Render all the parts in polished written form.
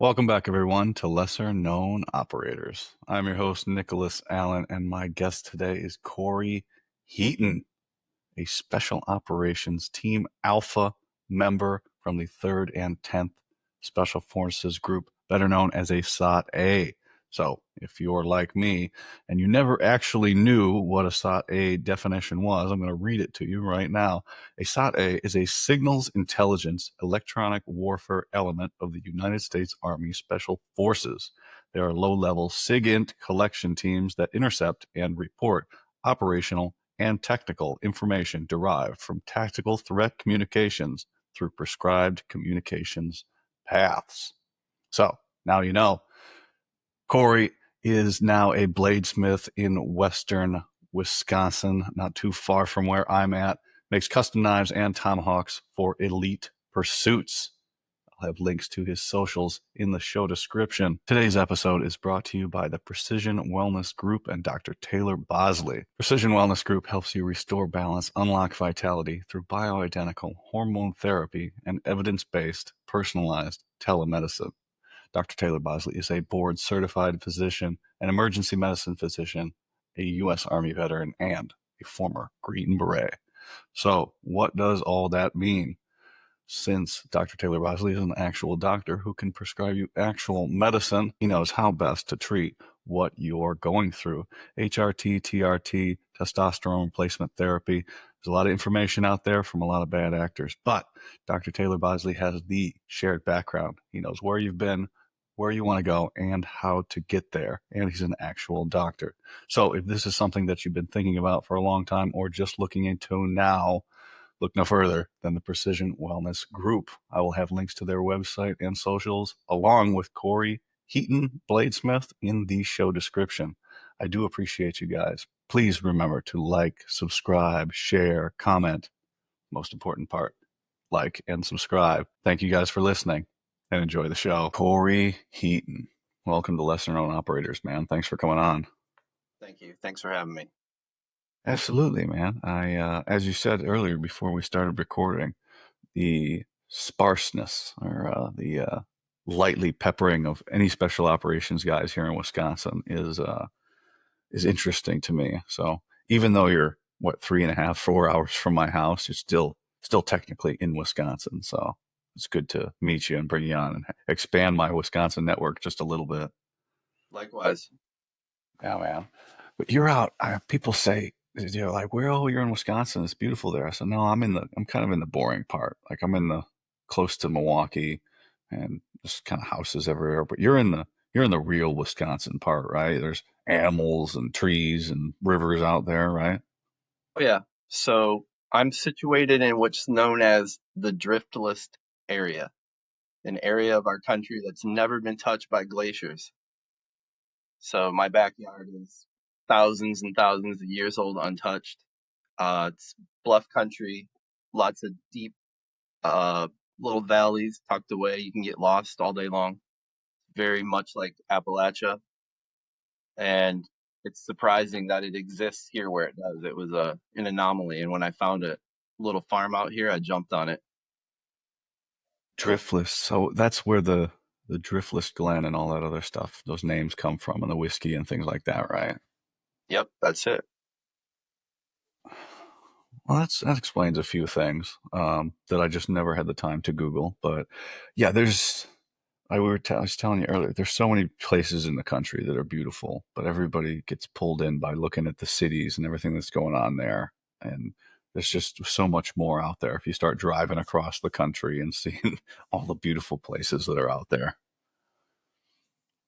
Welcome back, everyone, to Lesser Known Operators. I'm your host, Nicholas Allen, and my guest today is Korey Heaton, a Special Operations Team Alpha member from the 3rd and 10th Special Forces Group, better known as a SOT-A. So, if you're like me and you never actually knew what a SOT-A definition was, I'm going to read it to you right now. A SOT-A is a signals intelligence electronic warfare element of the United States Army Special Forces. They are low-level SIGINT collection teams that intercept and report operational and technical information derived from tactical threat communications through prescribed communications paths. So now you know. Korey is now a bladesmith in western Wisconsin, not too far from where I'm at. Makes custom knives and tomahawks for elite pursuits. I'll have links to his socials in the show description. Today's episode is brought to you by the Precision Wellness Group and Dr. Taylor Bosley. Precision Wellness Group helps you restore balance, unlock vitality through bioidentical hormone therapy and evidence-based, personalized telemedicine. Dr. Taylor Bosley is a board-certified physician, an emergency medicine physician, a U.S. Army veteran, and a former Green Beret. So what does all that mean? Since Dr. Taylor Bosley is an actual doctor who can prescribe you actual medicine, he knows how best to treat what you're going through. HRT, TRT, testosterone replacement therapy. There's a lot of information out there from a lot of bad actors, but Dr. Taylor Bosley has the shared background. He knows where you've been, where you want to go, and how to get there. And he's an actual doctor. So if this is something that you've been thinking about for a long time or just looking into now, look no further than the Precision Wellness Group. I will have links to their website and socials, along with Korey Heaton, bladesmith, in the show description. I do appreciate you guys. Please remember to like, subscribe, share, comment. Most important part, like and subscribe. Thank you guys for listening and enjoy the show. Korey Heaton, welcome to Lesser Known Operators, man. Thanks for coming on. Thank you. Thanks for having me. Absolutely, man. As you said earlier before we started recording, the sparseness or the lightly peppering of any special operations guys here in Wisconsin is interesting to me. So even though you're what 3.5, 4 hours from my house, you're still technically in Wisconsin. So it's good to meet you and bring you on and expand my Wisconsin network just a little bit. Likewise. Yeah, man. But you're out. People say you're like, "Where? Oh, you're in Wisconsin. It's beautiful there." I said, "No, I'm kind of in the boring part. Like I'm in the close to Milwaukee, and just kind of houses everywhere. But you're in the real Wisconsin part, right? There's animals and trees and rivers out there, right? Oh, yeah. So I'm situated in what's known as the driftless area, an area of our country that's never been touched by glaciers. So my backyard is thousands and thousands of years old, untouched. It's bluff country, lots of deep, uh, little valleys tucked away. You can get lost all day long. Very much like Appalachia. And it's surprising that it exists here where it does. It was an anomaly, and when I found a little farm out here, I jumped on it. Driftless. So that's where the Driftless Glen and all that other stuff, those names come from, and the whiskey and things like that, right? Yep, that's it. Well, that explains a few things that I just never had the time to Google. But yeah, I was telling you earlier, there's so many places in the country that are beautiful, but everybody gets pulled in by looking at the cities and everything that's going on there. And there's just so much more out there if you start driving across the country and seeing all the beautiful places that are out there.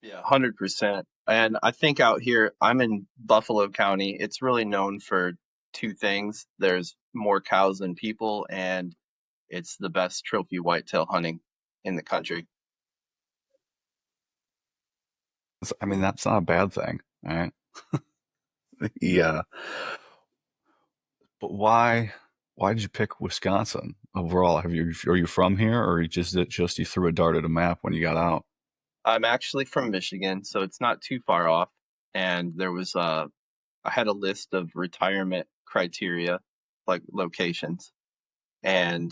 Yeah, 100%. And I think out here, I'm in Buffalo County. It's really known for two things. There's more cows than people, and it's the best trophy whitetail hunting in the country. I mean, that's not a bad thing, right? Yeah. Yeah. But why did you pick Wisconsin overall? Are you from here, or just you threw a dart at a map when you got out? I'm actually from Michigan, so it's not too far off. And I had a list of retirement criteria, like locations, and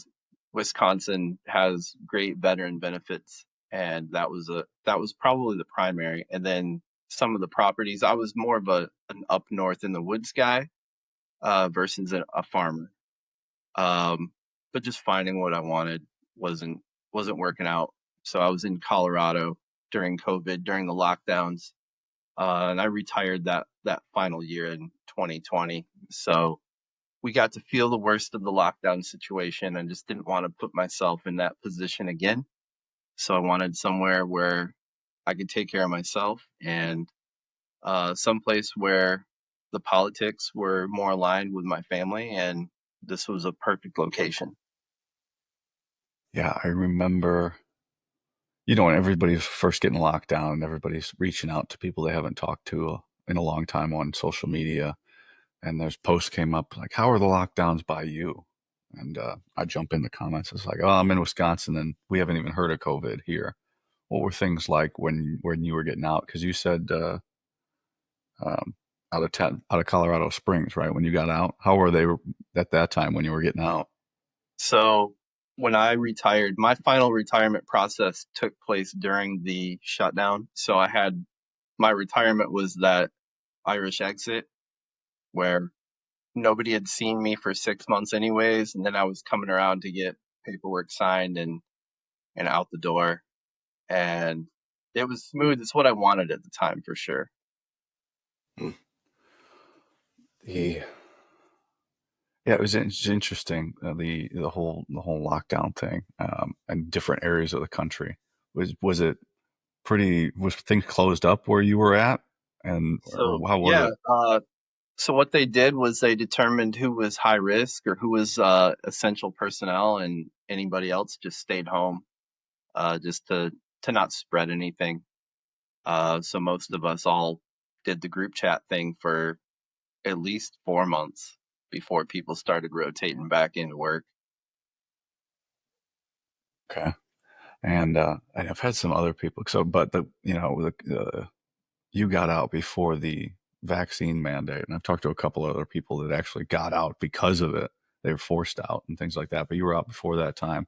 Wisconsin has great veteran benefits. and that was probably the primary. And then some of the properties, I was more of an up north in the woods guy versus a farmer. Um, but just finding what I wanted wasn't wasn't working out. So I was in Colorado during COVID, during the lockdowns, and I retired that final year in 2020. So we got to feel the worst of the lockdown situation, and just didn't want to put myself in that position again. So I wanted somewhere where I could take care of myself, and someplace where the politics were more aligned with my family, and this was a perfect location. Yeah, I remember, when everybody's first getting locked down and everybody's reaching out to people they haven't talked to in a long time on social media. And there's posts came up like, "How are the lockdowns by you?" And I jump in the comments. It's like, "Oh, I'm in Wisconsin and we haven't even heard of COVID here." What were things like when you were getting out? Because you said um, out of Colorado Springs, right? When you got out, how were they at that time when you were getting out? So when I retired, my final retirement process took place during the shutdown. So I had my retirement was that Irish exit where nobody had seen me for 6 months anyways, and then I was coming around to get paperwork signed and out the door. And it was smooth. It's what I wanted at the time for sure. The Yeah, it's interesting, the whole lockdown thing, and different areas of the country. Was it was things closed up where you were at, and So or how was yeah, it? so what they did was they determined who was high risk or who was essential personnel, and anybody else just stayed home, just to not spread anything. So most of us all did the group chat thing for at least 4 months before people started rotating back into work. Okay, and I've had some other people. So, but you got out before the vaccine mandate, and I've talked to a couple other people that actually got out because of it. They were forced out and things like that. But you were out before that time.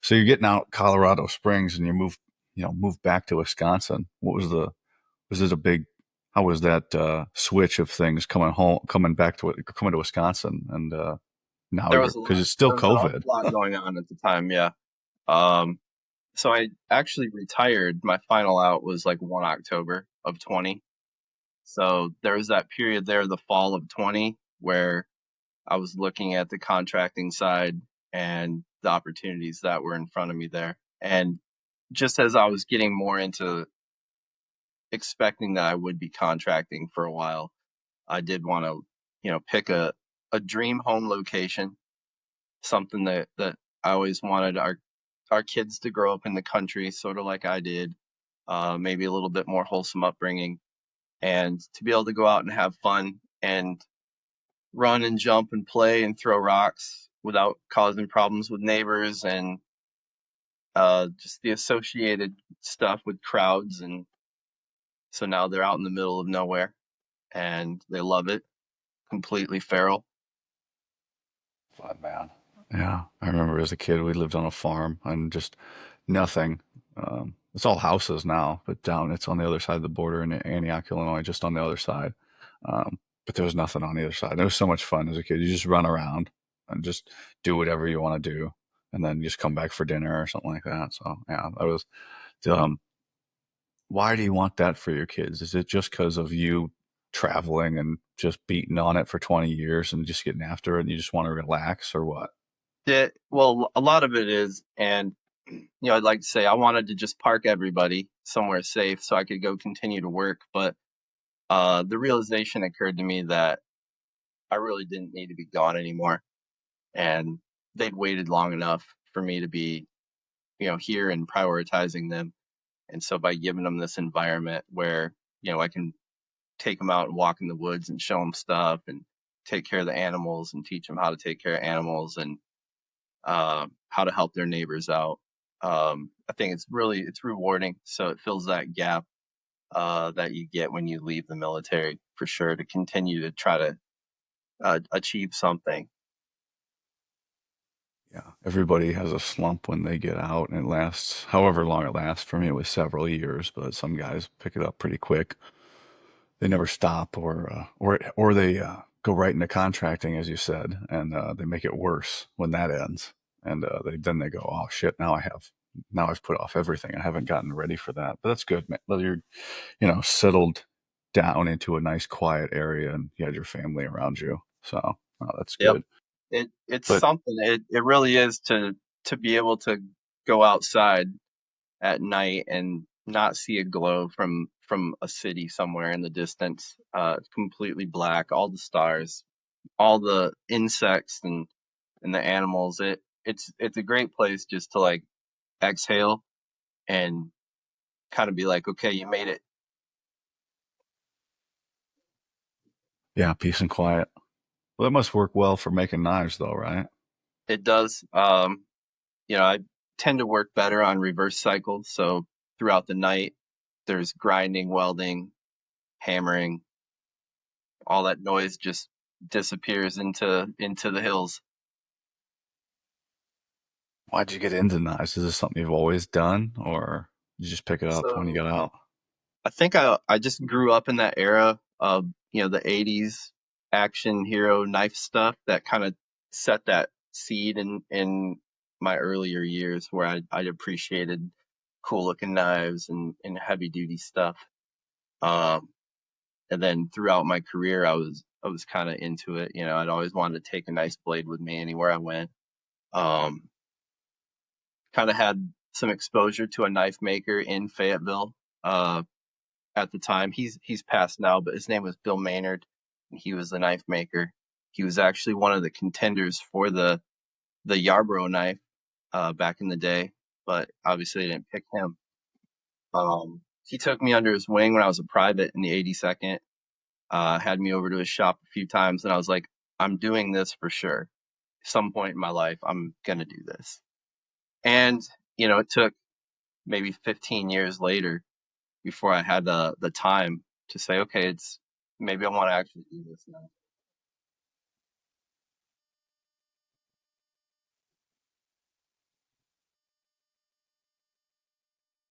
So you're getting out Colorado Springs, and moved back to Wisconsin. Was it a big? How was that switch of things coming home, coming to Wisconsin, and now There you're was a because lot. it's still There was an awful COVID. lot going on at the time. Yeah. Um, so I actually retired. My final out was like 1 October of 20. So there was that period there, the fall of 20, where I was looking at the contracting side and the opportunities that were in front of me there. And just as I was getting more into expecting that I would be contracting for a while, I did want to, pick a dream home location, something that I always wanted our kids to grow up in the country, sort of like I did, maybe a little bit more wholesome upbringing, and to be able to go out and have fun and run and jump and play and throw rocks without causing problems with neighbors and just the associated stuff with crowds. And so now they're out in the middle of nowhere and they love it, completely feral. Fun man. Yeah, I remember as a kid we lived on a farm and just nothing. It's all houses now, but down it's on the other side of the border in Antioch, Illinois, just on the other side. But there was nothing on the other side. It was so much fun as a kid. You just run around and just do whatever you want to do, and then you just come back for dinner or something like that. So yeah, that was. Um, why do you want that for your kids? Is it just because of you traveling and just beating on it for 20 years and just getting after it and you just want to relax or what? Yeah, well, a lot of it is, and I'd like to say I wanted to just park everybody somewhere safe so I could go continue to work, but the realization occurred to me that I really didn't need to be gone anymore, and they'd waited long enough for me to be, here and prioritizing them. And so by giving them this environment where, I can take them out and walk in the woods and show them stuff and take care of the animals and teach them how to take care of animals and how to help their neighbors out. I think it's rewarding. So it fills that gap that you get when you leave the military for sure to continue to try to achieve something. Yeah, everybody has a slump when they get out, and it lasts however long it lasts. For me, it was several years, but some guys pick it up pretty quick. They never stop, or they go right into contracting, as you said, and they make it worse when that ends. And then they go, oh shit, now I've put off everything. I haven't gotten ready for that. But that's good, man. Whether you're settled down into a nice quiet area and you had your family around you, so that's Yep. good. It's But something. It really is to be able to go outside at night and not see a glow from a city somewhere in the distance. Completely black, all the stars, all the insects and the animals. It's a great place just to like exhale and kind of be like, okay, you made it. yeah, peace and quiet. Well, that must work well for making knives, though, right? It does. I tend to work better on reverse cycles, so throughout the night there's grinding, welding, hammering, all that noise just disappears into the hills. Why'd you get into knives? Is this something you've always done, or you just pick it up when you So got out? I think I just grew up in that era of the 80s action hero knife stuff that kind of set that seed in my earlier years where I appreciated cool looking knives and heavy duty stuff. Um, and then throughout my career, I was kind of into it. I'd always wanted to take a nice blade with me anywhere I went. Um, Kind of had some exposure to a knife maker in Fayetteville at the time. He's passed now, but his name was Bill Maynard, and he was the knife maker. He was actually one of the contenders for the Yarborough knife back in the day, but obviously they didn't pick him. He took me under his wing when I was a private in the 82nd. Had me over to his shop a few times, and I was like, I'm doing this for sure. Some point in my life, I'm gonna do this. And it took maybe 15 years later before I had the time to say, okay, it's maybe I want to actually do this now.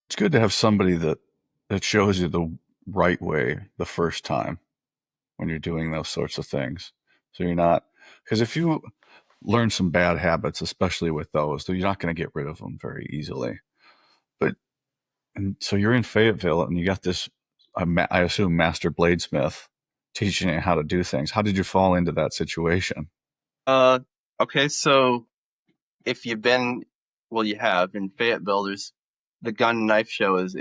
It's good to have somebody that shows you the right way the first time when you're doing those sorts of things. So you're not, because if you learn some bad habits, especially with those, you're not going to get rid of them very easily. But and so you're in Fayetteville and you got this, I assume, master bladesmith teaching you how to do things. How did you fall into that situation? Uh, okay, so if you've been, well, you have in Fayetteville. There's the gun and knife show is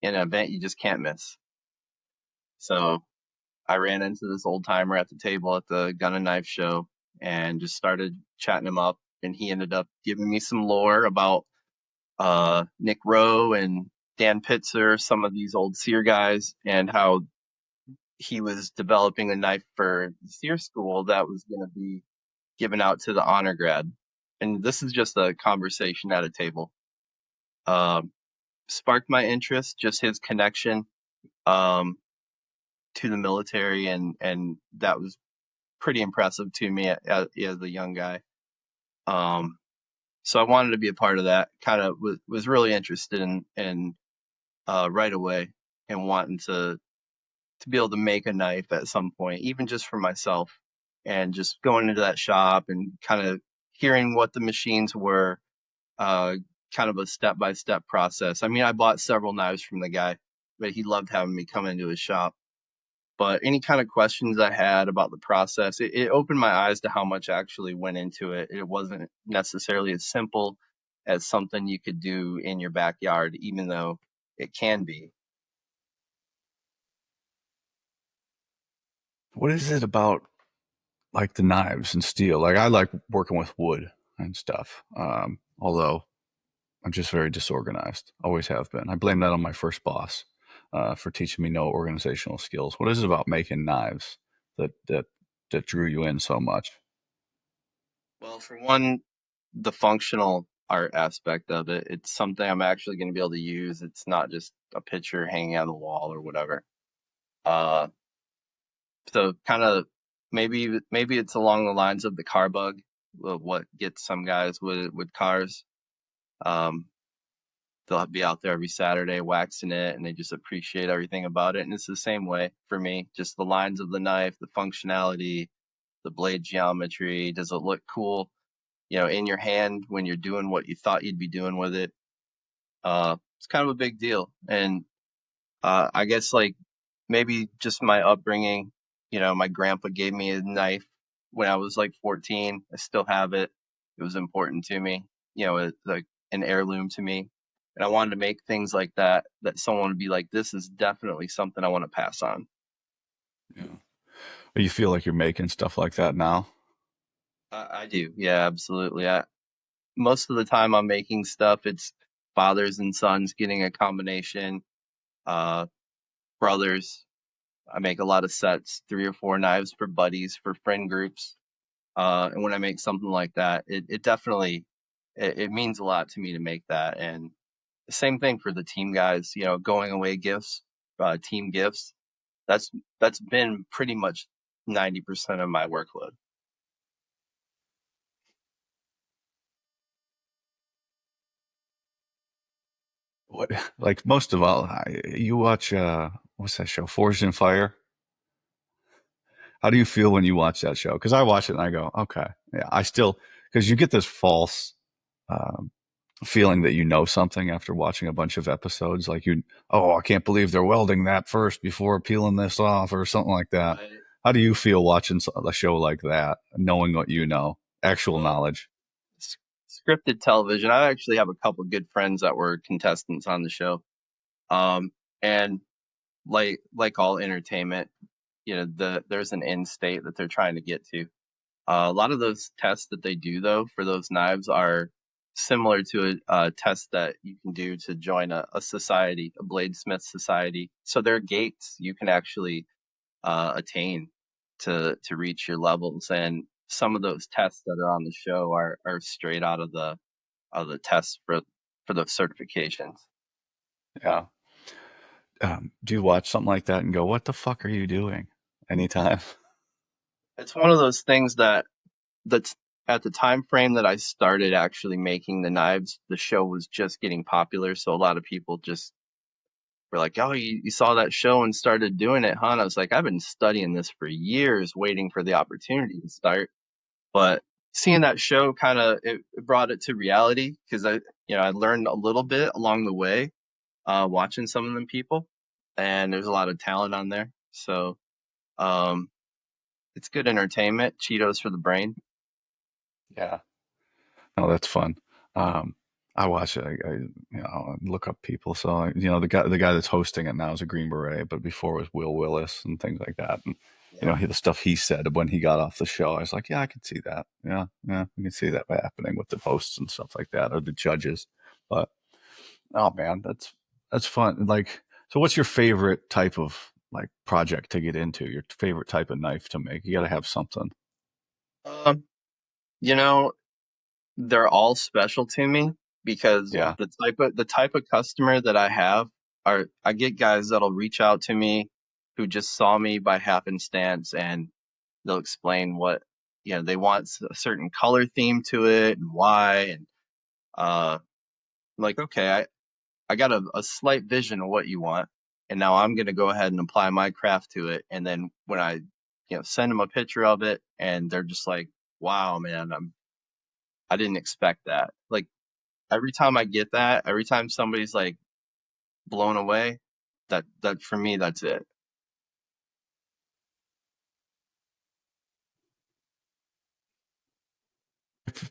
an event you just can't miss. So I ran into this old timer at the table at the gun and knife show and just started chatting him up, and he ended up giving me some lore about Nick Rowe and Dan Pitzer, some of these old Sear guys, and how he was developing a knife for the Sear school that was going to be given out to the honor grad. And this is just a conversation at a table. Um, Sparked my interest, just his connection um, to the military, and that was pretty impressive to me as a young guy. Um, so I wanted to be a part of that. Kind of was really interested in right away and wanting to be able to make a knife at some point, even just for myself, and just going into that shop and kind of hearing what the machines were, uh, kind of a step by step process. I mean, I bought several knives from the guy, but he loved having me come into his shop. But any kind of questions I had about the process, it opened my eyes to how much actually went into it. It wasn't necessarily as simple as something you could do in your backyard, even though it can be. What is it about like the knives and steel? Like I like working with wood and stuff. Although I'm just very disorganized. Always have been. I blame that on my first boss for teaching me no organizational skills. What is it about making knives that drew you in so much? Well, for one, the functional art aspect of it, it's something I'm actually going to be able to use. It's not just a picture hanging on the wall or whatever. Uh, so kind of maybe it's along the lines of the car bug. what gets some guys with cars. Um, they'll be out there every Saturday waxing it, and they just appreciate everything about it. And it's the same way for me. Just the lines of the knife, the functionality, the blade geometry. Does it look cool, in your hand when you're doing what you thought you'd be doing with it? It's kind of a big deal. And I guess like maybe just my upbringing. My grandpa gave me a knife when I was like 14. I still have it. It was important to me. It's like an heirloom to me. And I wanted to make things like that, that someone would be like, this is definitely something I want to pass on. Yeah. You feel like you're making stuff like that now? I do. Yeah, absolutely. Most of the time I'm making stuff, it's fathers and sons getting a combination, uh, brothers. I make a lot of sets, 3 or 4 knives for buddies, for friend groups. And when I make something like that, it definitely it means a lot to me to make that. And the same thing for the team guys, going away gifts, team gifts. That's that's been pretty much 90% of my workload. What, like most of all, you watch what's that show, Forged in Fire? How do you feel when you watch that show? Because I watch it and I go, okay, yeah, I still, because you get this false um, feeling that you know something after watching a bunch of episodes. Like oh, I can't believe they're welding that first before peeling this off or something like that. Right. How do you feel watching a show like that, knowing what you know, actual Well, knowledge? s- scripted television. I actually have a couple good friends that were contestants on the show. Um, and like all entertainment, there's an end state that they're trying to get to. A lot of those tests that they do, though, for those knives are similar to a test that you can do to join a society, a bladesmith society. So there are gates you can actually attain to reach your levels, and some of those tests that are on the show are straight out of the tests for the certifications. Yeah. Do you watch something like that and go, "What the fuck are you doing?" Anytime? It's one of those things that's at the time frame that I started actually making the knives, the show was just getting popular. So a lot of people just were like, oh, you saw that show and started doing it, huh? And I was like, I've been studying this for years, waiting for the opportunity to start. But seeing that show kind of it brought it to reality because I learned a little bit along the way, watching some of them people, and there's a lot of talent on there. So um, it's good entertainment, Cheetos for the brain. Yeah. Oh, that's fun. Um, I watch it. Look up people. So the guy that's hosting it now is a Green Beret, but before it was Will Willis and things like that. And Yep. the stuff he said when he got off the show, I was like, yeah, I can see that. Yeah, yeah, I can see that happening with the hosts and stuff like that, or the judges. But oh man, that's fun. Like, so what's your favorite type of like project to get into? Your favorite type of knife to make? You got to have something. Um, you know, they're all special to me because Yeah, the type of customer that I have I get guys that'll reach out to me who just saw me by happenstance, and they'll explain what they want, a certain color theme to it and why. And I'm like, okay, I got a slight vision of what you want, and now I'm gonna go ahead and apply my craft to it. And then when I send them a picture of it, and they're just like, wow, man, I didn't expect that. Like every time I get that, every time somebody's like blown away, that for me, that's it.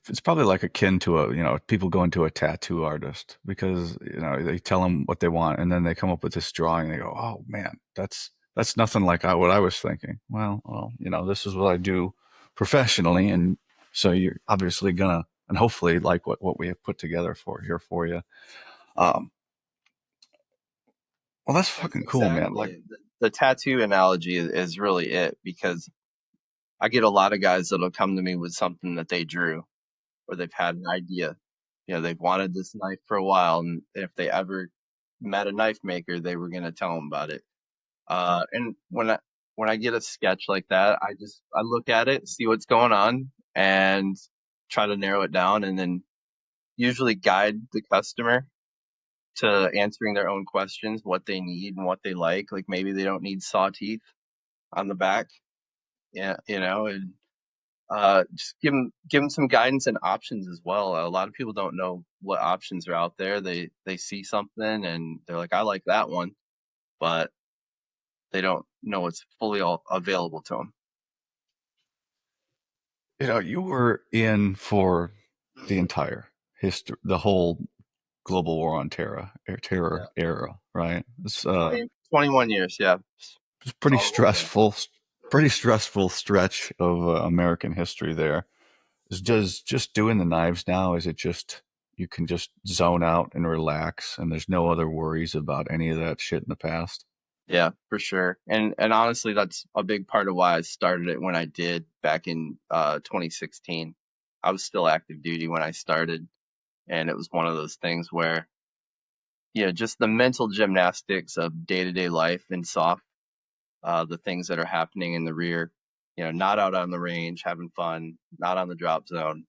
it's probably like akin to people going to a tattoo artist because they tell them what they want and then they come up with this drawing and they go, oh man, that's nothing like what I was thinking. Well, this is what I do professionally, and so you're obviously gonna and hopefully like what we have put together for you. um well, that's fucking cool, man. Like, Exactly. The tattoo analogy is really it because I get a lot of guys that'll come to me with something that they drew or they've had an idea. They've wanted this knife for a while, and if they ever met a knife maker, they were gonna tell them about it. And when I get a sketch like that, I look at it, see what's going on, and try to narrow it down, and then usually guide the customer to answering their own questions, what they need and what they like. Like maybe they don't need saw teeth on the back, yeah, and just give them some guidance and options as well. A lot of people don't know what options are out there. They see something and they're like, I like that one, but they don't know it's fully all available to them. You were in for the entire history, the whole global war on Yeah, terror era, right? 21 years. Yeah, It's it's all the way back. pretty stressful stretch of American history there. Does just doing the knives now, is it just you can just zone out and relax and there's no other worries about any of that shit in the past? Yeah, for sure. And honestly, that's a big part of why I started it when I did back in 2016. I was still active duty when I started, and it was one of those things where, just the mental gymnastics of day-to-day life and soft, the things that are happening in the rear, not out on the range having fun, not on the drop zone,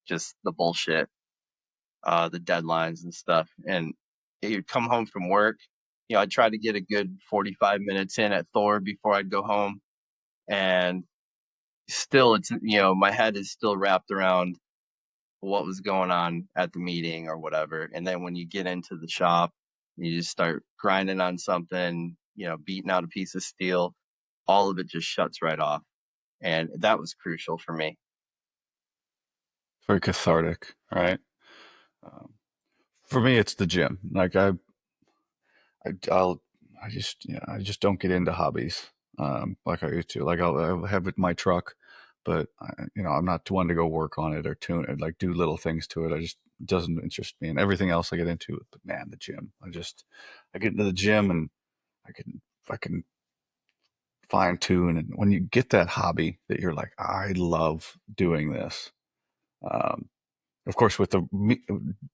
just the bullshit, the deadlines and stuff. And you'd come home from work, I'd try to get a good 45 minutes in at Thor before I'd go home. And still, my head is still wrapped around what was going on at the meeting or whatever. And then when you get into the shop, you just start grinding on something, beating out a piece of steel, all of it just shuts right off. And that was crucial for me. Very cathartic, right? Um, for me, it's the gym. Like I I'll I just don't get into hobbies like I used to. Like I'll have it in my truck, but I'm not one to go work on it or tune it, like do little things to it. I just it doesn't interest me, and everything else I get into. But man, the gym. I get into the gym and I can fine tune. And when you get that hobby that you're like, I love doing this. Um, of course, with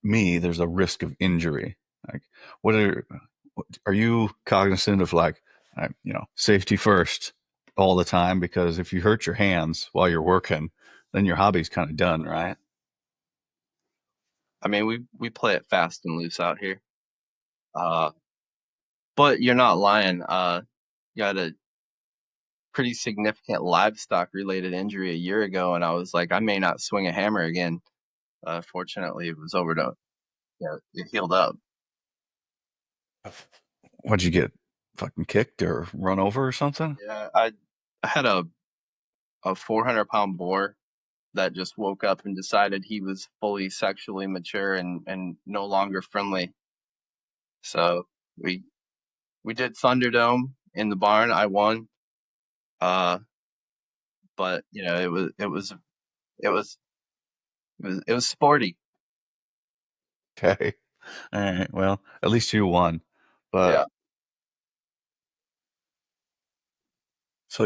me, there's a risk of injury. Like, what are you cognizant of? Like, safety first all the time, because if you hurt your hands while you're working, then your hobby's kind of done, right? I mean, we play it fast and loose out here. Uh, but you're not lying. Got a pretty significant livestock related injury a year ago, and I was like, I may not swing a hammer again. Fortunately, it was over to, it healed up. What'd you get? Fucking kicked or run over or something? Yeah, I had a 400-pound boar that just woke up and decided he was fully sexually mature and no longer friendly. So we we did Thunderdome in the barn. I won. Uh, but it was it was sporty. Okay. All right. Well, at least you won. But Yeah. so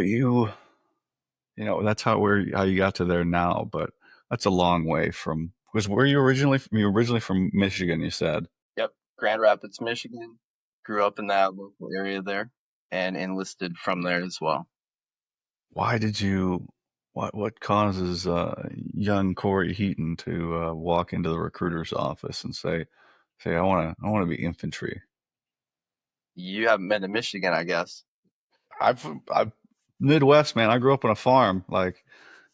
that's how you got to there now, but that's a long way from, because where you originally from? You originally from Michigan, you said. Yep. Grand Rapids, Michigan. Grew up in that local area there and enlisted from there as well. Why did you what causes young Korey Heaton to walk into the recruiter's office and say I want to be infantry? You haven't been to Michigan, I guess. I've Midwest, man. I grew up on a farm. Like,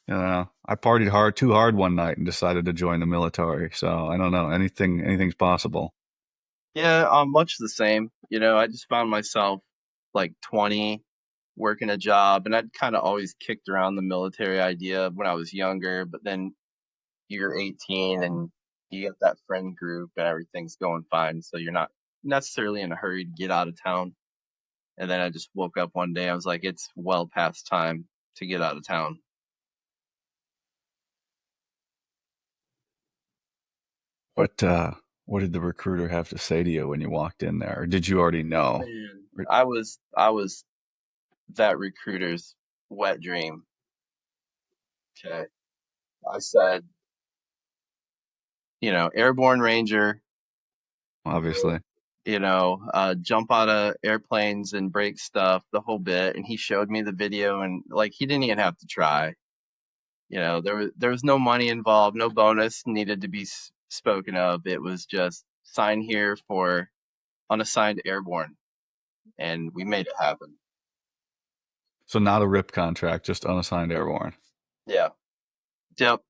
I partied too hard one night and decided to join the military. So I don't know. Anything's possible. Yeah, much the same. I just found myself like 20 working a job, and I'd kind of always kicked around the military idea when I was younger, but then you're 18 and you get that friend group and everything's going fine, so you're not necessarily in a hurry to get out of town. And then I just woke up one day, I was like, it's well past time to get out of town. What uh, what did the recruiter have to say to you when you walked in there? Or did you already know? Man, I was that recruiter's wet dream. Okay. I said, airborne ranger, Obviously. jump out of airplanes and break stuff, the whole bit. And he showed me the video, and like he didn't even have to try. There was no money involved, no bonus needed to be spoken of. It was just sign here for unassigned airborne, and we made it happen. So not a RIP contract, just unassigned airborne. Yeah. Yep.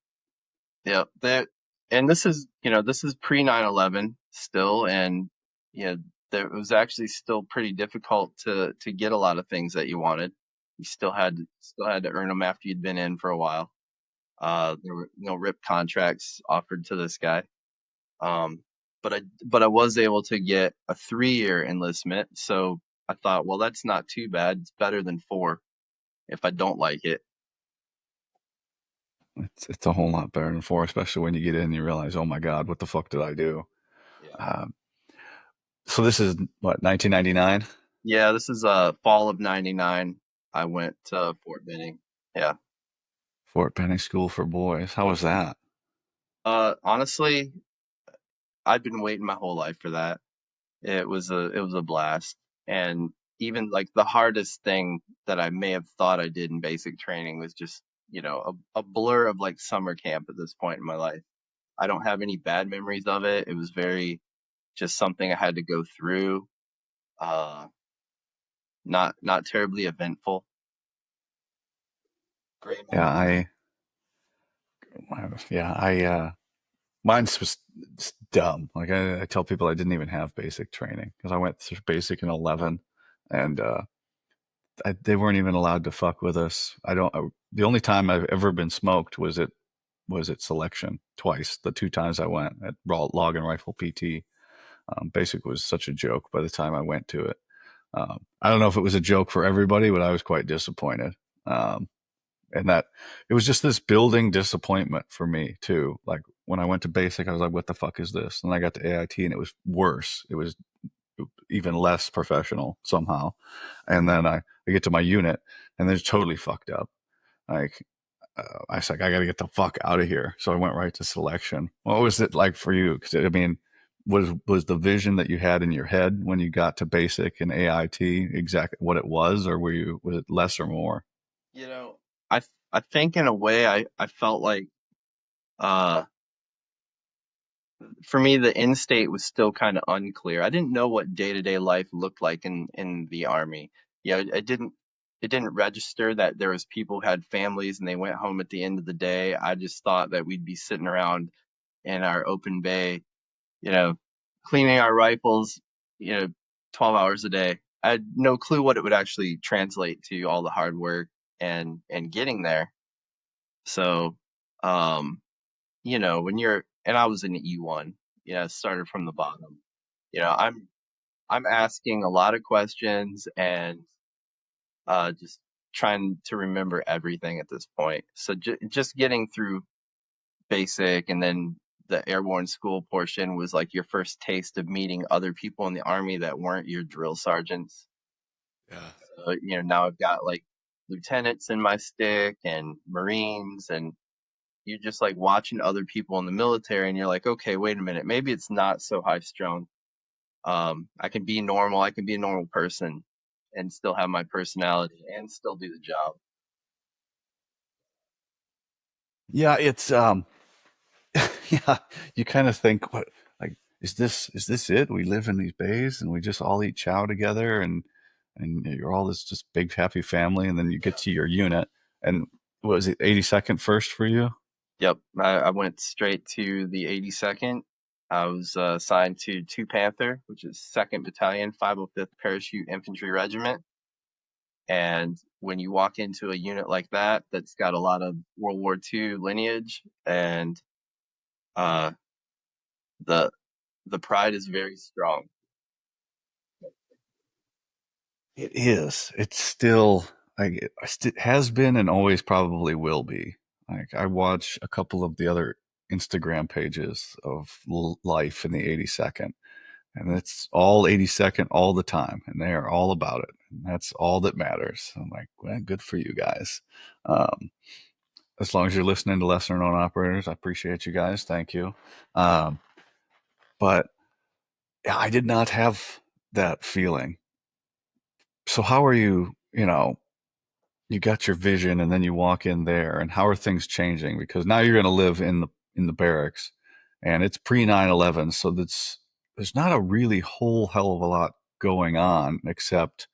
Yep. And this is pre 9/11 still, and you know, it was actually still pretty difficult to get a lot of things that you wanted. You still had to earn them after you'd been in for a while. There were no RIP contracts offered to this guy. Um, but I was able to get a 3-year enlistment, so I thought, well, that's not too bad. It's better than 4 if I don't like it. It's a whole lot better than four, especially when you get in and you realize, oh my God, what the fuck did I do? Yeah. Um, so this is what, 1999? Yeah, this is fall of '99. I went to Fort Benning. Yeah. Fort Benning School for Boys. How was that? Honestly, I'd been waiting my whole life for that. It was a blast. And even like the hardest thing that I may have thought I did in basic training was just, a blur of like summer camp at this point in my life. I don't have any bad memories of it. It was very just something I had to go through. Uh, not terribly eventful. Great Yeah, memories. I mine's was dumb. Like I tell people I didn't even have basic training because I went through basic in 11, and they weren't even allowed to fuck with us. The only time I've ever been smoked was at selection twice. The two times I went at log and rifle PT. Basic was such a joke by the time I went to it. I don't know if it was a joke for everybody, but I was quite disappointed. Um, and that it was just this building disappointment for me too. Like when I went to basic, I was like, "What the fuck is this?" And I got to AIT, and it was worse. It was even less professional somehow. And then I get to my unit, and they're totally fucked up. Like I was like, I got to get the fuck out of here. So I went right to selection. What was it like for you? Because I mean, was the vision that you had in your head when you got to basic and AIT exactly what it was, or was it less or more? You know, I think in a way I felt like uh for me the end state was still kind of unclear. I didn't know what day-to-day life looked like in the army. It didn't register that there was people who had families and they went home at the end of the day. I just thought that we'd be sitting around in our open bay, you know, cleaning our rifles, you know, 12 hours a day. I had no clue what it would actually translate to, all the hard work and getting there. So, um, when and I was in E1, started from the bottom. You know, I'm asking a lot of questions and just trying to remember everything at this point. So just getting through basic and then the airborne school portion was like your first taste of meeting other people in the army that weren't your drill sergeants. Yeah. So, now I've got like lieutenants in my stick and Marines, and you're just like watching other people in the military and you're like, okay, wait a minute, maybe it's not so high strung. I can be normal, I can be a normal person and still have my personality and still do the job. Yeah, it's yeah, you kind of think what like is this it? We live in these bays and we just all eat chow together and you're all this just big happy family and then you get Yeah. to your unit and what was it 82nd first for you? Yep. I went straight to the 82nd. I was assigned to 2 Panther, which is 2nd Battalion, 505th Parachute Infantry Regiment. And when you walk into a unit like that, that's got a lot of World War II lineage, and uh, the the pride is very strong. It is. It's still like it has been and always probably will be. Like I watch a couple of the other Instagram pages of life in the 82nd and it's all 82nd all the time and they are all about it and that's all that matters. I'm like, well, good for you guys. um, as long as you're listening to lesser known operators, I appreciate you guys, thank you. um, but yeah, I did not have that feeling. So how are you, you got your vision and then you walk in there, and how are things changing? Because now you're going to live in the barracks, and it's pre 9/11, so that's there's not a really whole hell of a lot going on except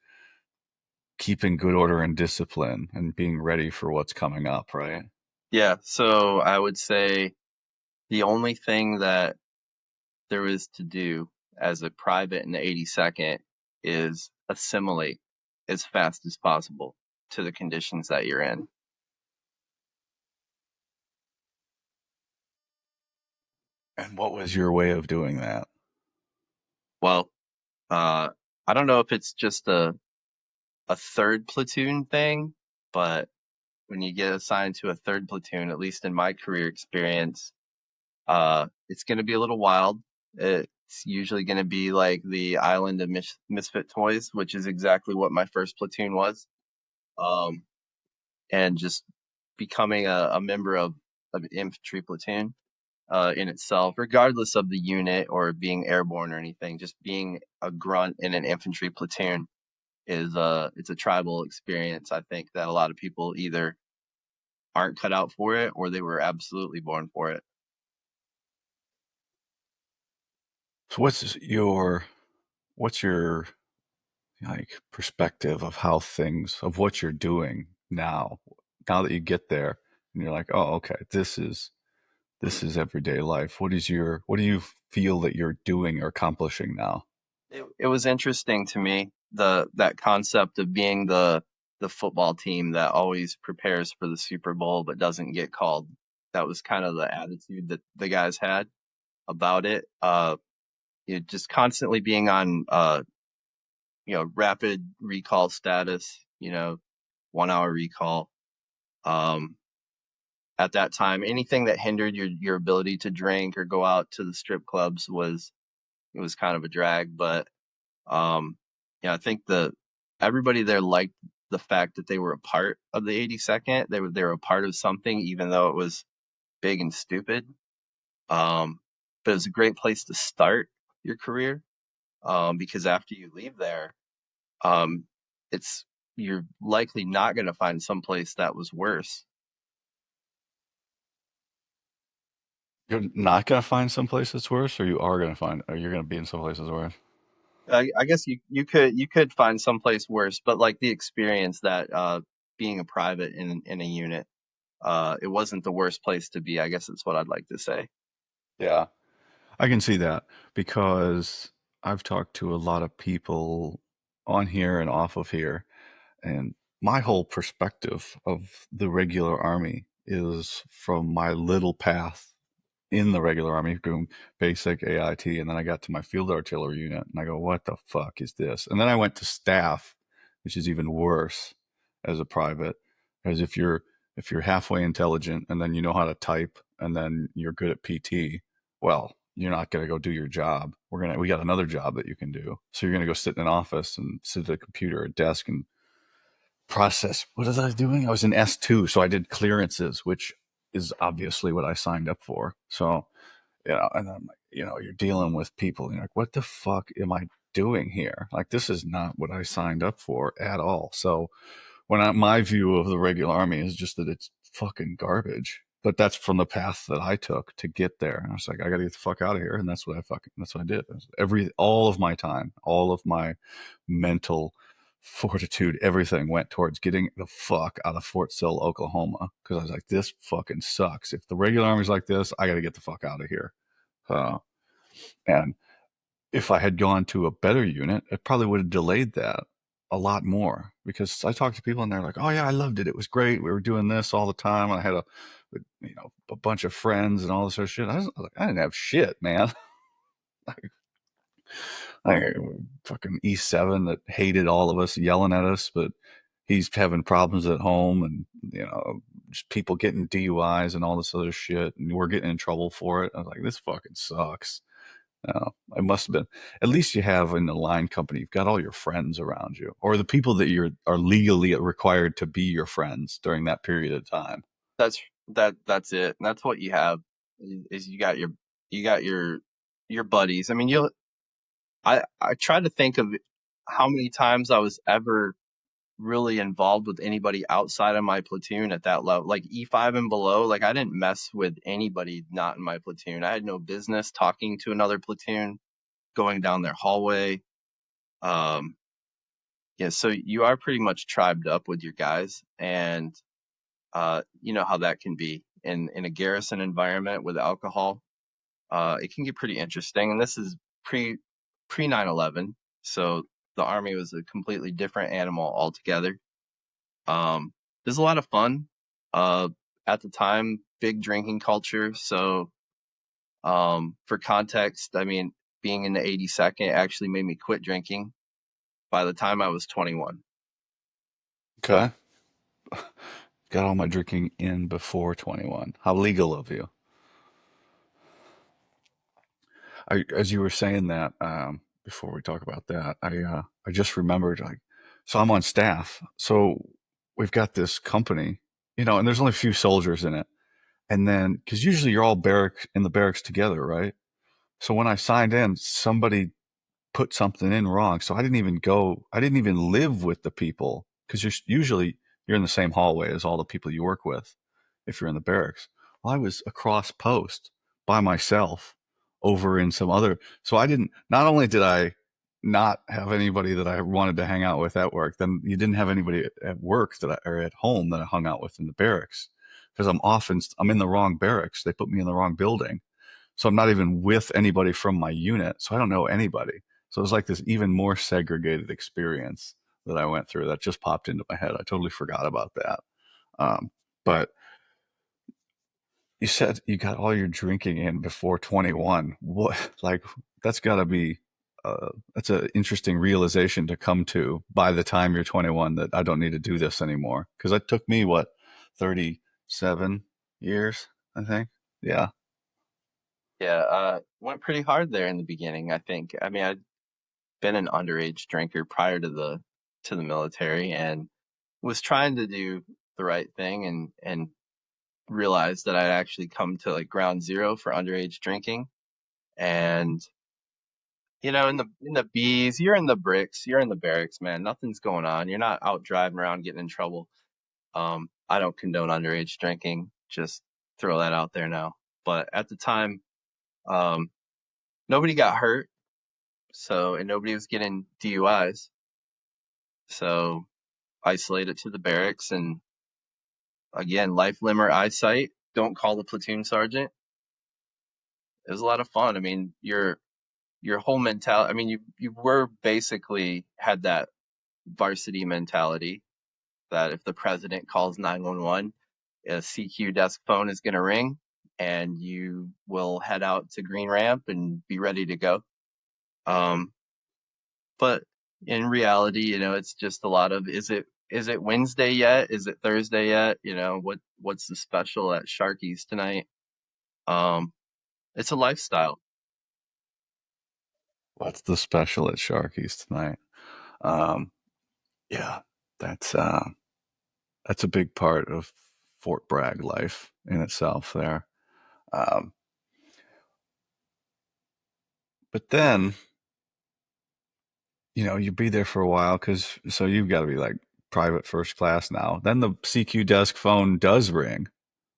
keeping good order and discipline and being ready for what's coming up, right? Yeah, so I would say the only thing that there is to do as a private in the 82nd is assimilate as fast as possible to the conditions that you're in. And what was your way of doing that? Well, uh, I don't know if it's just a third platoon thing, but when you get assigned to a third platoon, at least in my career experience, it's going to be a little wild. It's usually going to be like the island of misfit toys, which is exactly what my first platoon was. Um, and just becoming a member of an infantry platoon in itself, regardless of the unit or being airborne or anything, just being a grunt in an infantry platoon is it's a tribal experience. I think that a lot of people either aren't cut out for it or they were absolutely born for it. So what's your like perspective of how things of what you're doing now that you get there and you're like, oh, okay, this is everyday life. What do you feel that you're doing or accomplishing now? It was interesting to me, that concept of being the football team that always prepares for the Super Bowl but doesn't get called. That was kind of the attitude that the guys had about it. Just constantly being on rapid recall status, 1 hour recall. Um, at that time, anything that hindered your ability to drink or go out to the strip clubs was kind of a drag. But Um, yeah, I think everybody there liked the fact that they were a part of the 82nd. They were a part of something, even though it was big and stupid. Um, but it was a great place to start your career, because after you leave there, um, it's you're likely not going to find someplace that was worse. You're not gonna find some place that's worse, or you are gonna find, or you're gonna be in some places worse. I guess you could find someplace worse, but like the experience that being a private in a unit, it wasn't the worst place to be. I guess that's what I'd like to say. Yeah, I can see that because I've talked to a lot of people on here and off of here, and my whole perspective of the regular army is from my little path in the regular army, doing basic AIT, and then I got to my field artillery unit, and I go, "What the fuck is this?" And then I went to staff, which is even worse as a private, as if you're halfway intelligent and then you know how to type and then you're good at PT, well, you're not going to go do your job. We got another job that you can do. So you're going to go sit in an office and sit at a computer or a desk and process. What was I doing? I was in S2, so I did clearances, which is obviously what I signed up for. So and then you're dealing with people. You're like, what the fuck am I doing here? Like, this is not what I signed up for at all. So my view of the regular army is just that it's fucking garbage. But that's from the path that I took to get there. And I was like, I gotta get the fuck out of here. And that's what I did. All of my time, all of my mental fortitude, everything went towards getting the fuck out of Fort Sill, Oklahoma. Cause I was like, this fucking sucks. If the regular army's like this, I gotta get the fuck out of here. Uh, and if I had gone to a better unit, it probably would have delayed that a lot more because I talked to people and they're like, "Oh yeah, I loved it. It was great. We were doing this all the time. I had a bunch of friends and all this sort of shit." I was like, I didn't have shit, man. I fucking E7 that hated all of us, yelling at us, but he's having problems at home and just people getting DUIs and all this other shit, and we're getting in trouble for it. I was like, this fucking sucks. It must have been. At least you have in the line company, you've got all your friends around you, or the people that are legally required to be your friends during that period of time. That's that's it. That's what you have is you got your buddies. I mean, I try to think of how many times I was ever really involved with anybody outside of my platoon at that level. Like E5 and below, like I didn't mess with anybody not in my platoon. I had no business talking to another platoon, going down their hallway. Um, yeah, so you are pretty much tribed up with your guys, and you know how that can be in a garrison environment with alcohol. It can get pretty interesting, and this is pre 9/11, so the army was a completely different animal altogether. There's a lot of fun. Uh, at the time, big drinking culture. So, for context, I mean, being in the 82nd actually made me quit drinking by the time I was 21. Okay. Got all my drinking in before 21. How legal of you. As you were saying that, before we talk about that, I just remembered, like, so I'm on staff. So we've got this company, and there's only a few soldiers in it. And then, because usually you're all in the barracks together, right? So when I signed in, somebody put something in wrong. So I didn't even live with the people because you're in the same hallway as all the people you work with if you're in the barracks. Well, I was across post by myself over in some other. So not only did I not have anybody that I wanted to hang out with at work, then you didn't have anybody at work or at home that I hung out with in the barracks because I'm in the wrong barracks. They put me in the wrong building. So I'm not even with anybody from my unit. So I don't know anybody. So it was like this even more segregated experience that I went through that just popped into my head. I totally forgot about that. But you said you got all your drinking in before 21. What, like, that's got to be, that's an interesting realization to come to by the time you're 21 that I don't need to do this anymore. Because it took me, what, 37 years, I think? Yeah. Yeah, went pretty hard there in the beginning, I think. I mean, I'd been an underage drinker prior to the military and was trying to do the right thing and realized that I'd actually come to like ground zero for underage drinking. And in the B's, you're in the bricks, you're in the barracks, man. Nothing's going on. You're not out driving around getting in trouble. I don't condone underage drinking. Just throw that out there now. But at the time, um, nobody got hurt, and nobody was getting DUIs. So isolated to the barracks, and again, life, limb, or eyesight. Don't call the platoon sergeant. It was a lot of fun. I mean, your whole mentality. I mean, you were basically had that varsity mentality that if the president calls 911, a CQ desk phone is going to ring, and you will head out to Green Ramp and be ready to go. Um, but in reality, it's just a lot of is it Wednesday yet? Is it Thursday yet? What's the special at Sharky's tonight? Um, it's a lifestyle. What's the special at Sharky's tonight? Um, yeah, that's uh, that's a big part of Fort Bragg life in itself. There, um, but then you be there for a while because so you've got to be like private first class now. Then the CQ desk phone does ring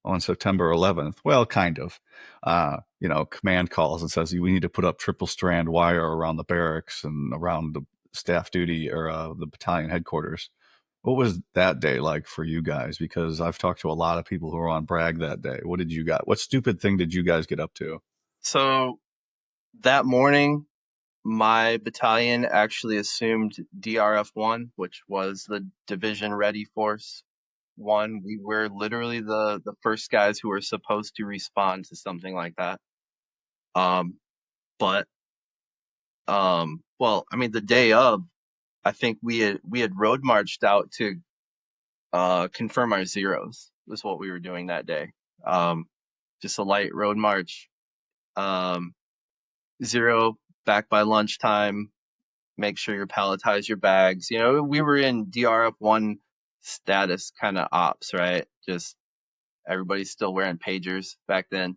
on September 11th. Well, kind of. Command calls and says we need to put up triple strand wire around the barracks and around the staff duty or the battalion headquarters. What was that day like for you guys? Because I've talked to a lot of people who were on Bragg that day. What did you got? What stupid thing did you guys get up to? So that morning, my battalion actually assumed DRF 1, which was the Division Ready Force 1. We were literally the first guys who were supposed to respond to something like that. Um, but well, I mean, the day of, I think we had road marched out to confirm our zeros. Was what we were doing that day. Um, just a light road march. Um, Zero back by lunchtime. Make sure you palletize your bags. We were in DRF1 status kind of ops, right? Just everybody's still wearing pagers back then.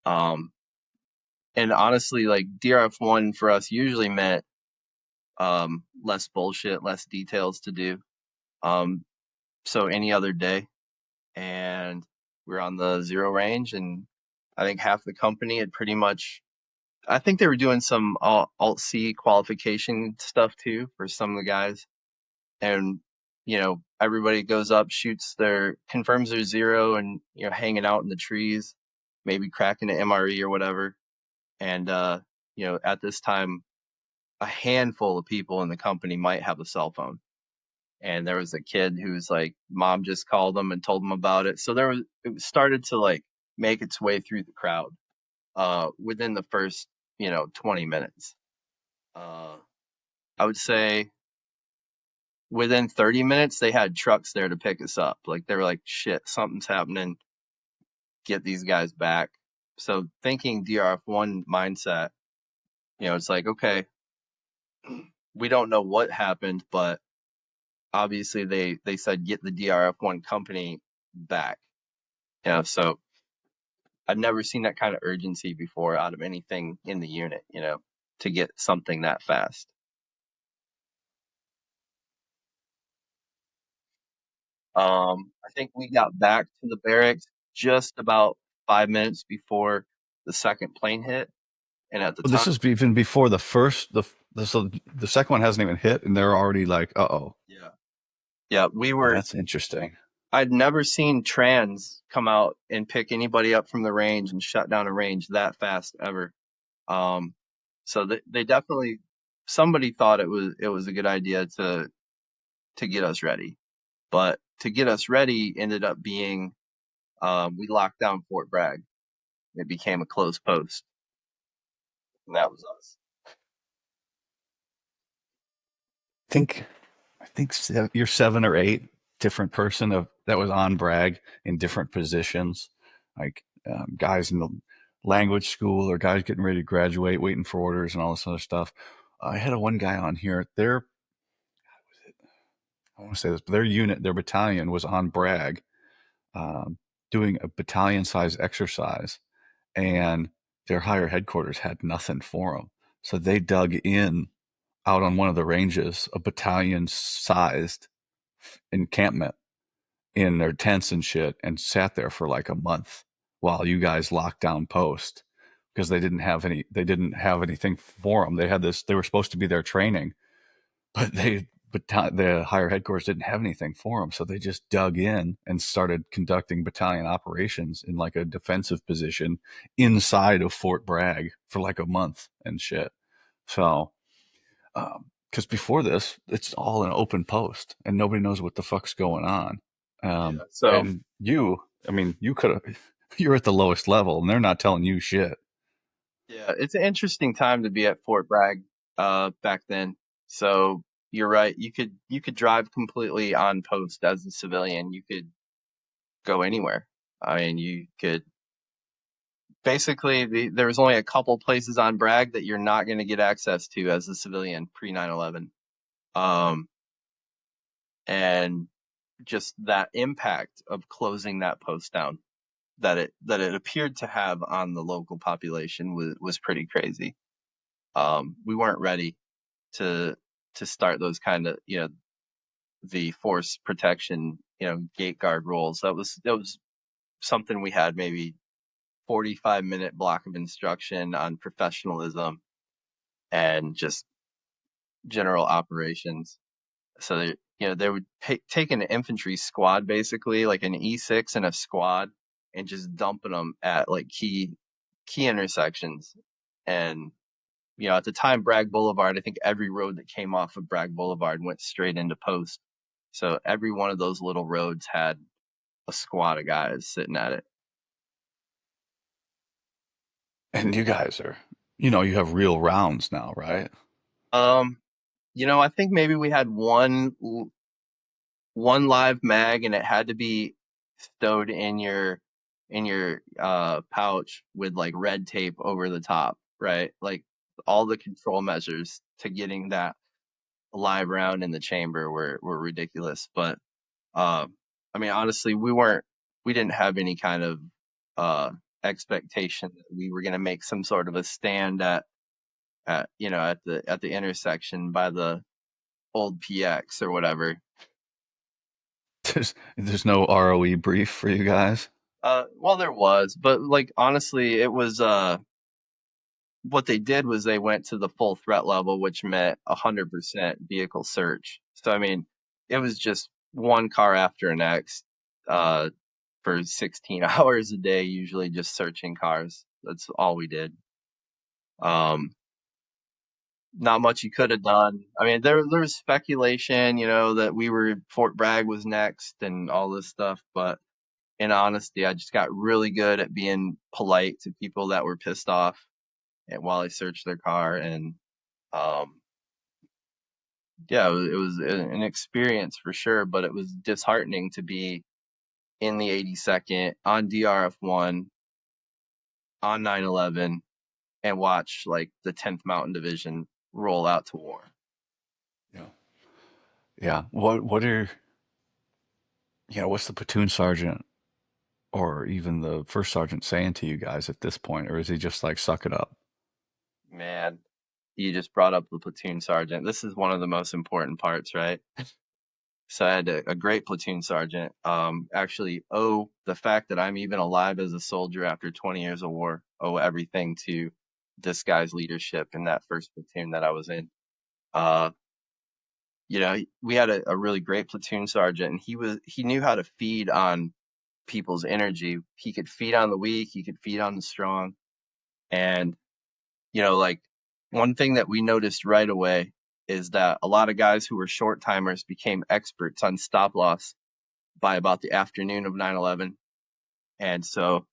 Um, and honestly, like DRF1 for us usually meant less bullshit, less details to do. Um, so any other day, and we were on the zero range, and I think half the company had pretty much. I think they were doing some Alt C qualification stuff too for some of the guys, and everybody goes up, confirms their zero, and hanging out in the trees, maybe cracking an MRE or whatever. And at this time, a handful of people in the company might have a cell phone. And there was a kid who's like, mom just called him and told him about it. So it started to like make its way through the crowd within the first 20 minutes. Uh, I would say within 30 minutes they had trucks there to pick us up. Like they were like, shit, something's happening, get these guys back. So thinking DRF1 mindset, it's like, okay, we don't know what happened, but obviously they said get the DRF1 company back. So I've never seen that kind of urgency before out of anything in the unit, to get something that fast. I think we got back to the barracks just about 5 minutes before the second plane hit. And at the Well, time, this is even before the first, so the second one hasn't even hit, and they're already like, uh oh. yeah, yeah, That's interesting. I'd never seen trans come out and pick anybody up from the range and shut down a range that fast ever. Um, so they definitely, somebody thought it was a good idea to get us ready, but to get us ready ended up being, we locked down Fort Bragg. It became a closed post, and that was us. think I think you're 7 or 8 different person of that was on Bragg in different positions, like guys in the language school or guys getting ready to graduate, waiting for orders and all this other stuff. I had one guy on here. I want to say this, but their unit, their battalion was on Bragg, um, doing a battalion-size exercise, and their higher headquarters had nothing for them, so they dug in out on one of the ranges, a battalion-sized encampment in their tents and shit, and sat there for like a month while you guys locked down post because they didn't have anything for them. They were supposed to be their training, but the higher headquarters didn't have anything for them, so they just dug in and started conducting battalion operations in like a defensive position inside of Fort Bragg for like a month and shit. So because before this, it's all an open post and nobody knows what the fuck's going on. Yeah. So And I mean, you could have, you're at the lowest level and they're not telling you shit. yeah, it's an interesting time to be at Fort Bragg back then. So you're right. You could drive completely on post as a civilian. You could go anywhere. I mean, you could basically there was only a couple places on Bragg that you're not going to get access to as a civilian pre 9/11. Um, and just that impact of closing that post down that it appeared to have on the local population was pretty crazy. We weren't ready to start those kind of the force protection gate guard roles. That was something we had maybe 45-minute block of instruction on professionalism and just general operations. So they would take an infantry squad, basically like an E6 and a squad, and just dumping them at like key intersections. And at the time, Bragg Boulevard, I think every road that came off of Bragg Boulevard went straight into post. So every one of those little roads had a squad of guys sitting at it. And you guys are, you have real rounds now, right? Um, I think maybe we had one live mag, and it had to be stowed in your pouch with like red tape over the top, right? Like all the control measures to getting that live round in the chamber were ridiculous. But I mean, honestly, we didn't have any kind of uh expectation that we were going to make some sort of a stand at the intersection by the old PX or whatever. There's no ROE brief for you guys. Well, there was, but like honestly, it was what they did was they went to the full threat level, which meant 100% vehicle search. So I mean, it was just one car after the next, uh, for 16 hours a day, usually just searching cars. That's all we did. Um, Not much you could have done. I mean, there was speculation, that we were Fort Bragg was next and all this stuff, but in honesty, I just got really good at being polite to people that were pissed off and while I searched their car, and um, yeah, it was an experience for sure, but it was disheartening to be in the 82nd on DRF1 on 9/11 and watch like the 10th Mountain Division roll out to war. Yeah. Yeah. What's the platoon sergeant or even the first sergeant saying to you guys at this point, or is he just like suck it up? Man, you just brought up the platoon sergeant. This is one of the most important parts, right? So I had a great platoon sergeant. Actually, owe the fact that I'm even alive as a soldier after 20 years of war, owe everything to this guy's leadership in that first platoon that I was in. Uh, we had a really great platoon sergeant, and he knew how to feed on people's energy. He could feed on the weak, he could feed on the strong, and like one thing that we noticed right away is that a lot of guys who were short timers became experts on stop loss by about the afternoon of 9/11. And so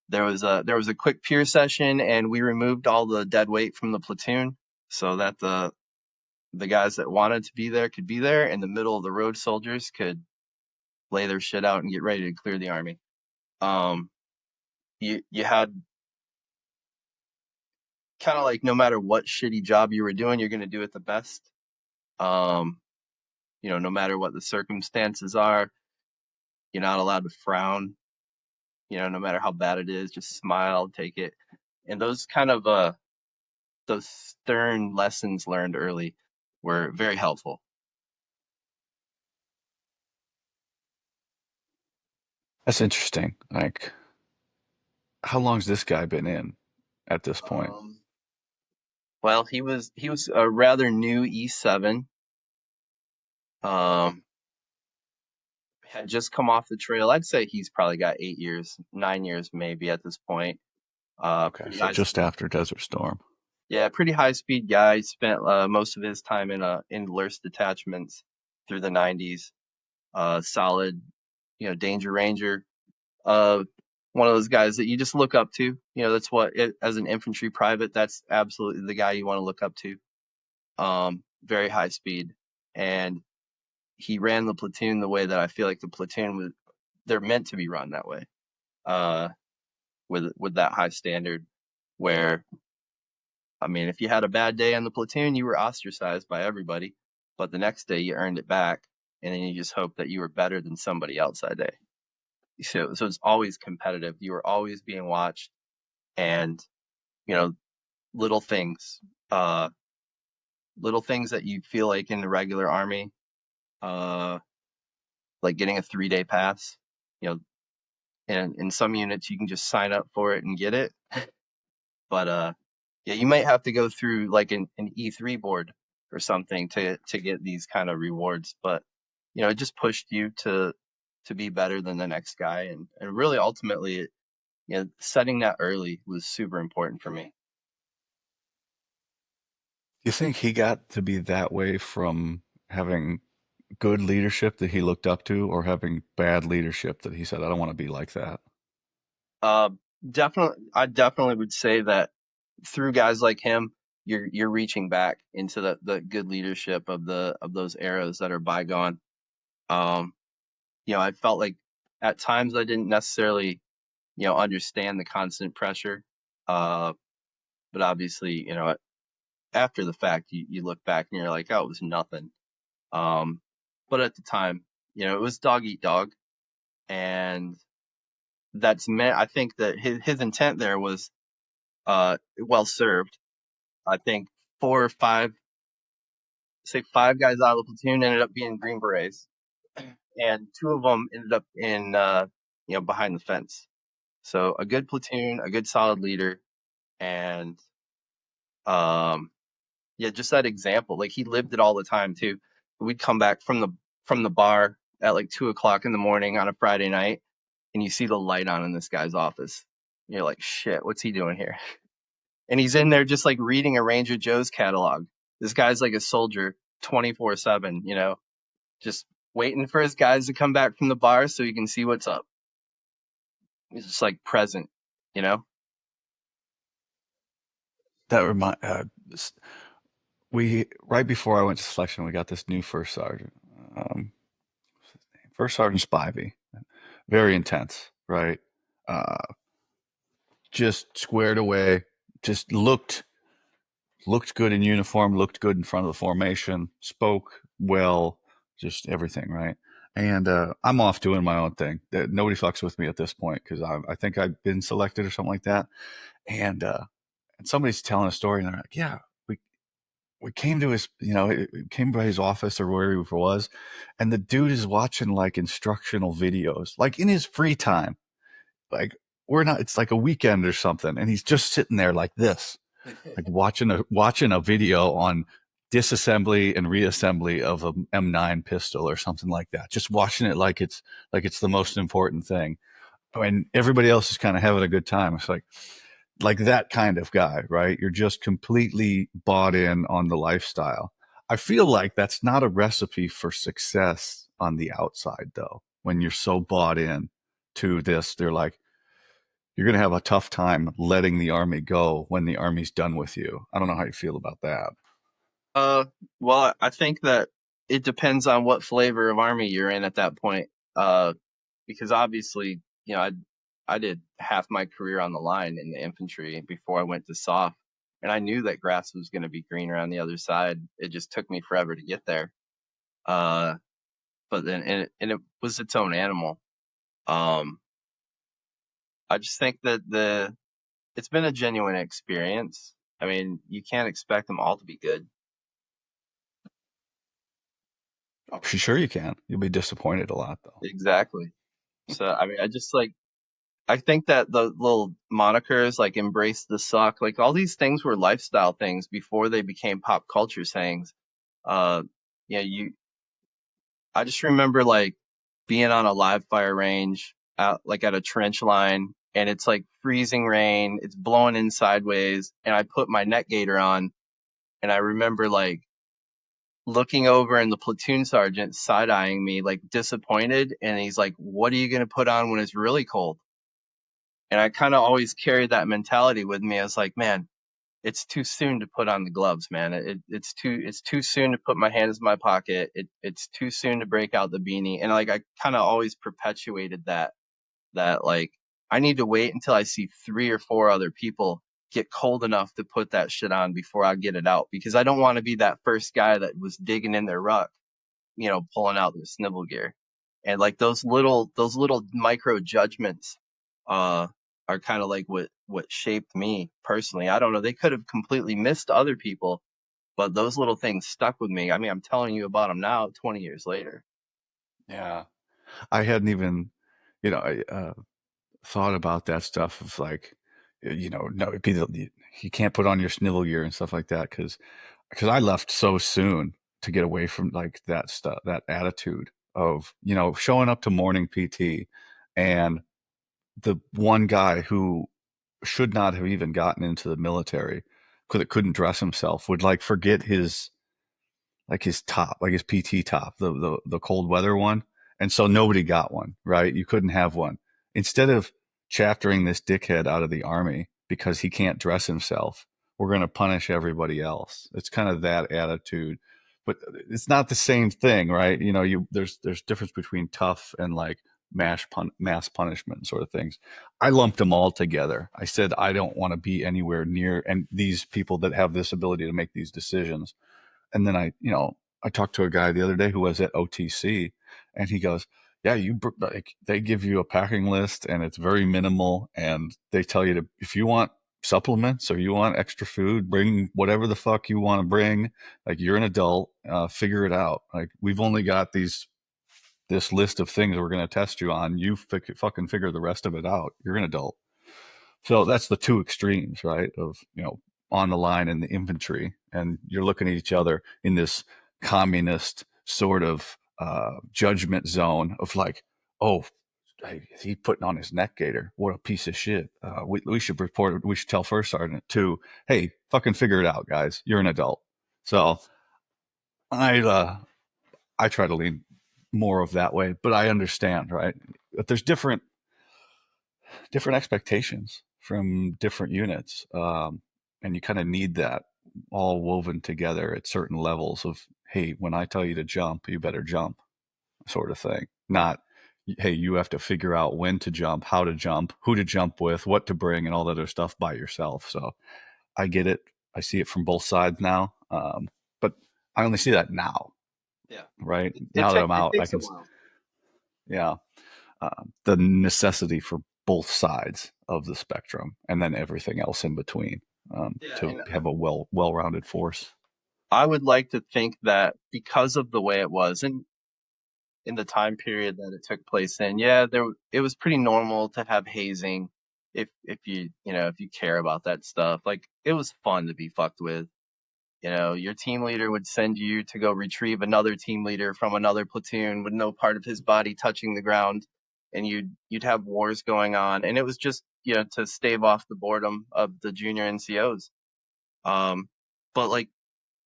there was a quick peer session, and we removed all the dead weight from the platoon so that the guys that wanted to be there could be there, and the middle of the road soldiers could lay their shit out and get ready to clear the army. Um, you had kind of like no matter what shitty job you were doing, you're going to do it the best. Um, no matter what the circumstances are, you're not allowed to frown. No matter how bad it is, just smile, take it. And those stern lessons learned early were very helpful. That's interesting. Like, how long's this guy been in at this point? Um, well, he was a rather new E7. Um, had just come off the trail. I'd say he's probably got 8 years, 9 years maybe at this point. Okay, Pretty so high just speed. after Desert Storm. Yeah, pretty high speed guy. He spent most of his time in LRS detachments through the 90s. Solid, Danger Ranger. Uh, One of those guys that you just look up to. That's as an infantry private, that's absolutely the guy you want to look up to. Very high speed, and he ran the platoon the way that I feel like the platoon was. They're meant to be run that way. Uh, with that high standard, where I mean, if you had a bad day on the platoon, you were ostracized by everybody, but the next day you earned it back, and then you just hope that you were better than somebody else that day. So it's always competitive. You were always being watched, and you know, little things, uh, little things that you feel like in the regular army, uh, like getting a 3-day pass. You know, and in some units you can just sign up for it and get it, but yeah, you might have to go through like an E3 board or something to get these kind of rewards. But it just pushed you to be better than the next guy, and really ultimately, setting that early was super important for me. You think he got to be that way from having good leadership that he looked up to, or having bad leadership that he said, I don't want to be like that? Uh, I definitely would say that through guys like him, you're reaching back into the good leadership of those eras that are bygone. Um, I felt like at times I didn't necessarily, understand the constant pressure. Uh, but obviously, after the fact, you look back and you're like, oh, it was nothing. Um, but at the time, it was dog eat dog, and that's meant. I think that his intent there was well served. I think four or five, say 5 guys out of the platoon ended up being Green Berets. and two of them ended up in behind the fence. So a good platoon, a good solid leader, and um, yeah, just that example. Like he lived it all the time too. We'd come back from the bar at like 2 o'clock in the morning on a Friday night, and you see the light on in this guy's office. You're like, shit, what's he doing here? And he's in there just like reading a Ranger Joe's catalog. This guy's like a soldier, 24/7. Just waiting for his guys to come back from the bar so he can see what's up. He's just like present, you know. That remind we right before I went to selection, we got this new first sergeant, um, First Sergeant Spivey, very intense, right? Uh, just squared away, just looked good in uniform, looked good in front of the formation, spoke well, just everything, right? And I'm off doing my own thing. Nobody fucks with me at this point because I think I've been selected or something like that. And somebody's telling a story, and they're like, "Yeah, we we came to his, came by his office or where he was, and the dude is watching like instructional videos, like in his free time. Like we're not, it's like a weekend or something, and he's just sitting there like this, like watching a video on disassembly and reassembly of a M9 pistol or something like that. Just watching it like it's the most important thing. And everybody else is kind of having a good time. It's like that kind of guy, right? You're just completely bought in on the lifestyle. I feel like that's not a recipe for success on the outside, though. When you're so bought in to this, they're like, you're going to have a tough time letting the army go when the army's done with you. I don't know how you feel about that. Uh, well, I think that it depends on what flavor of army you're in at that point. Uh, because obviously, I did half my career on the line in the infantry before I went to SOF, and I knew that grass was going to be greener on the other side. It just took me forever to get there. Uh, but then and it was its own animal. Um, I just think that the it's been a genuine experience. I mean, you can't expect them all to be good. I'm sure you can. You'll be disappointed a lot, though. Exactly. So I mean, I think that the little monikers like embrace the suck, like all these things were lifestyle things before they became pop culture sayings. Uh, yeah, I just remember like being on a live fire range out like at a trench line, and it's like freezing rain, it's blowing in sideways, and I put my neck gaiter on, and I remember like looking over and the platoon sergeant side eyeing me like disappointed, and he's like, "What are you gonna put on when it's really cold?" And I kind of always carried that mentality with me. I was like, man, it's too soon to put on the gloves, man. It's too soon to put my hands in my pocket. It's too soon to break out the beanie. And like I kind of always perpetuated that like I need to wait until I see three or four other people get cold enough to put that shit on before I get it out, because I don't want to be that first guy that was digging in their ruck, pulling out their snivel gear. And like those little micro judgments uh are kind of like what shaped me personally. I don't know, they could have completely missed other people, but those little things stuck with me. I mean, I'm telling you about them now 20 years later. Yeah. I hadn't even, I thought about that stuff of like, no, you can't put on your snivel gear and stuff like that because I left so soon to get away from like that stuff, that attitude of, showing up to morning PT, and the one guy who should not have even gotten into the military because it couldn't dress himself would like forget his top, like his PT top, the cold weather one. And so nobody got one, right? You couldn't have one. Instead of chattering this dickhead out of the army because he can't dress himself, we're going to punish everybody else. It's kind of that attitude, but it's not the same thing, right? There's difference between tough and like mass punishment sort of things. I lumped them all together. I said I don't want to be anywhere near and these people that have this ability to make these decisions. And then I talked to a guy the other day who was at OTC, and he goes, "Yeah, like they give you a packing list, and it's very minimal, and they tell you to if you want supplements or you want extra food, bring whatever the fuck you want to bring. Like you're an adult, figure it out. Like we've only got this list of things we're going to test you on. You fucking figure the rest of it out. You're an adult. So that's the two extremes, right? Of, on the line in the infantry, and you're looking at each other in this communist sort of judgment zone of like, oh, hey, he putting on his neck gaiter. What a piece of shit. We should report. We should tell first sergeant to, hey, fucking figure it out, guys. You're an adult. So I try to lean more of that way, but I understand, right? But there's different expectations from different units, and you kind of need that all woven together at certain levels of, hey, when I tell you to jump, you better jump, sort of thing. Not, hey, you have to figure out when to jump, how to jump, who to jump with, what to bring, and all that other stuff by yourself. So I get it. I see it from both sides now, but I only see that now, Yeah. right? Now that I'm It out, I takes a can, while. yeah, the necessity for both sides of the spectrum, and then everything else in between, Yeah, to and have a well-rounded force. I would like to think that because of the way it was and in the time period that it took place in, yeah, it was pretty normal to have hazing if if you care about that stuff. Like it was fun to be fucked with. Your team leader would send you to go retrieve another team leader from another platoon with no part of his body touching the ground, and you'd have wars going on, and it was just to stave off the boredom of the junior NCOs. But like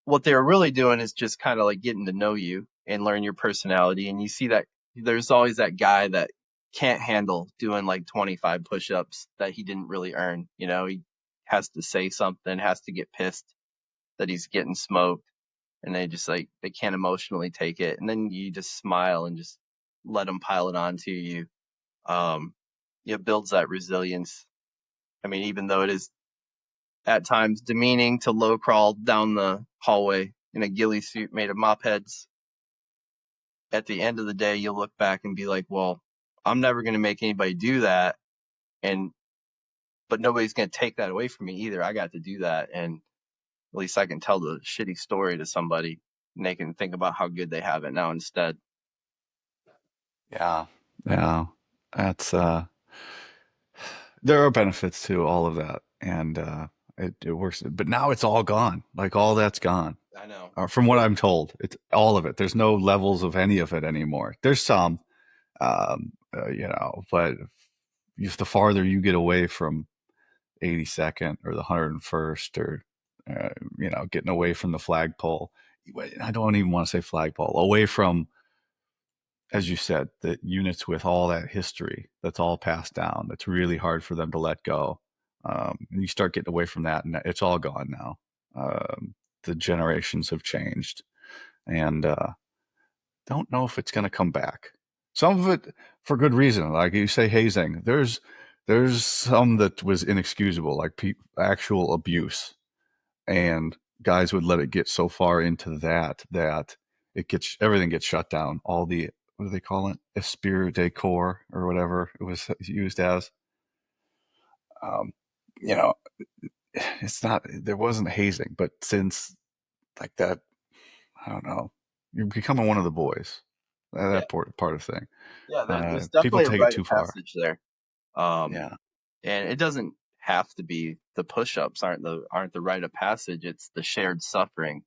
what they were really doing is just kind of like getting to know you and learn your personality. And you see that there's always that guy that can't handle doing like 25 push-ups that he didn't really earn. He has to say something, has to get pissed that he's getting smoked, and they can't emotionally take it. And then you just smile and just let them pile it onto you. Um, it builds that resilience. I mean, even though it is at times demeaning to low crawl down the hallway in a ghillie suit made of mop heads. At the end of the day, you'll look back and be like, well, I'm never going to make anybody do that. And, but nobody's going to take that away from me either. I got to do that. And at least I can tell the shitty story to somebody and they can think about how good they have it now instead. Yeah, yeah, that's there are benefits to all of that, and it works. But now it's all gone. Like all that's gone. I know. From what I'm told, it's all of it. There's no levels of any of it anymore. There's some, but if the farther you get away from 82nd or the 101st, or getting away from the flagpole, I don't even want to say flagpole, away from, as you said, the units with all that history that's all passed down, that's really hard for them to let go. And you start getting away from that, and it's all gone now. The generations have changed, and don't know if it's going to come back. Some of it for good reason, like you say, hazing. There's some that was inexcusable, like actual abuse, and guys would let it get so far into that everything gets shut down. All the, what do they call it, esprit de corps or whatever it was used as. Um, you know, it's not, there wasn't hazing, but since like that, I don't know, you're becoming one of the boys. Yeah. That part of thing. Yeah. There's People definitely a take it rite of too far. passage there. Um, Yeah, and it doesn't have to be the push-ups aren't the rite of passage. It's the shared suffering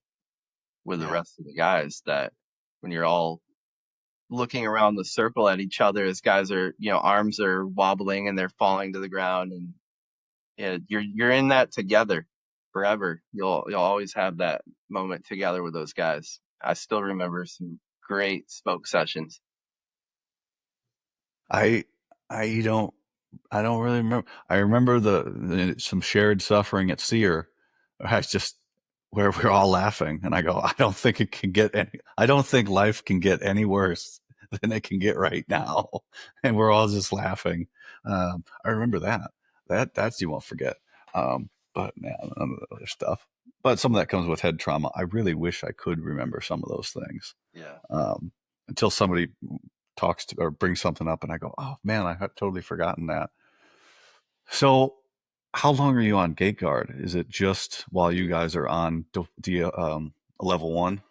with the yeah. rest of the guys that when you're all looking around the circle at each other as guys are, arms are wobbling and they're falling to the ground and yeah, you're in that together forever. You'll always have that moment together with those guys. I still remember some great smoke sessions. I I don't I don't really remember. I remember some shared suffering at Sear. I just, where we're all laughing, and I go, I don't think it can get any. I don't think life can get any worse than it can get right now, and we're all just laughing. I remember that. That's, you won't forget. But man, none of the other stuff. But some of that comes with head trauma. I really wish I could remember some of those things, Yeah. um, until somebody talks to or brings something up, and I go, oh man, I had totally forgotten that. So, how long are you on gate guard? Is it just while you guys are on level one?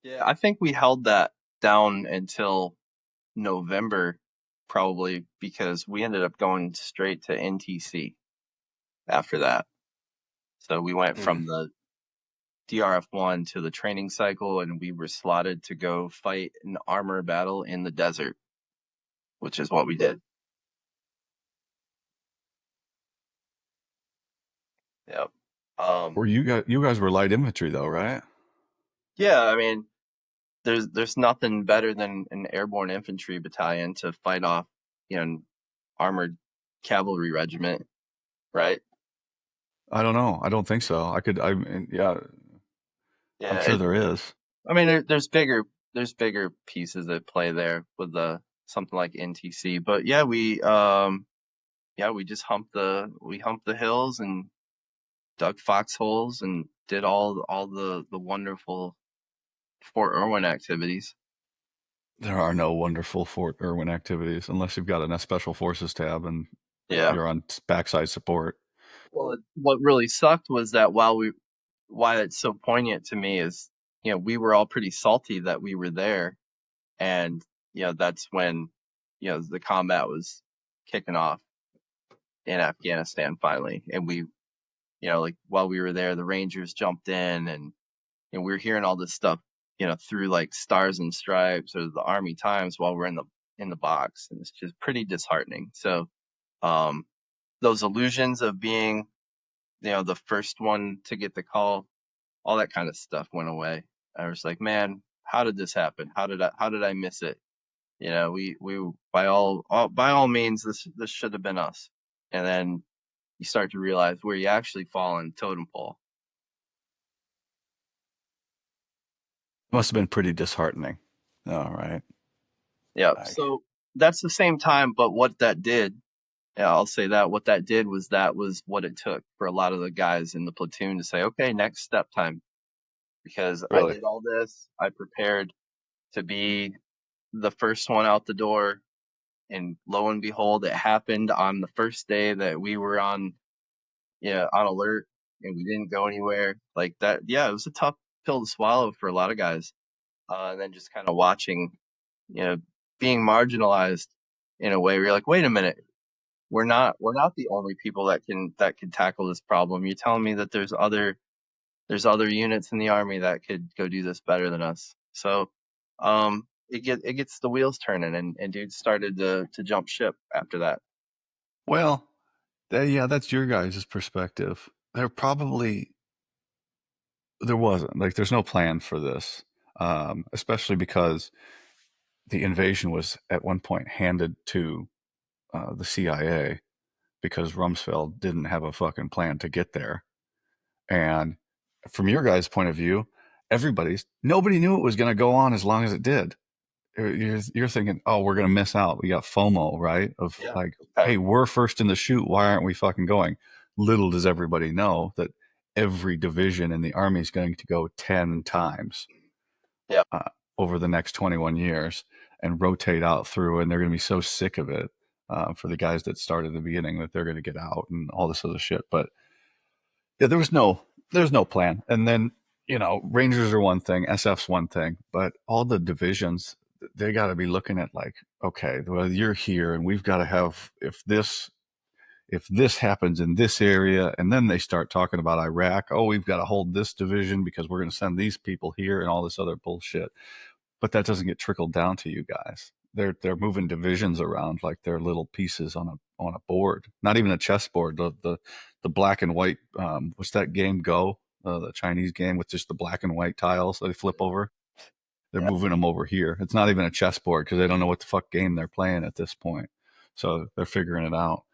Yeah, I think we held that down until November, probably because we ended up going straight to NTC after that. So we went Mm. from the DRF1 to the training cycle, and we were slotted to go fight an armor battle in the desert, which is what we did. Yep. Were you guys were light infantry though, right? Yeah, I mean, there's nothing better than an airborne infantry battalion to fight off, an armored cavalry regiment, right? I don't know. I don't think so. Yeah, I'm Yeah, sure there is. I mean, there's bigger pieces at play there with the something like NTC, but yeah, we just humped the hills and dug foxholes and did all the wonderful Fort Irwin activities. There are no wonderful Fort Irwin activities unless you've got a special forces tab and Yeah. you're on backside support. Well, what really sucked was that why it's so poignant to me is, we were all pretty salty that we were there, and that's when the combat was kicking off in Afghanistan finally, and like while we were there, the Rangers jumped in, and we were hearing all this stuff, through like Stars and Stripes or the Army Times while we're in the box, and it's just pretty disheartening. So, um, those illusions of being, the first one to get the call, all that kind of stuff went away. I was like, man, how did this happen? How did I miss it? We by all means, this should have been us. And then you start to realize where you actually fall in totem pole. Must have been pretty disheartening. All right. Yeah. I, So that's the same time, but what that did, yeah, I'll say that what that was what it took for a lot of the guys in the platoon to say, okay, next step time, because I really. did all this, I prepared to be the first one out the door, and lo and behold, it happened on the first day that we were on alert, and we didn't go anywhere like that. Yeah, it was a tough pill to swallow for a lot of guys. And then just kind of watching, you know, being marginalized in a way where you're like, wait a minute, we're not the only people that can tackle this problem. You're telling me that there's other units in the army that could go do this better than us. So, it gets the wheels turning, and dudes started to jump ship after that. Well, yeah, that's your guys' perspective. There wasn't like there's no plan for this, especially because the invasion was at one point handed to the CIA because Rumsfeld didn't have a fucking plan to get there. And from your guys' point of view, nobody knew it was going to go on as long as it did. You're thinking, oh, we're going to miss out. We got FOMO, right? Of Yeah. like, Okay. hey, we're first in the chute. Why aren't we fucking going? Little does everybody know that every division in the army is going to go 10 times Yeah. uh, over the next 21 years and rotate out through. And they're going to be so sick of it for the guys that started at the beginning that they're going to get out and all this other shit. But yeah, there's no plan. And then Rangers are one thing, SF's one thing, but all the divisions they got to be looking at like, okay, well you're here, and we've got to have if this happens in this area, and then they start talking about Iraq. Oh, we've got to hold this division because we're going to send these people here and all this other bullshit. But that doesn't get trickled down to you guys. They're moving divisions around like they're little pieces on a board, not even a chessboard. The black and white. What's that game? Go, the Chinese game with just the black and white tiles that they flip over. They're Yeah. moving them over here. It's not even a chessboard because they don't know what the fuck game they're playing at this point. So they're figuring it out.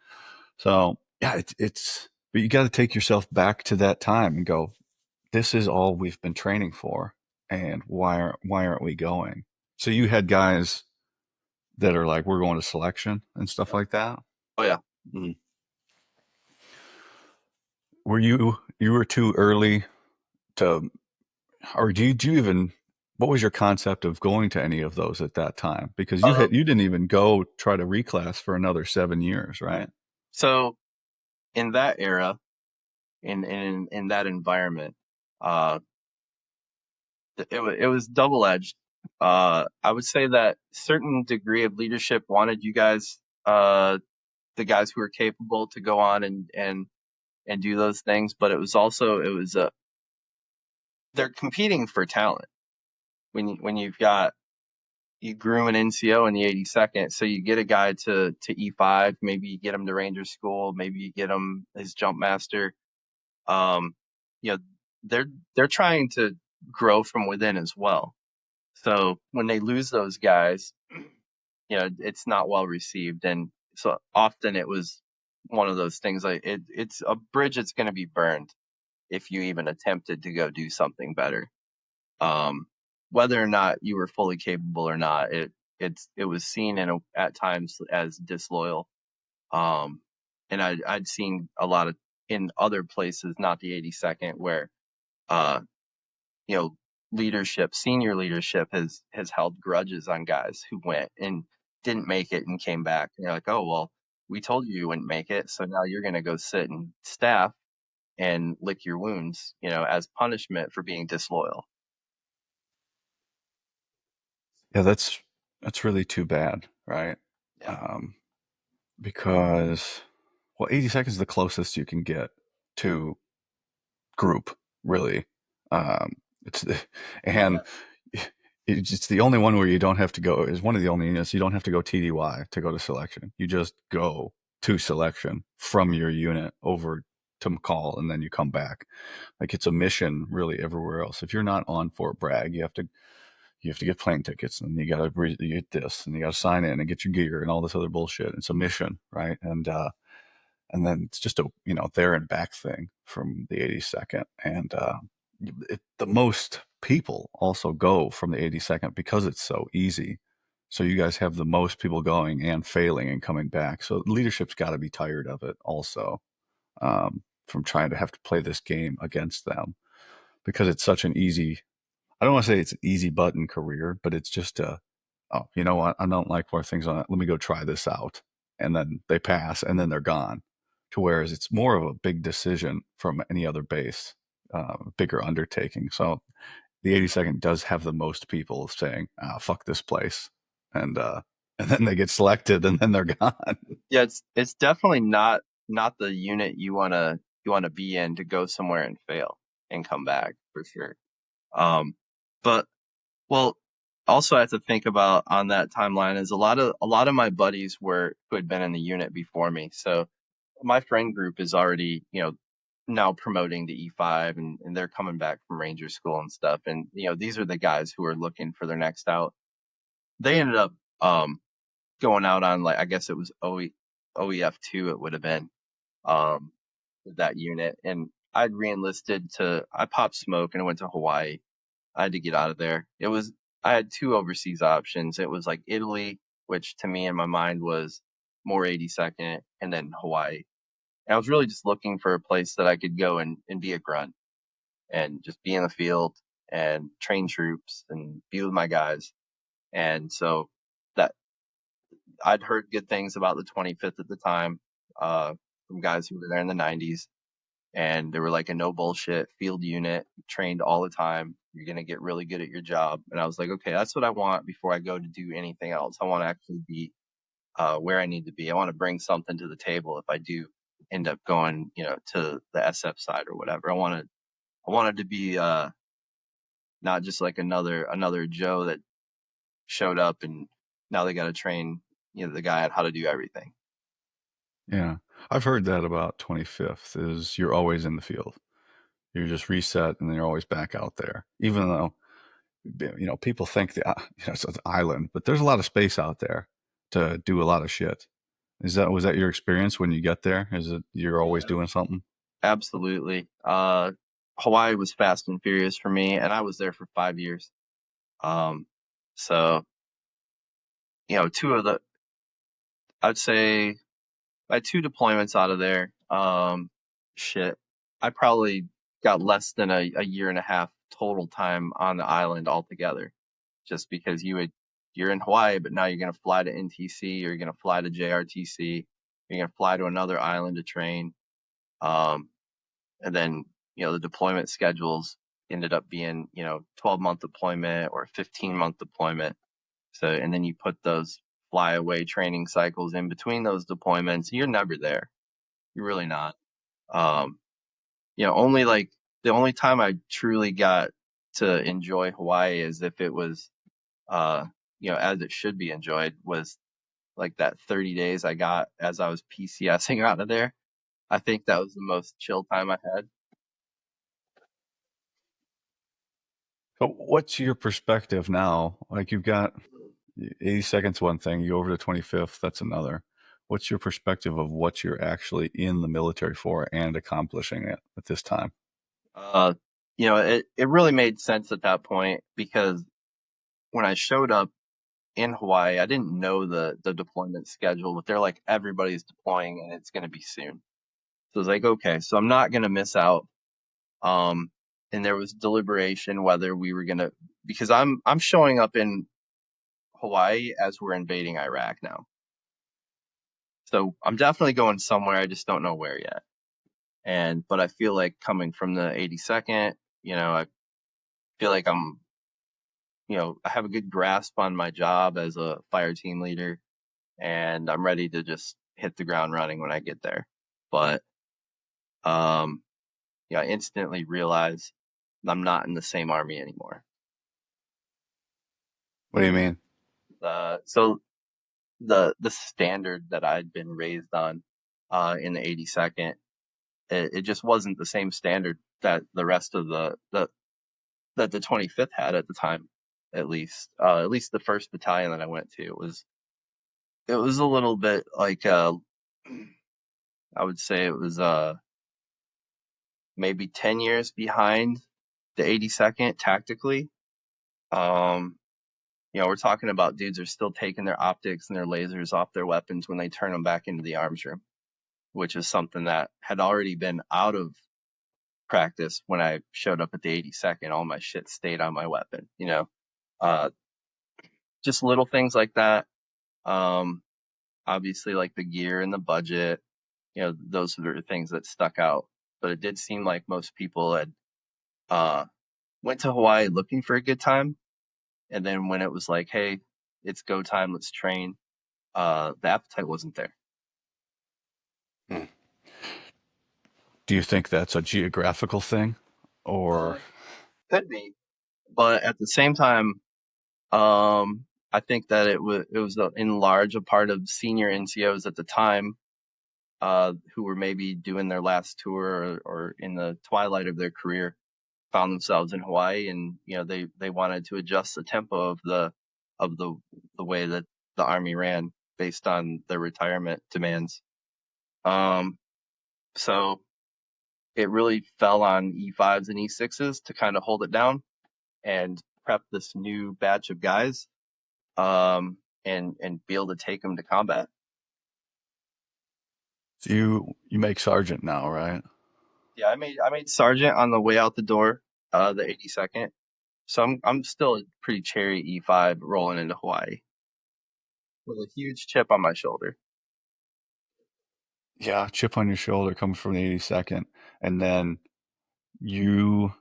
So yeah, it's but you got to take yourself back to that time and go, this is all we've been training for, and why aren't we going? So you had guys that are like, we're going to selection and stuff like that. Oh yeah. Mm. You were too early to, or did you even? What was your concept of going to any of those at that time? Because you didn't even go try to reclass for another 7 years, right? So in that era, in that environment, uh, it was double edged I would say that certain degree of leadership wanted you guys, the guys who were capable, to go on and do those things, but it was they're competing for talent when you groom an NCO in the 82nd, so you get a guy to E5, maybe you get him to Ranger School, maybe you get him his jump master. Um, you know, they're they're trying to grow from within as well. So when they lose those guys, it's not well received, and so often it was one of those things like it's a bridge that's going to be burned if you even attempted to go do something better. Um, Whether or not you were fully capable or not, it was seen at times as disloyal. Um, and I'd seen a lot of in other places, not the 82nd, where uh, you know senior leadership has held grudges on guys who went and didn't make it and came back. And you're like, oh well, we told you you wouldn't make it, so now you're going to go sit and staff and lick your wounds, as punishment for being disloyal. Yeah, that's really too bad, right? Yeah. Um, because well, 80 seconds is the closest you can get to group, really. Um, it's the, and it's the only one where you don't have to go. Is one of the only units you don't have to go TDY to go to selection. You just go to selection from your unit over to McCall, and then you come back. Like it's a mission, really, everywhere else. If you're not on Fort Bragg, you have to get plane tickets, and you got to get this, and you got to sign in and get your gear and all this other bullshit. It's a mission, right? And then it's just a there and back thing from the 82nd, and the most people also go from the 82nd because it's so easy. So you guys have the most people going and failing and coming back. So leadership's got to be tired of it also, from trying to have to play this game against them because it's such an easy. I don't want to say it's an easy button career, but it's just a, oh, you know what? I don't like where things are. Let me go try this out. And then they pass and then they're gone. To whereas it's more of a big decision from any other base, bigger undertaking. So the 82nd does have the most people saying, ah, fuck this place. And, uh, and then they get selected and then they're gone. Yeah, it's definitely not the unit you wanna be in to go somewhere and fail and come back for sure. Um, but well, also I have to think about on that timeline is a lot of my buddies who had been in the unit before me. So my friend group is already, now promoting to E5, and they're coming back from Ranger School and stuff. And these are the guys who are looking for their next out. They ended up going out on, like, I guess it was OEF2, it would have been, um, with that unit. And I popped smoke and I went to Hawaii. I had to get out of there. I had two overseas options. It was like Italy, which to me in my mind was more 82nd, and then Hawaii. And I was really just looking for a place that I could go and be a grunt and just be in the field and train troops and be with my guys. And so that I'd heard good things about the 25th at the time, from guys who were there in the 90s. And they were like a no bullshit field unit, trained all the time. You're going to get really good at your job. And I was like, okay, that's what I want before I go to do anything else. I want to actually be where I need to be. I want to bring something to the table if I do end up going, to the SF side or whatever. I wanted to be not just like another Joe that showed up and now they got to train, the guy on how to do everything. Yeah. I've heard that about 25th is you're always in the field. You're just reset and then you're always back out there. Even though, people think it's an island, but there's a lot of space out there to do a lot of shit. Was that your experience when you get there? Is it you're always Yeah, doing something? absolutely. Hawaii was fast and furious for me, and I was there for 5 years. Um, so two of the I'd say I had two deployments out of there. Shit, I probably got less than a year and a half total time on the island altogether, just because you're in Hawaii, but now you're gonna fly to NTC, you're gonna fly to JRTC, you're gonna fly to another island to train, um, and then the deployment schedules. ended up being, 12-month deployment or 15-month deployment. So, and then you put those flyaway training cycles in between those deployments, you're never there. You're really not. Um, only like the only time I truly got to enjoy Hawaii is if it was, uh, as it should be enjoyed was like that 30 days I got as I was PCSing out of there. I think that was the most chill time I had. So what's your perspective now? Like you've got 80 seconds, one thing, you go over to 25th, that's another. What's your perspective of what you're actually in the military for and accomplishing it at this time? Uh, it really made sense at that point because when I showed up in Hawaii, I didn't know the deployment schedule, but they're like everybody's deploying and it's going to be soon. So I was like, okay, so I'm not going to miss out. Um, and there was deliberation whether we were going to, because I'm showing up in Hawaii as we're invading Iraq now. So I'm definitely going somewhere. I just don't know where yet. But I feel like coming from the 82nd, I feel like I have a good grasp on my job as a fire team leader, and I'm ready to just hit the ground running when I get there. But um, I instantly realize I'm not in the same army anymore. What do you mean? So the standard that I'd been raised on in the 82nd, it just wasn't the same standard that the rest of that the 25th had at the time, at least the first battalion that I went to. It was a little bit like I would say it was maybe 10 years behind the 82nd tactically. Um, we're talking about dudes are still taking their optics and their lasers off their weapons when they turn them back into the arms room, which is something that had already been out of practice when I showed up at the 82nd. All my shit stayed on my weapon. Uh, just little things like that. Um, Obviously, like the gear and the budget, those are the things that stuck out. But it did seem like most people had uh, went to Hawaii looking for a good time, and then when it was like, hey, it's go time, let's train, the appetite wasn't there. Hmm. Do you think that's a geographical thing? Or, Uh, could be, but at the same time, I think that it was in large a part of senior NCOs at the time, who were maybe doing their last tour or in the twilight of their career, found themselves in Hawaii, and they wanted to adjust the tempo of the way that the army ran based on their retirement demands. Um, so it really fell on E5s and E6s to kind of hold it down and prep this new batch of guys, and be able to take them to combat. so you make sergeant now, right? Yeah, I made sergeant on the way out the door, the 82nd. So I'm still a pretty cherry E5 rolling into Hawaii with a huge chip on my shoulder. Yeah, chip on your shoulder comes from the 82nd. And then you,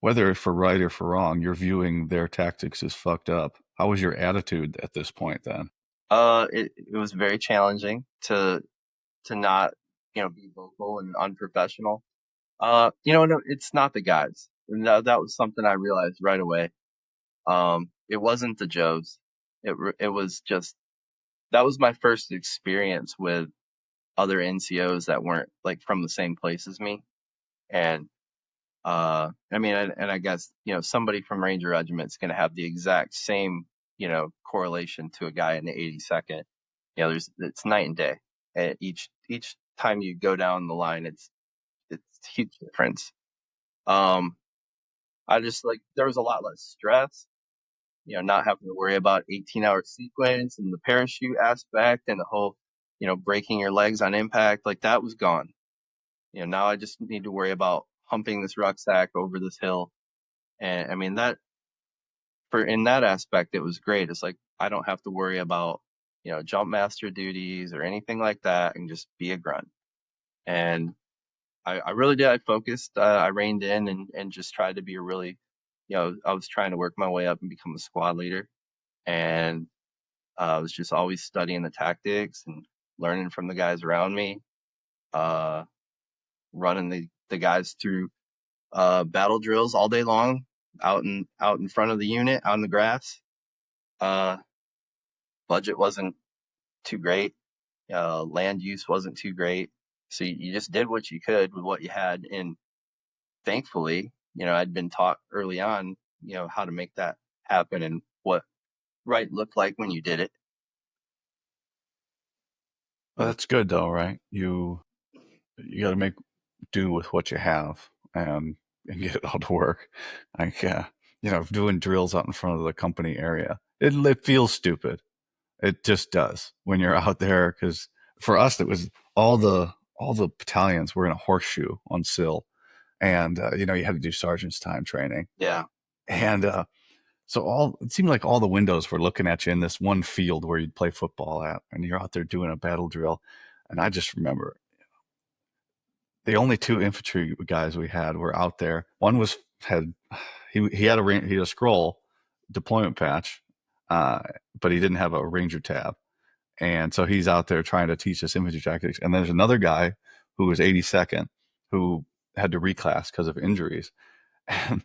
whether for right or for wrong, you're viewing their tactics as fucked up. How was your attitude at this point then? It was very challenging to not, be vocal and unprofessional. No, it's not the guys. And that was something I realized right away. It wasn't the Joes. It was just that was my first experience with other NCOs that weren't like from the same place as me. And I mean, and I guess somebody from Ranger Regiment's going to have the exact same correlation to a guy in the 82nd. It's night and day. Each time you go down the line, it's a huge difference. Um, I just like there was a lot less stress. Not having to worry about 18-hour sequence and the parachute aspect and the whole breaking your legs on impact, like that was gone. Now I just need to worry about humping this rucksack over this hill. And I mean that for in that aspect it was great. It's like I don't have to worry about jump master duties or anything like that and just be a grunt. And I really did. I focused. I reined in and just tried to be a really, I was trying to work my way up and become a squad leader, and I was just always studying the tactics and learning from the guys around me, uh, running the guys through battle drills all day long, out in front of the unit, out in the grass. Uh, Budget wasn't too great. Land use wasn't too great. So you just did what you could with what you had. And thankfully, I'd been taught early on, how to make that happen and what right looked like when you did it. Well, that's good though, right? You got to make do with what you have and get it all to work. Like, doing drills out in front of the company area, it feels stupid. It just does when you're out there. Because for us, it was all the battalions were in a horseshoe on Sill, and you had to do sergeant's time training, Yeah. and so all it seemed like all the windows were looking at you in this one field where you'd play football at, and you're out there doing a battle drill. And I just remember the only two infantry guys we had were out there. One was had he had a scroll deployment patch, uh, but he didn't have a ranger tab, and so he's out there trying to teach us infantry tactics. And there's another guy who was 82nd who had to reclass because of injuries, and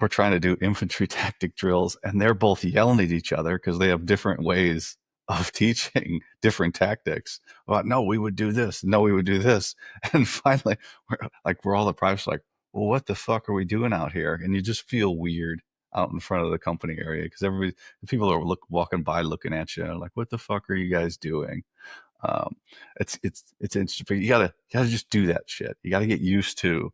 we're trying to do infantry tactic drills, and they're both yelling at each other because they have different ways of teaching different tactics. Well, no, we would do this. No, we would do this. And finally, we're all the privates like, well, what the fuck are we doing out here? And you just feel weird out in front of the company area because people are walking by looking at you like, what the fuck are you guys doing? Um, it's interesting. You gotta just do that shit. You gotta get used to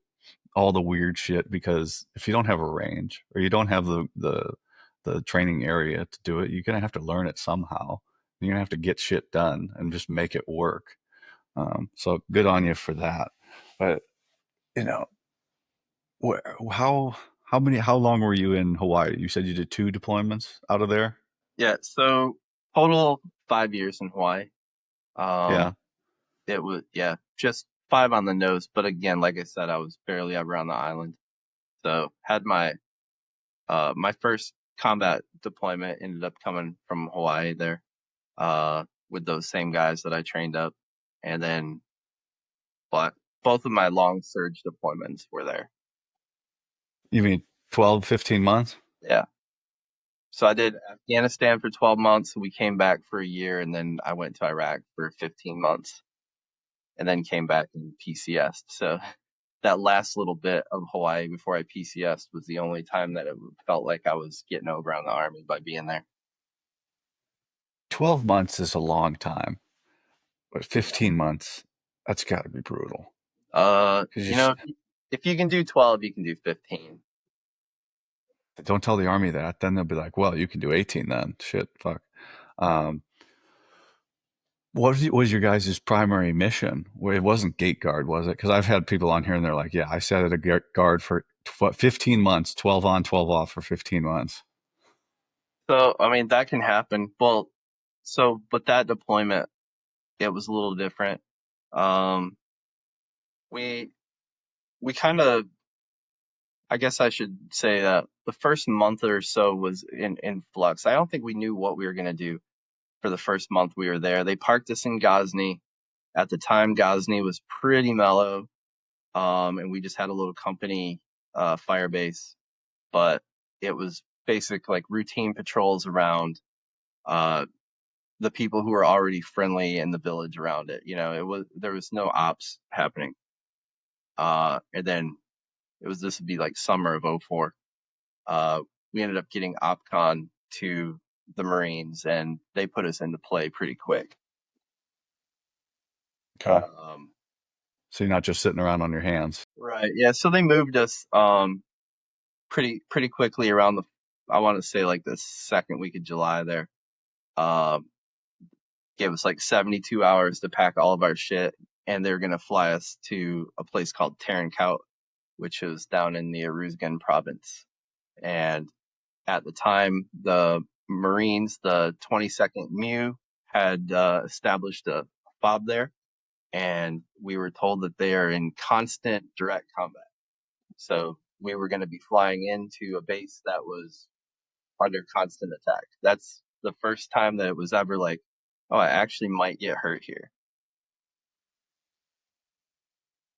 all the weird shit because if you don't have a range or you don't have the training area to do it, you're gonna have to learn it somehow. You're gonna have to get shit done and just make it work. So good on you for that. But you know, wh- how how long were you in Hawaii? You said you did two deployments out of there. Yeah. So total 5 years in Hawaii. Um, Yeah, it was, yeah, just five on the nose. But again, like I said, I was barely ever on the island. So had my first combat deployment ended up coming from Hawaii there, with those same guys that I trained up. And then but both of my long surge deployments were there. you mean 12, 15 months? Yeah. So I did Afghanistan for 12 months. We came back for a year, and then I went to Iraq for 15 months, and then came back and PCS'd. So that last little bit of Hawaii before I PCS'd was the only time that it felt like I was getting over on the army by being there. 12 months is a long time, but 15 months, that's got to be brutal. Because If you can do 12, you can do 15. don't tell the army that. Then they'll be like, well, you can do 18 then. Shit, fuck. Um, what was your guys' primary mission? Well, it wasn't gate guard, was it? Because I've had people on here and they're like, yeah, I sat at a guard for 15 months, 12 on, 12 off for 15 months. So, I mean, that can happen. Well, but that deployment, it was a little different. Um, we, we kind of, I guess I should say that the first month or so was in flux. I don't think we knew what we were going to do for the first month we were there. They parked us in Ghazni. At the time, Ghazni was pretty mellow. And we just had a little company, fire base, but it was basic, like routine patrols around, uh, the people who were already friendly in the village around it. There was no ops happening. And then this would be like summer of '04. We ended up getting OpCon to the Marines, and they put us into play pretty quick. Okay. Um, So you're not just sitting around on your hands. right, yeah. So they moved us pretty quickly around I want to say like the second week of July there. Um, Gave us like 72 hours to pack all of our shit, and they're gonna fly us to a place called Tarankout, which is down in the Aruzgan province. And at the time, the Marines, the 22nd MEU, had established a FOB there. and we were told that they are in constant direct combat. So we were going to be flying into a base that was under constant attack. That's the first time that it was ever like, oh, I actually might get hurt here.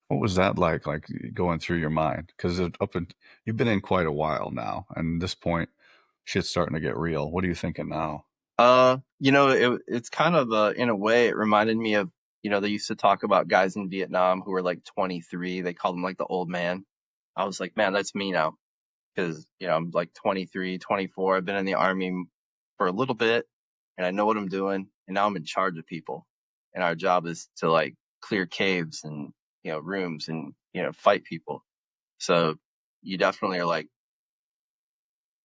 What was that like going through your mind? Because you've been in quite a while now, and at this point, shit's starting to get real. What are you thinking now? It's kind of in a way, it reminded me of, they used to talk about guys in Vietnam who were like 23. They called them like the old man. I was like, man, that's me now. Because, I'm like 23, 24. I've been in the army for a little bit and I know what I'm doing. And now I'm in charge of people. And our job is to like clear caves and, rooms and, fight people. So you definitely are like,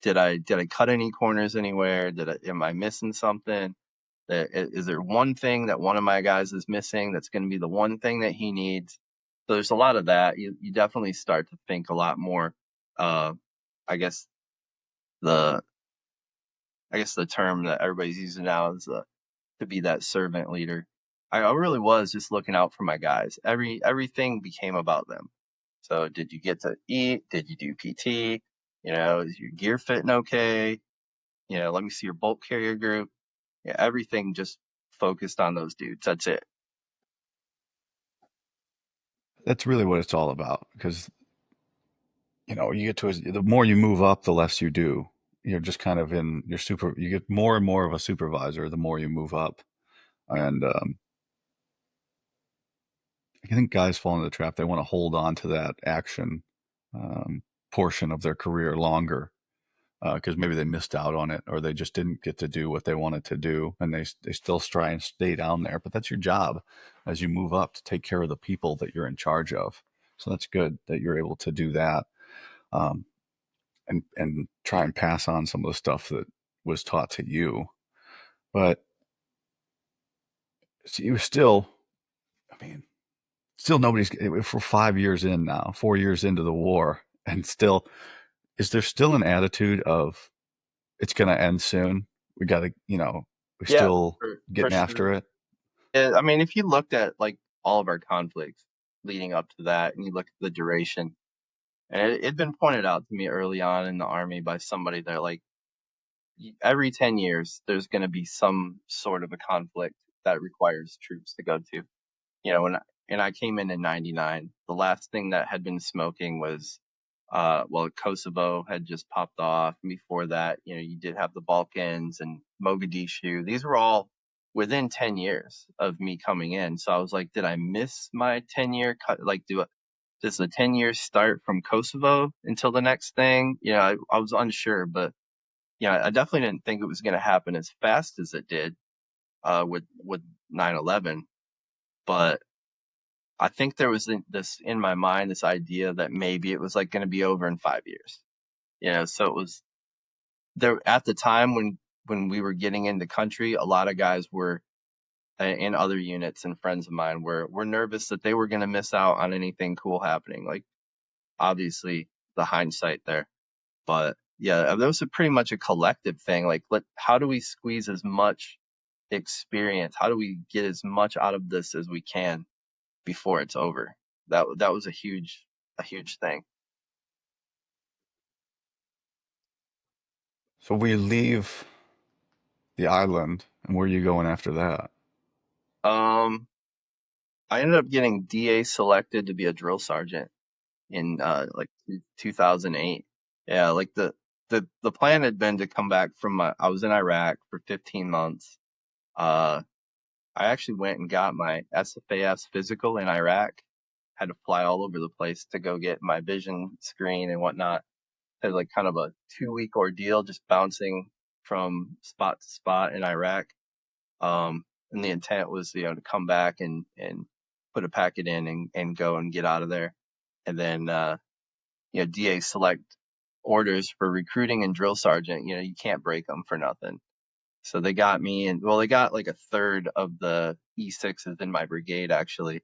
did I cut any corners anywhere? Am I missing something? Is there one thing that one of my guys is missing that's going to be the one thing that he needs? So there's a lot of that. You definitely start to think a lot more. Uh, I guess the I guess the term that everybody's using now is to be that servant leader. I really was just looking out for my guys. Everything became about them. So did you get to eat? Did you do PT? Is your gear fitting okay? Let me see your bulk carrier group. Yeah, everything just focused on those dudes. That's it. That's really what it's all about. Because you get to the more you move up, the less you do. You're just kind of in your super. You get more and more of a supervisor the more you move up, and I think guys fall into the trap. They want to hold on to that action um, portion of their career longer because maybe they missed out on it or they just didn't get to do what they wanted to do, and they still try and stay down there. But that's your job as you move up to take care of the people that you're in charge of. So that's good that you're able to do that um, and try and pass on some of the stuff that was taught to you. But you still, I mean, still nobody's for 5 years in now, 4 years into the war, and still, is there still an attitude of it's going to end soon? We got to, we Yeah, still for getting sure. after it. Yeah, I mean, if you looked at like all of our conflicts leading up to that, and you look at the duration, and it'd been pointed out to me early on in the army by somebody that like every 10 years there's going to be some sort of a conflict that requires troops to go to. And I came in '99. The last thing that had been smoking was, Kosovo had just popped off. And before that, you did have the Balkans and Mogadishu. These were all within 10 years of me coming in. So I was like, did I miss my 10-year cut? Like, does the 10 years start from Kosovo until the next thing? I was unsure, but I definitely didn't think it was going to happen as fast as it did, with 9/11. But I think there was this in my mind, this idea that maybe it was like going to be over in 5 years. So it was there at the time when we were getting into country. A lot of guys were in other units and friends of mine were nervous that they were going to miss out on anything cool happening. Like obviously the hindsight there, but yeah, that was pretty much a collective thing. Like, how do we squeeze as much experience? How do we get as much out of this as we can before it's over? That was a huge thing. So we leave the island, and where are you going after that? Um, I ended up getting DA selected to be a drill sergeant in like 2008. Yeah, like the plan had been to come back from I was in Iraq for 15 months. Uh, I actually went and got my SFAS physical in Iraq. Had to fly all over the place to go get my vision screen and whatnot. Had like kind of a 2 week ordeal just bouncing from spot to spot in Iraq. And the intent was, to come back and put a packet in and go and get out of there. And then, DA select orders for recruiting and drill sergeant. You can't break them for nothing. So they got me, and well, they got like a third of the E6s in my brigade actually.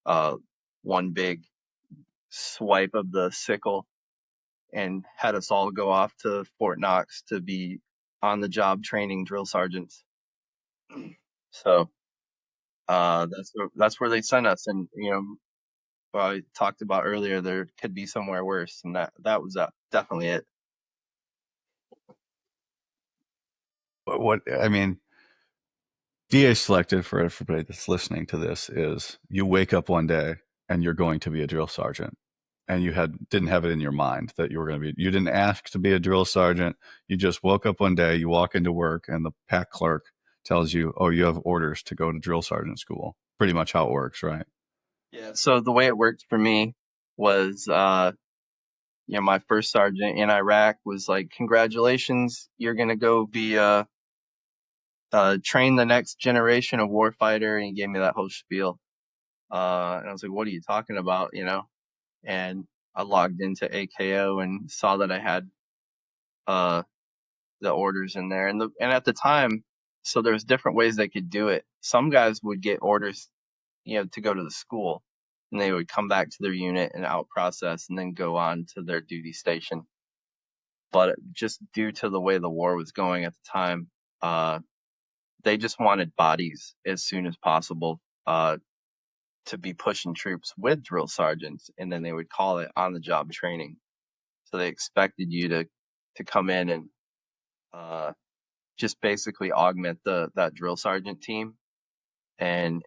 Uh, one big swipe of the sickle and had us all go off to Fort Knox to be on the job training drill sergeants. So That's where they sent us, and what I talked about earlier, there could be somewhere worse, and that was definitely it. What I mean, DA selected for everybody that's listening to this is you wake up one day and you're going to be a drill sergeant. And you didn't have it in your mind that you were going to be. You didn't ask to be a drill sergeant. You just woke up one day. You walk into work, and the pack clerk tells you, "Oh, you have orders to go to drill sergeant school." Pretty much how it works, right? Yeah. So the way it worked for me was, my first sergeant in Iraq was like, "Congratulations, you're gonna go be train the next generation of warfighter," and he gave me that whole spiel. And I was like, "What are you talking about?" And I logged into AKO and saw that I had uh the orders in there, and at the time, so there's different ways they could do it. Some guys would get orders, to go to the school, and they would come back to their unit and out process, and then go on to their duty station. But just due to the way the war was going at the time, uh, they just wanted bodies as soon as possible, to be pushing troops with drill sergeants, and then they would call it on the job training. So they expected you to come in and uh, just basically augment that drill sergeant team, and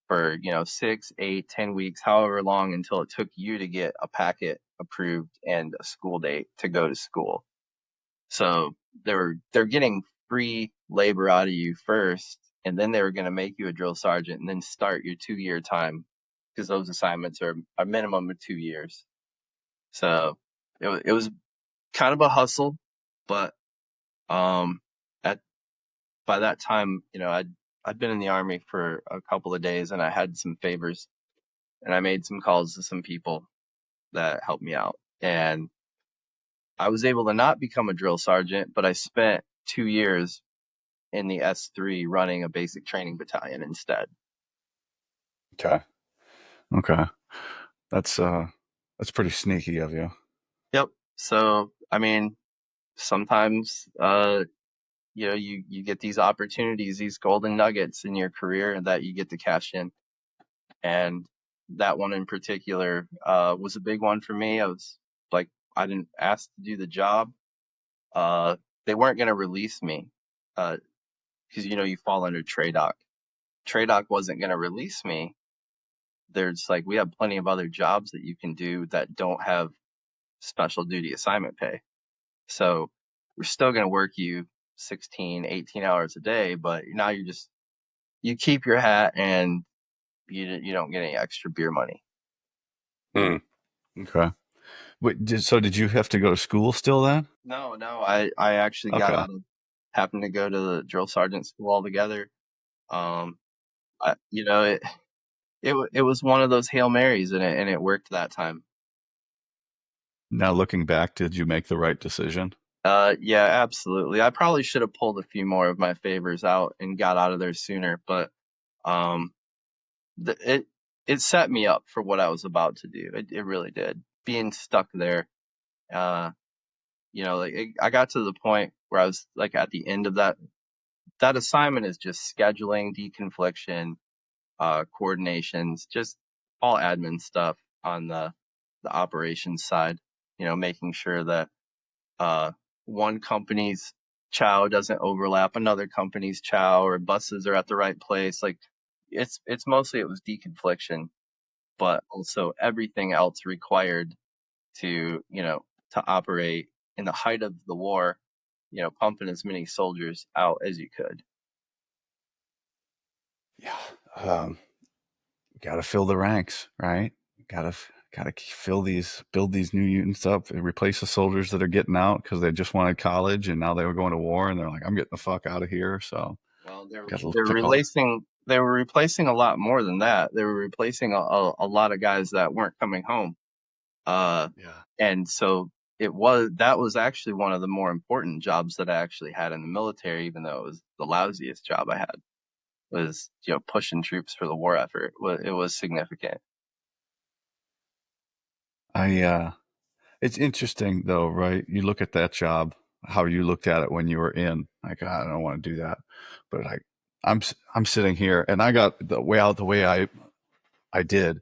for 6, 8, 10 weeks, however long, until it took you to get a packet approved and a school date to go to school. So they're getting free labor out of you first, and then they were going to make you a drill sergeant and then start your 2-year time, because those assignments are a minimum of 2 years. So it was kind of a hustle, but um, at by that time, I'd been in the army for a couple of days, and I had some favors, and I made some calls to some people that helped me out, and I was able to not become a drill sergeant, but I spent 2 years in the S3 running a basic training battalion instead. Okay. Okay. That's uh, that's pretty sneaky of you. Yep. So, I mean, sometimes, you get these opportunities, these golden nuggets in your career that you get to cash in. And that one in particular, was a big one for me. I was like, I didn't ask to do the job. Uh, they weren't going to release me, because, you fall under TRADOC. TRADOC wasn't going to release me. There's like, we have plenty of other jobs that you can do that don't have special duty assignment pay. So we're still going to work you 16, 18 hours a day, but now you keep your hat, and you don't get any extra beer money. Hmm. Okay. So did you have to go to school still then? No, no, I actually got Okay. out of having to go to the drill sergeant school altogether. Um, it was one of those Hail Marys, and it worked that time. Now looking back, did you make the right decision? Yeah, absolutely. I probably should have pulled a few more of my favors out and got out of there sooner, but um, the, it it set me up for what I was about to do. It really did. Being stuck there, uh, like I got to the point where I was like at the end of that assignment is just scheduling, deconfliction, coordinations, just all admin stuff on the operations side. Making sure that uh, one company's chow doesn't overlap another company's chow, or buses are at the right place. Like it's mostly it was deconfliction, but also everything else required to operate in the height of the war, pumping as many soldiers out as you could. Yeah. Um, got to fill the ranks, right? Got to build these new units up, and replace the soldiers that are getting out because they just wanted college and now they were going to war and they're like, I'm getting the fuck out of here. So Well, got to they're pick all. replacing they were replacing a lot more than that. They were replacing a lot of guys that weren't coming home. Uh, Yeah. and so that was actually one of the more important jobs that I actually had in the military, even though it was the lousiest job I had, was, pushing troops for the war effort. It was significant. I It's interesting though, right? You look at that job, how you looked at it when you were in. Like, I don't want to do that, but like I'm sitting here and I got the way out the way I did.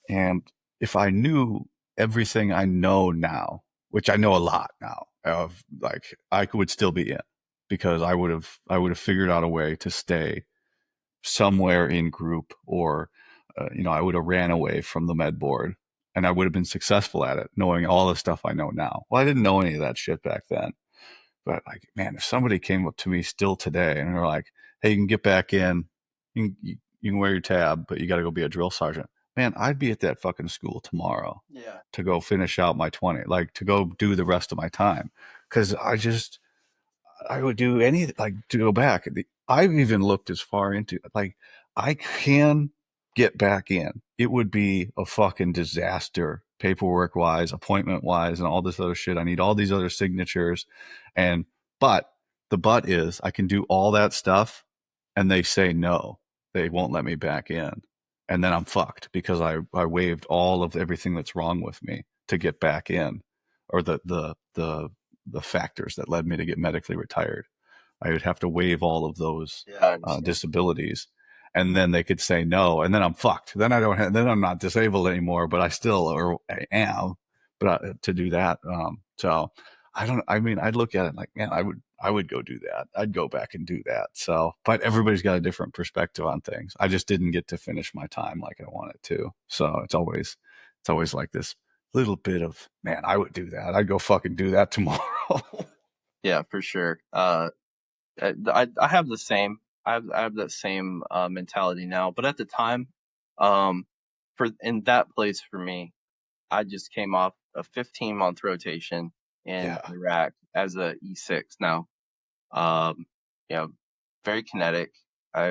And if I knew everything I know now, which I know a lot now, of like I would still be in because I would have figured out a way to stay somewhere in group or I would have ran away from the med board and I would have been successful at it knowing all the stuff I know now. Well, I didn't know any of that shit back then. But like, man, if somebody came up to me still today and they're like, "Hey, you can get back in, you can wear your tab, but you got to go be a drill sergeant," man, I'd be at that fucking school tomorrow Yeah. to go finish out my 20, like to go do the rest of my time, because I would do anything like to go back. I've even looked as far into like I can get back in. It would be a fucking disaster, paperwork wise, appointment wise, and all this other shit. I need all these other signatures, and but but is I can do all that stuff, and they say no, they won't let me back in, and then I'm fucked because I waived all of everything that's wrong with me to get back in, or the factors that led me to get medically retired. I would have to waive all of those Yeah, I understand. disabilities, and then they could say no, and then I'm fucked. Then I don't. Then I'm not disabled anymore, but I still or I am. But to do that, so I don't. I mean, I'd look at it like, man, I would go do that. I'd go back and do that. So, but everybody's got a different perspective on things. I just didn't get to finish my time like I wanted to. So it's always like this little bit of, man, I would do that. I'd go fucking do that tomorrow. Yeah, for sure. I have the same. I have that same mentality now. But at the time, um, for in that place for me, I just came off a 15-month rotation in Yeah. Iraq as a E6. Now, um, you know, very kinetic.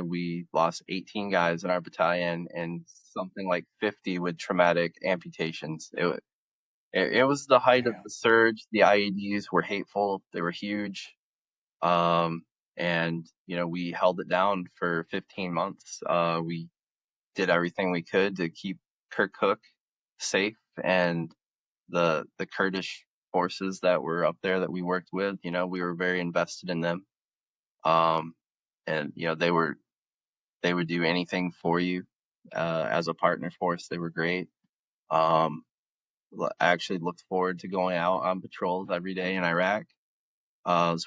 We lost 18 guys in our battalion and something like 50 with traumatic amputations. It was the height of Damn. the surge. The IEDs were hateful. They were huge. Um, and we held it down for 15 months. We did everything we could to keep Kirkuk safe and the Kurdish forces that were up there that we worked with. We were very invested in them. Um, and they would do anything for you. As a partner force, they were great. Um, I actually looked forward to going out on patrols every day in Iraq,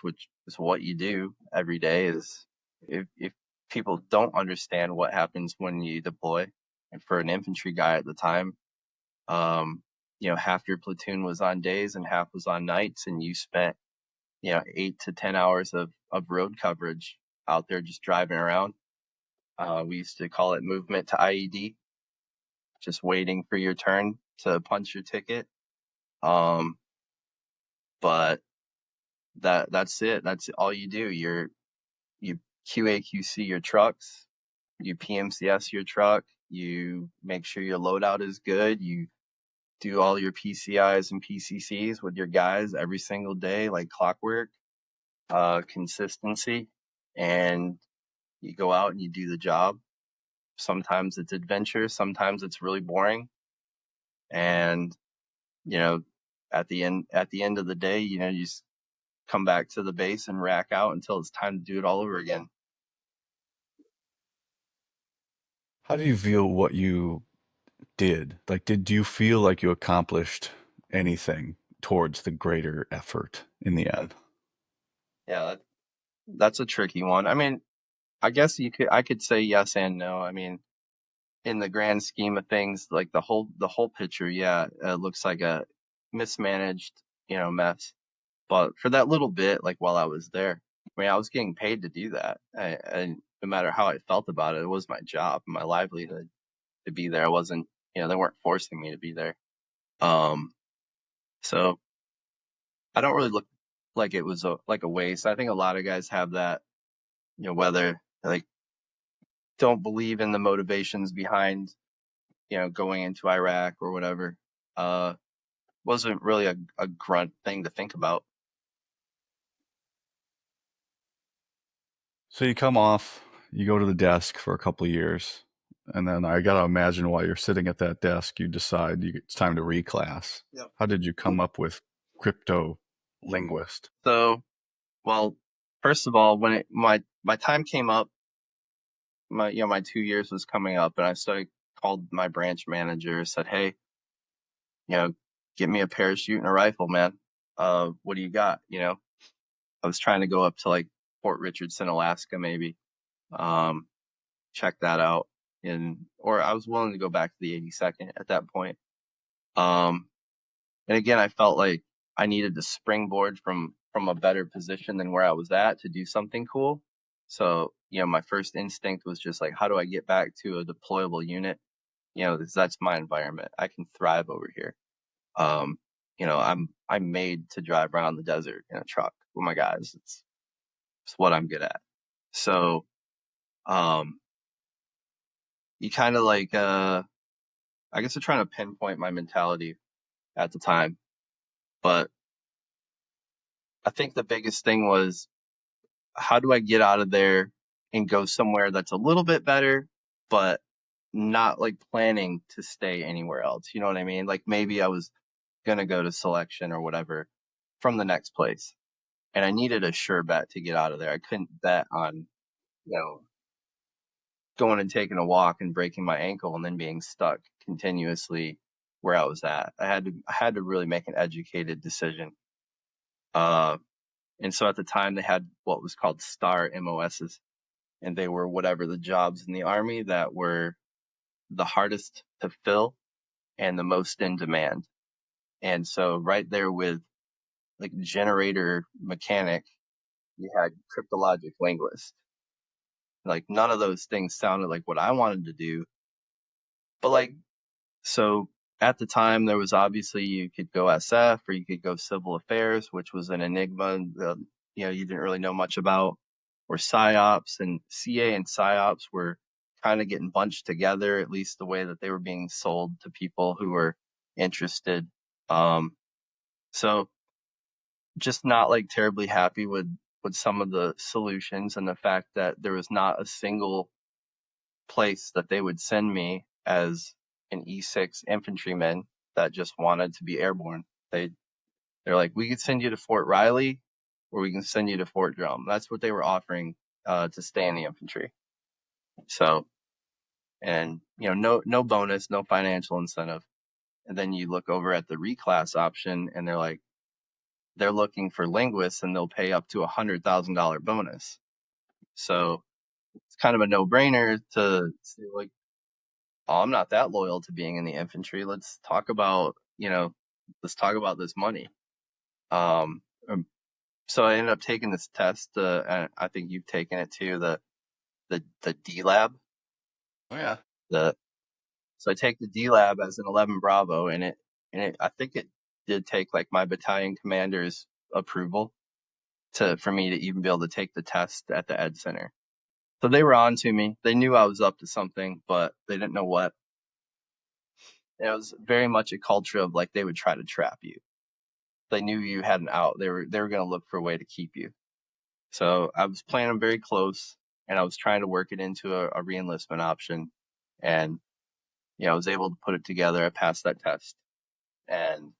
which is what you do every day. Is if people don't understand what happens when you deploy, and for an infantry guy at the time, um, half your platoon was on days and half was on nights, and you spent 8 to 10 hours of road coverage out there just driving around. We used to call it movement to IED, just waiting for your turn to punch your ticket. Um, but that's it. That's all you do. You QAQC your trucks, you PMCS your truck, you make sure your loadout is good, you do all your PCIs and PCCs with your guys every single day like clockwork, consistency, and you go out and you do the job. Sometimes it's adventure, sometimes it's really boring, and you know at the end of the day, you just come back to the base and rack out until it's time to do it all over again. How do you feel what you did? Like, did you feel like you accomplished anything towards the greater effort in the end? Yeah, that's a tricky one. I mean, I guess I could say yes and no. I mean, in the grand scheme of things, like the whole picture, yeah, it looks like a mismanaged, mess. But for that little bit, like while I was there, I mean, I was getting paid to do that. And no matter how I felt about it, it was my job, my livelihood to be there. I wasn't, they weren't forcing me to be there. Um, so I don't really look like it was like a waste. I think a lot of guys have that, whether like don't believe in the motivations behind, going into Iraq or whatever. Uh, wasn't really a grunt thing to think about. So you come off, you go to the desk for a couple of years, and then I got to imagine while you're sitting at that desk, you decide it's time to reclass. Yep. How did you come up with crypto linguist? So, well, first of all, when my time came up, my 2 years was coming up, and I called my branch manager, said, "Hey, get me a parachute and a rifle, man. What do you got?" I was trying to go up to like Fort Richardson, Alaska, maybe, um, check that out, or I was willing to go back to the 82nd at that point. Um, and again, I felt like I needed to springboard from a better position than where I was at to do something cool. So, my first instinct was just like, how do I get back to a deployable unit? Because that's my environment. I can thrive over here. Um, I'm made to drive around the desert in a truck with my guys. It's what I'm good at. So, um, you kind of like, I guess I'm trying to pinpoint my mentality at the time, but I think the biggest thing was, how do I get out of there and go somewhere that's a little bit better, but not like planning to stay anywhere else? You know what I mean? Like maybe I was gonna go to selection or whatever from the next place, and I needed a sure bet to get out of there. I couldn't bet on, you know, going and taking a walk and breaking my ankle and then being stuck continuously where I was at. I had to really make an educated decision. Uh, and so at the time they had what was called star MOSs, and they were whatever the jobs in the army that were the hardest to fill and the most in demand. And so right there with like generator mechanic, you had cryptologic linguist. Like none of those things sounded like what I wanted to do, but like, so at the time there was obviously, you could go SF or you could go civil affairs, which was an enigma. You didn't really know much about, or psyops, and CA and psyops were kind of getting bunched together, at least the way that they were being sold to people who were interested. So just not like terribly happy with some of the solutions, and the fact that there was not a single place that they would send me as an E6 infantryman that just wanted to be airborne. They're like, we could send you to Fort Riley, or we can send you to Fort Drum. That's what they were offering, to stay in the infantry. So, and no bonus, no financial incentive. And then you look over at the reclass option, and they're looking for linguists, and they'll pay up to $100,000 bonus. So it's kind of a no-brainer to say like, oh, I'm not that loyal to being in the infantry. Let's talk about this money. Um, um, so I ended up taking this test, and I think you've taken it too, the D lab. Oh yeah. The So I take the D lab as an 11 Bravo, and I think it did take like my battalion commander's approval for me to even be able to take the test at the Ed Center. So they were on to me. They knew I was up to something, but they didn't know what. And it was very much a culture of like, they would try to trap you. They knew you had an out. They were going to look for a way to keep you. So I was playing them very close, and I was trying to work it into a reenlistment option. And I was able to put it together. I passed that test, and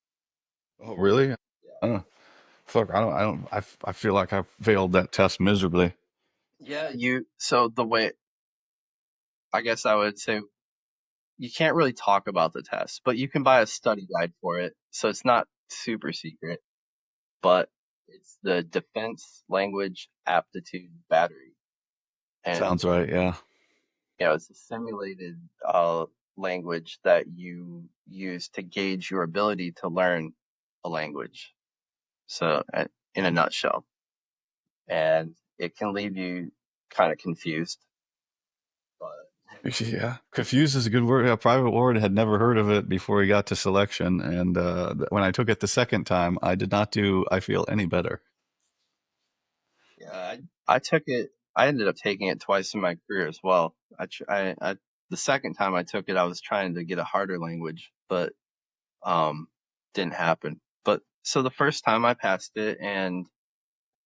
Oh really? yeah, Fuck, I feel like I failed that test miserably. yeah. So the way, I guess I would say, you can't really talk about the test, but you can buy a study guide for it. So it's not super secret, but it's the Defense Language Aptitude Battery. And Sounds right, yeah. it's a simulated language that you use to gauge your ability to learn a language. So, in a nutshell, and it can leave you kind of confused. But Yeah, confused is a good word. Yeah, Private Ward had never heard of it before he got to selection, and when I took it the second time, I did not do, I feel, any better. yeah, I took it. I ended up taking it twice in my career as well. The second time I took it, I was trying to get a harder language, but um, didn't happen. But so the first time I passed it, and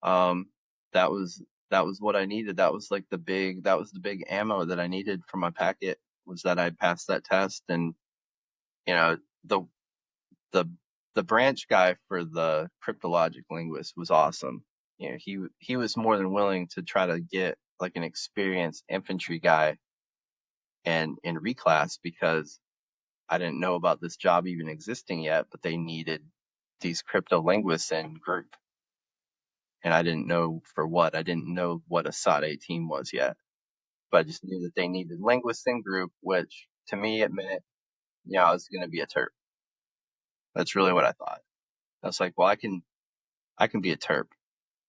um, that was what I needed. That was the big ammo that I needed for my packet, was that I passed that test. And you know the the the branch guy for the cryptologic linguist was awesome. He was more than willing to try to get like an experienced infantry guy and in reclass because I didn't know about this job even existing yet, but they needed these crypto linguists in group. And I didn't know for what. I didn't know what a SOT 18 was yet, but I just knew that they needed linguists in group, which to me it meant, I was going to be a terp. That's really what I thought. I was like, well, I can be a terp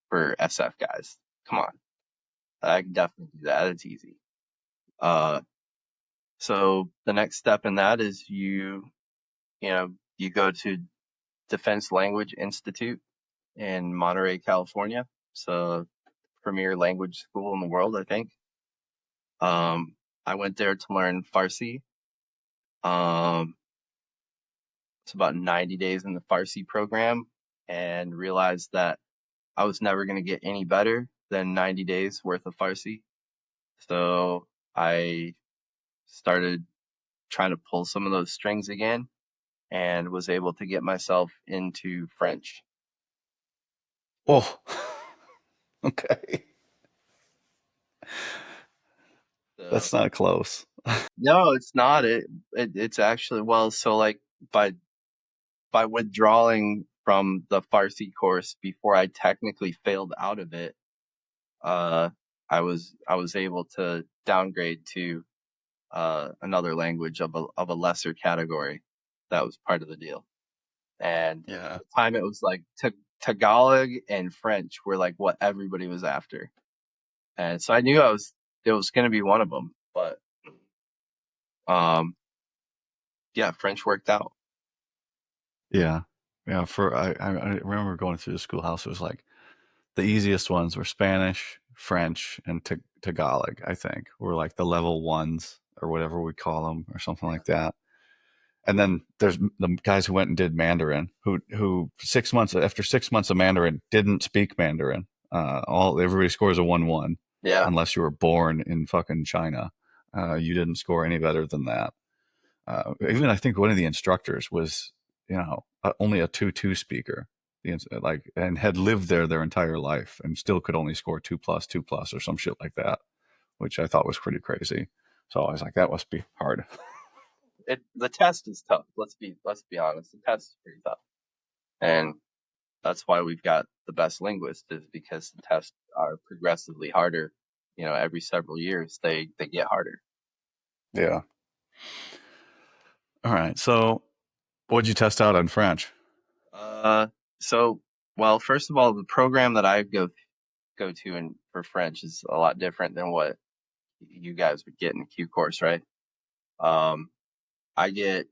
for SF guys. Come on. I can definitely do that. It's easy. Uh, so the next step in that is you go to Defense Language Institute in Monterey, California. It's a premier language school in the world, I think. I went there to learn Farsi. Um, it's about 90 days in the Farsi program and realized that I was never going to get any better than 90 days worth of Farsi. So I started trying to pull some of those strings again and was able to get myself into French. Oh, okay. So That's not close. no, it's not. It's actually, well, so like by withdrawing from the Farsi course before I technically failed out of it, uh, I was able to downgrade to another language of a lesser category. That was part of the deal. And at Yeah. the time, it was like Tagalog and French were like what everybody was after, and so I knew it was going to be one of them. But um, yeah, French worked out. Yeah. Yeah. I remember going through the schoolhouse. It was like the easiest ones were Spanish, French, and Tagalog, I think, were like the level ones or whatever we call them or something Yeah, like that. And then there's the guys who went and did Mandarin, who 6 months after 6 months of Mandarin didn't speak Mandarin. All everybody scores a 1-1 yeah, unless you were born in fucking China. You didn't score any better than that. Even I think one of the instructors was, only a 2-2 speaker, like, and had lived there their entire life and still could only score 2+, 2+, or some shit like that, which I thought was pretty crazy. So I was like, that must be hard. the test is tough. Let's be honest. The test is pretty tough, and that's why we've got the best linguists is because the tests are progressively harder. Every several years they get harder. Yeah. All right. So what'd you test out on French? Uh, so well, first of all, the program that I go to and for French is a lot different than what you guys would get in the Q course, right? Um, I get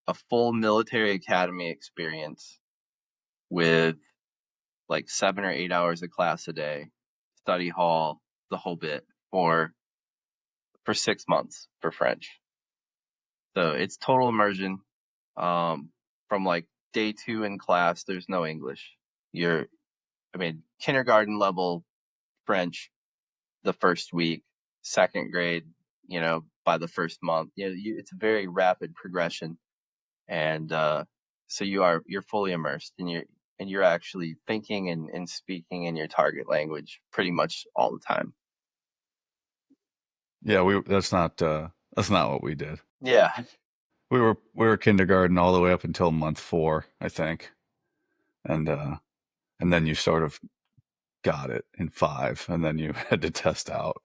a full military academy experience with like 7 or 8 hours of class a day, study hall, the whole bit for 6 months for French. So it's total immersion. From like day two in class, there's no English. I mean, kindergarten level French the first week, second grade, by the first month. It's a very rapid progression, and so you're fully immersed, and you're actually thinking and speaking in your target language pretty much all the time. Yeah, we that's not what we did. Yeah, We were kindergarten all the way up until month 4, I think, and and then you sort of got it in 5, and then you had to test out.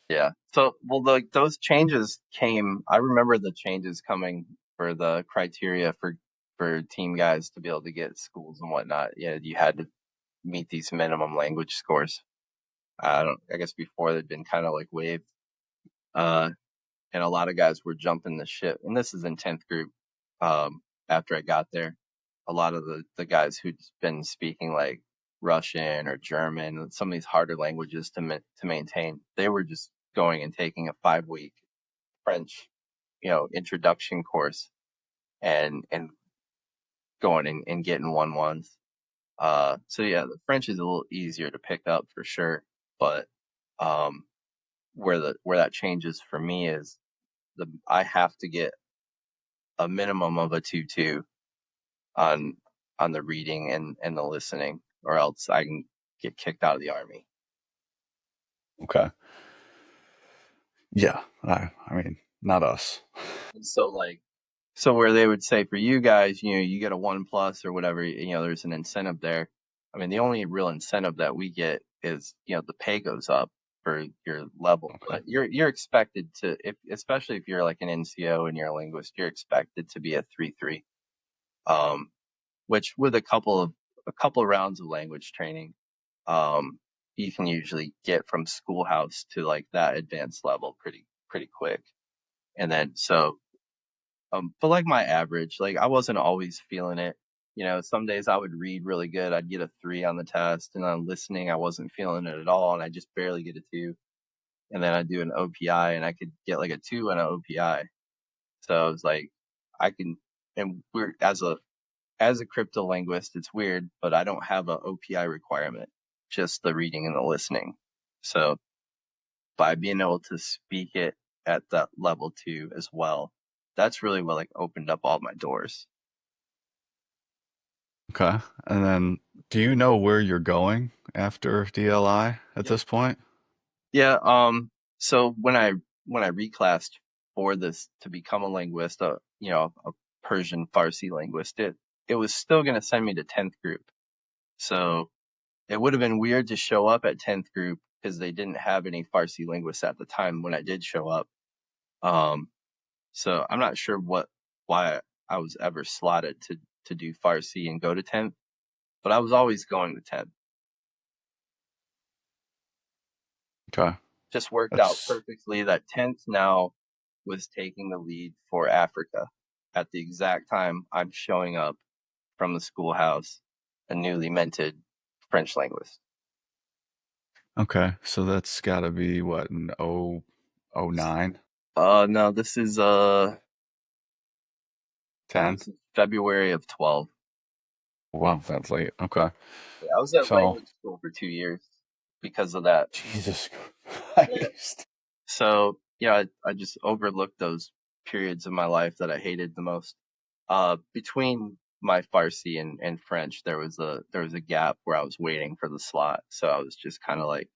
yeah. So, well, like those changes came. I remember the changes coming for the criteria for team guys to be able to get schools and whatnot. Yeah, you had to meet these minimum language scores. I don't. I guess before they'd been kind of like waived. Uh, and a lot of guys were jumping the ship. And this is in 10th group. After I got there, a lot of the guys who'd been speaking like Russian or German, some of these harder languages to maintain, they were just going and taking a 5 week French, introduction course and going and getting 1-1s. So yeah, the French is a little easier to pick up for sure, but um, where that changes for me is I have to get a minimum of a 2-2 on the reading and the listening, or else I can get kicked out of the army. Okay. Yeah. I mean, not us. And so like, so where they would say for you guys, you get a 1+ or whatever, there's an incentive there. I mean, the only real incentive that we get is, the pay goes up for your level, Okay. but you're expected to, if especially if you're like an NCO and you're a linguist, you're expected to be a 3-3. Um, which with a couple of rounds of language training, um, you can usually get from schoolhouse to like that advanced level pretty quick. And then so but like my average, like I wasn't always feeling it. Some days I would read really good. I'd get a 3 on the test, and on listening, I wasn't feeling it at all, and I just barely get a 2. And then I'd do an OPI, and I could get like a 2 on an OPI. So it was like, I can, and we're as a crypto linguist, it's weird, but I don't have a OPI requirement, just the reading and the listening. So by being able to speak it at that level 2 as well, that's really what like opened up all my doors. Okay. And then, do you know where you're going after DLI at Yep. this point? Yeah. So when I reclassed for this to become a linguist, a Persian Farsi linguist, it was still going to send me to 10th group. So it would have been weird to show up at 10th group because they didn't have any Farsi linguists at the time when I did show up. Um, so I'm not sure why I was ever slotted to do Farsi and go to 10th, but I was always going to 10th. Okay. Just worked out That's perfectly that 10th now was taking the lead for Africa at the exact time I'm showing up from the schoolhouse, a newly minted French linguist. okay. So that's got to be what, an 09, No, this is 10? this is February of 12. Wow, that's late. Okay. Yeah, I was at So, language school for 2 years because of that. Jesus Yeah. Christ. So yeah, I just overlooked those periods of my life that I hated the most. Between my Farsi and French, there was a gap where I was waiting for the slot, so I was just kind of like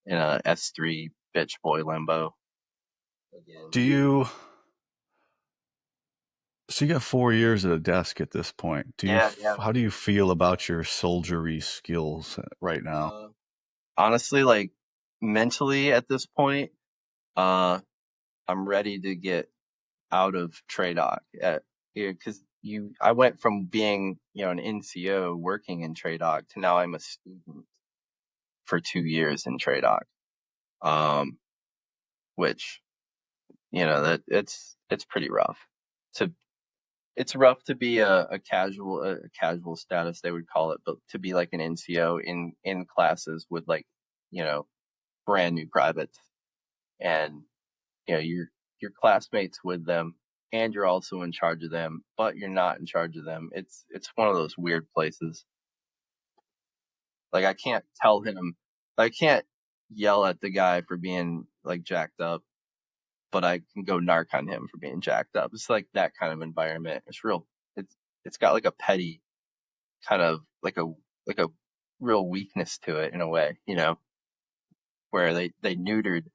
in a S3 bitch boy limbo again. Do you, so you got 4 years at a desk at this point. Yeah, yeah. How do you feel about your soldiery skills right now? Uh, Honestly, like mentally at this point, uh, I'm ready to get out of Tradoc at because I went from being an NCO working in Tradoc to now I'm a student for 2 years in Tradoc, um, which that it's pretty rough. To It's rough to be a casual status they would call it, but to be like an NCO in classes with like you know brand new privates, and your classmates with them, and you're also in charge of them, but you're not in charge of them. It's one of those weird places. Like I can't yell at the guy for being like jacked up, but I can go narc on him for being jacked up. It's like that kind of environment. It's it's got like a petty kind of like a real weakness to it in a way, where they neutered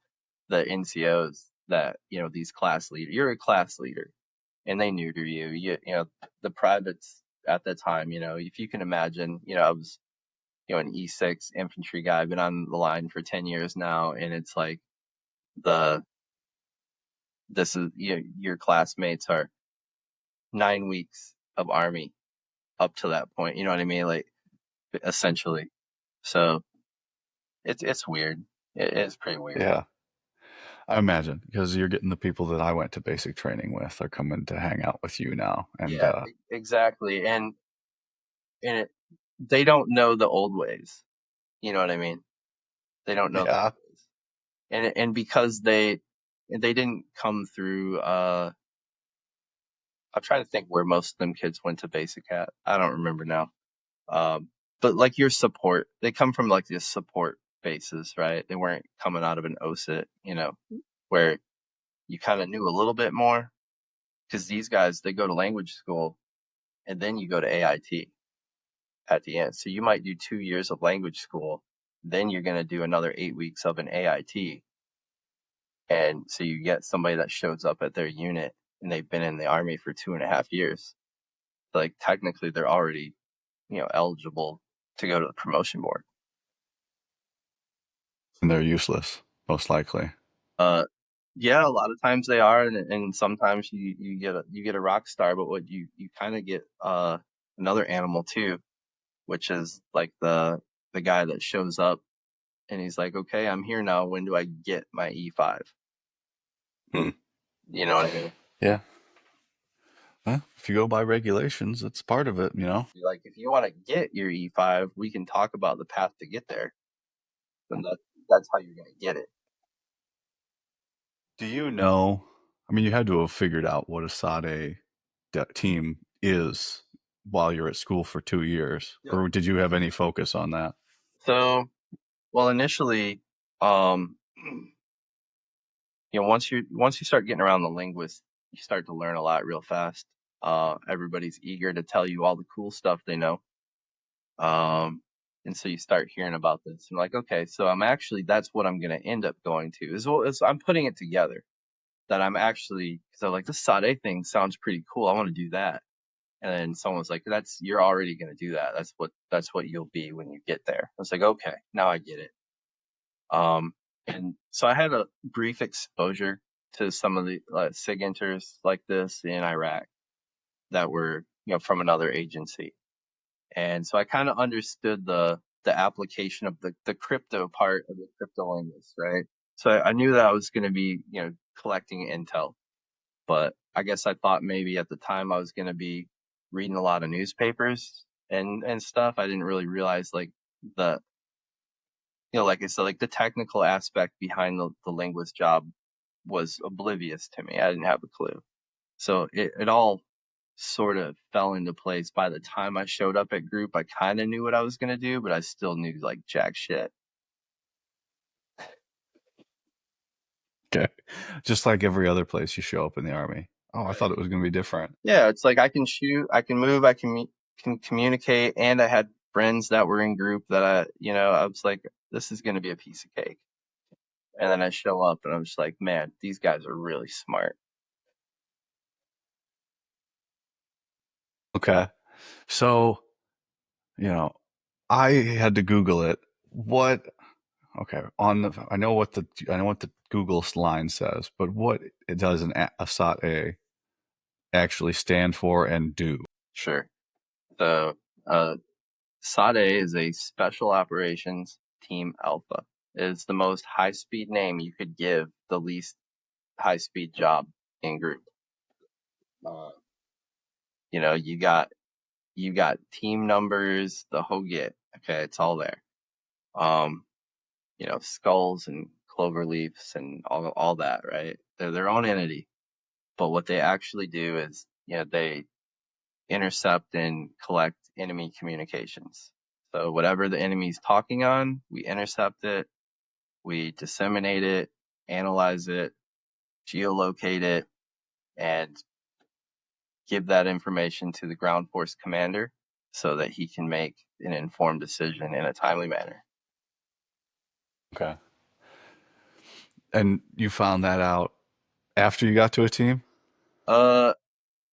the NCOs that these class leaders. You're a class leader, and they neuter you. The privates at that time. If you can imagine, I was an E6 infantry guy. I've been on the line for 10 years now, and it's like the this is your classmates are 9 weeks of army up to that point. You know what I mean? Like essentially. So it's weird. It's pretty weird. Yeah, I imagine because you're getting the people that I went to basic training with are coming to hang out with you now. And Yeah, exactly. And they don't know the old ways. You know what I mean? They don't know the old yeah, ways. And because they didn't come through I'm trying to think where most of them kids went to basic at. I don't remember now. Um but like your support, they come from like this support basis, right? They weren't coming out of an OSIT, where you kind of knew a little bit more, because these guys they go to language school and then you go to AIT at the end. So you might do 2 years of language school then you're going to do another 8 weeks of an AIT. And so you get somebody that shows up at their unit and they've been in the Army for 2.5 years. Like technically they're already, eligible to go to the promotion board. And they're useless, most likely. Yeah, a lot of times they are, and sometimes you get a rock star, but what you kind of get another animal too, which is like the guy that shows up and he's like, okay, I'm here now. When do I get my E5? Hmm. You know what I mean? Yeah. Well, if you go by regulations, it's part of it, you know? Like if you want to get your E5, we can talk about the path to get there, and that's how you're gonna get it. Do you know? I mean, you had to have figured out what a Sade team is while you're at school for 2 years, Yep. or did you have any focus on that? So, well, initially, um, once you start getting around the linguist, you start to learn a lot real fast. Everybody's eager to tell you all the cool stuff they know. And so you start hearing about this. And like, okay, so that's what I'm going to end up going to as well as I'm putting it together that I'm actually, because I'm like, this Sade thing sounds pretty cool. I want to do that. And then someone was like, you're already going to do that. That's what you'll be when you get there. I was like, okay, now I get it. And so I had a brief exposure to some of the SIGinters like this in Iraq that were, from another agency. And so I kind of understood the application of the crypto part of the crypto linguist, right? So I knew that I was going to be, collecting intel, but I guess I thought maybe at the time I was going to be reading a lot of newspapers and stuff. I didn't really realize like the, like I said, like the technical aspect behind the linguist job was oblivious to me. I didn't have a clue. So it all sort of fell into place by the time I showed up at group. I kind of knew what I was going to do, but I still knew like jack shit. Okay. Just like every other place you show up in the Army. Oh, I thought Right. it was going to be different. Yeah, it's like I can shoot, I can move, can communicate, and I had friends that were in group that I was like, this is going to be a piece of cake. And then I show up and I'm just like, man, these guys are really smart. Okay. So, you know, I had to Google it. What, okay, I know what the Google line says, but what it does a SOT-A actually stand for and do? Sure. So, SADE is a Special Operations Team Alpha. It is the most high-speed name you could give the least high-speed job in group. Uh, you got team numbers, the whole get. Okay, it's all there. Um, skulls and clover leaves and all that, right? They're their own entity. But what they actually do is, they intercept and collect enemy communications. So whatever the enemy's talking on, we intercept it, we disseminate it, analyze it, geolocate it, and give that information to the ground force commander so that he can make an informed decision in a timely manner. Okay. And you found that out after you got to a team? Uh,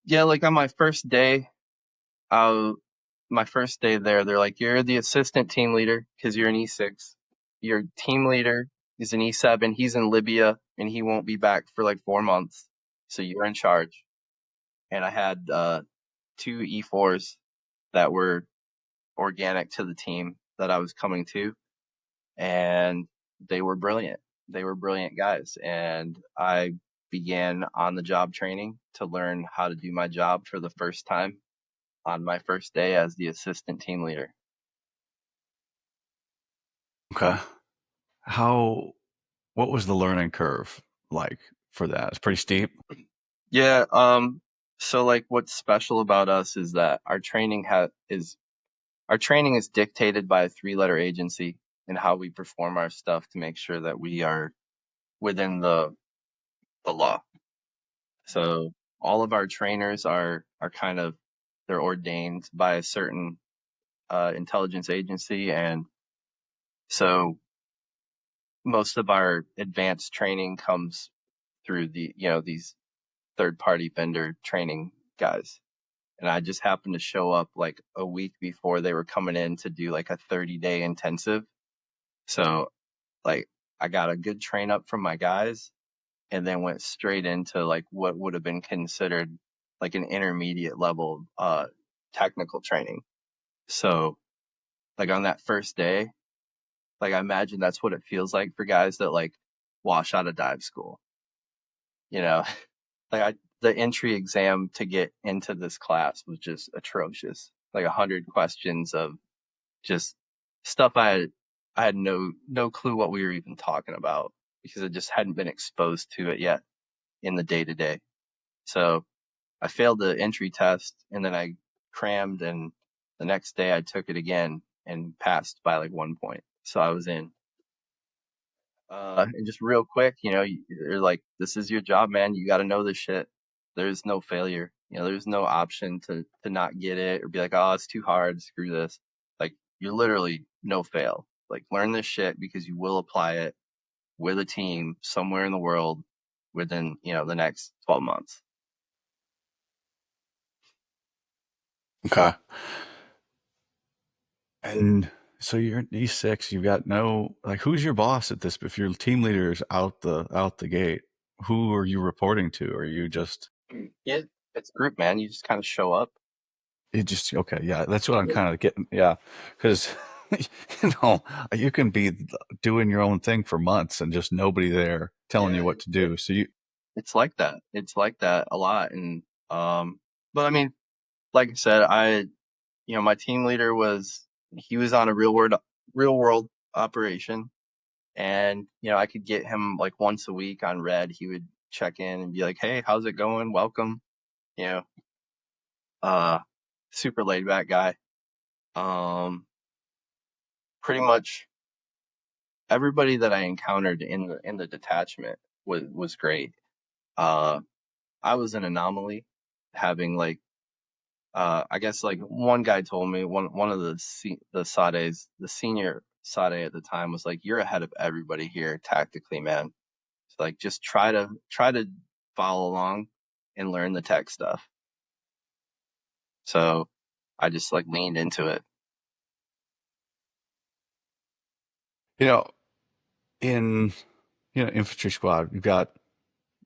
yeah, like on uh, my first day there, they're like, you're the assistant team leader because you're an E6. Your team leader is an E7. He's in Libya and he won't be back for like 4 months. So you're in charge. And I had two E4s that were organic to the team that I was coming to, and they were brilliant. They were brilliant guys, and I began on the job training to learn how to do my job for the first time on my first day as the assistant team leader. Okay. How, what was the learning curve like for that? It's pretty steep. Yeah, so like what's special about us is that our training is dictated by a three-letter agency and how we perform our stuff to make sure that we are within the law. So all of our trainers are kind of they're ordained by a certain intelligence agency, and So most of our advanced training comes through these third party vendor training guys. And I just happened to show up like a week before they were coming in to do like a 30-day intensive. So like I got a good train up from my guys and then went straight into like what would have been considered like an intermediate level technical training. So like on that first day, like I imagine that's what it feels like for guys that like wash out of dive school. You know, the entry exam to get into this class was just atrocious. Like 100 questions of just stuff I had no clue what we were even talking about because I just hadn't been exposed to it yet in the day to day. So I failed the entry test and then I crammed, and the next day I took it again and passed by like 1 point. So I was in. And just real quick, you're like, this is your job, man. You got to know this shit. There's no failure. There's no option to not get it or be like, oh, it's too hard. Screw this. Like, you're literally no fail. Like, learn this shit because you will apply it with a team somewhere in the world within, the next 12 months. Okay. And so you're at E6, you've got no like who's your boss at this if your team leader is out the gate, who are you reporting to? Are you just Yeah, it's group, man. You just kind of show up. it just okay, yeah, that's what I'm Yeah, kind of getting. Yeah, because you know, you can be doing your own thing for months and just nobody there telling yeah, you what to do. So you it's like that. It's like that a lot. And, but I mean, like I said, my team leader he was on a real world operation, and I could get him like once a week on red. He would check in and be like, "Hey, how's it going? Welcome." You know, uh, super laid back guy. Um, Pretty much everybody that I encountered in the detachment was great. Uh, I was an anomaly, having like I guess like one guy told me, one of the Sades, the senior Sade at the time, was like, "You're ahead of everybody here tactically, man. So like just try to follow along and learn the tech stuff." So I just like leaned into it. you know in infantry squad, you've got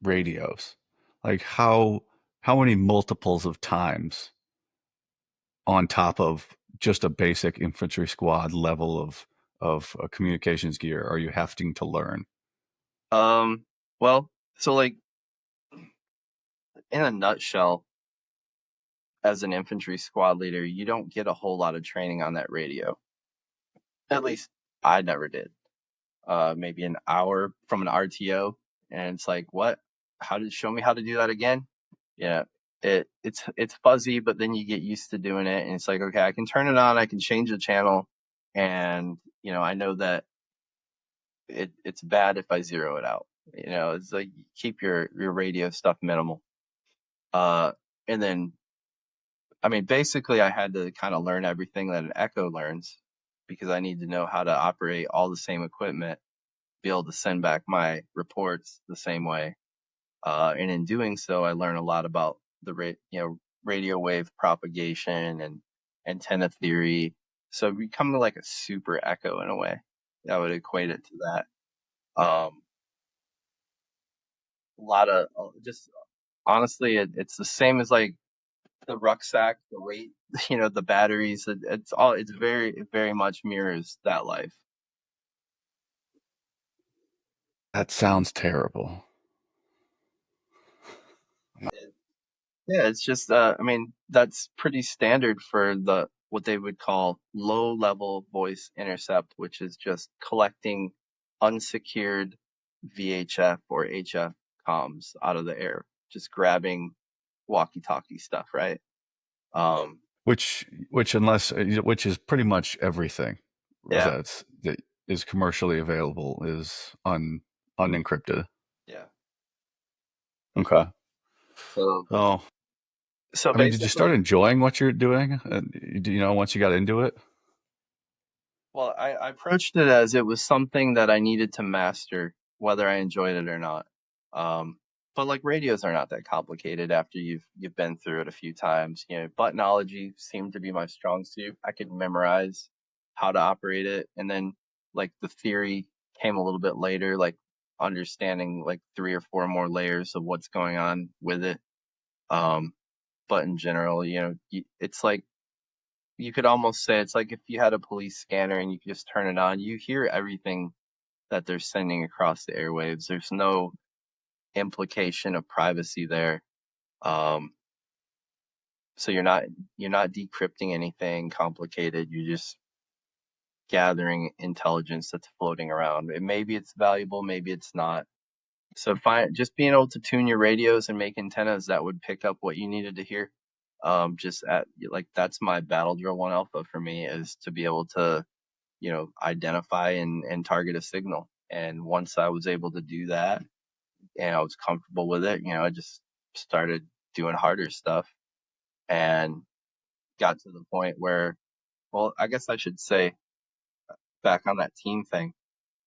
radios. Like how many multiples of times on top of just a basic infantry squad level of communications gear are you having to learn? Well, so like in a nutshell, as an infantry squad leader, you don't get a whole lot of training on that radio. At least I never did. Maybe an hour from an RTO, and it's like, what? Show me how to do that again? Yeah, it's fuzzy, but then you get used to doing it, and it's like, okay, I can turn it on, I can change the channel, and I know that it's bad if I zero it out. It's like keep your radio stuff minimal. Uh, and then I mean, basically, I had to kind of learn everything that an Echo learns because I need to know how to operate all the same equipment, be able to send back my reports the same way. And in doing so, I learn a lot about radio wave propagation and antenna theory. So becoming like a super echo in a way, I would equate it to that. A lot of just honestly, it's the same as like the rucksack, the weight, the batteries. It very much mirrors that life. That sounds terrible. Yeah, it's just I mean, that's pretty standard for what they would call low level voice intercept, which is just collecting unsecured VHF or HF comms out of the air, just grabbing walkie-talkie stuff, right? Um, Which is pretty much everything yeah, that is commercially available is unencrypted. yeah. Okay. So Oh, so I mean, did you start basically, enjoying what you're doing? Once you got into it? Well, I approached it as it was something that I needed to master, whether I enjoyed it or not. Um, but like radios are not that complicated after you've been through it a few times. You know, buttonology seemed to be my strong suit. I could memorize how to operate it, and then like the theory came a little bit later, like understanding like three or four more layers of what's going on with it. Um, but in general, it's like you could almost say it's like if you had a police scanner and you could just turn it on, you hear everything that they're sending across the airwaves. There's no implication of privacy there. Um, so you're not decrypting anything complicated. You're just gathering intelligence that's floating around. And maybe it's valuable, maybe it's not. So just being able to tune your radios and make antennas that would pick up what you needed to hear. Just at like that's my battle drill one alpha for me is to be able to identify and target a signal. And once I was able to do that and I was comfortable with it, I just started doing harder stuff and got to the point where, well, I guess I should say back on that team thing,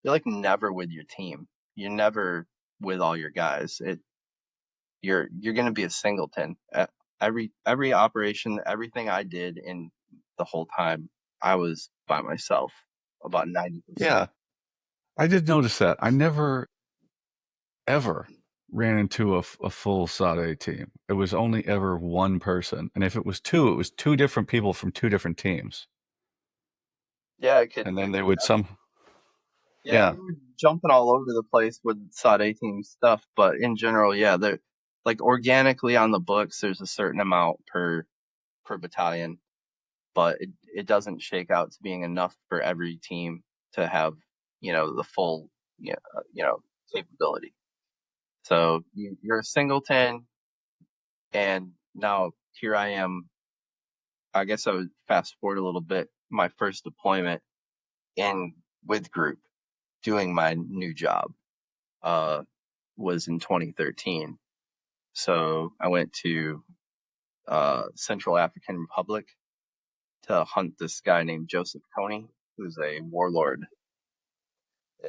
you're like never with your team. You're never with all your guys. You're going to be a singleton. Every operation, everything I did in the whole time, I was by myself about 90%. Yeah, I did notice that. I never ever ran into a full Sade team. It was only ever one person, and if it was two, it was two different people from two different teams, Yeah, it could and then they would some. Yeah, Yeah, we were jumping all over the place with Sade team stuff, but in general, yeah, they're like organically on the books, there's a certain amount per battalion, but it doesn't shake out to being enough for every team to have, the full, capability. So you're a singleton, and now here I am. I guess I would fast forward a little bit. My first deployment in with group doing my new job. Uh, was in 2013. So I went to Central African Republic to hunt this guy named Joseph Kony, who's a warlord. Uh,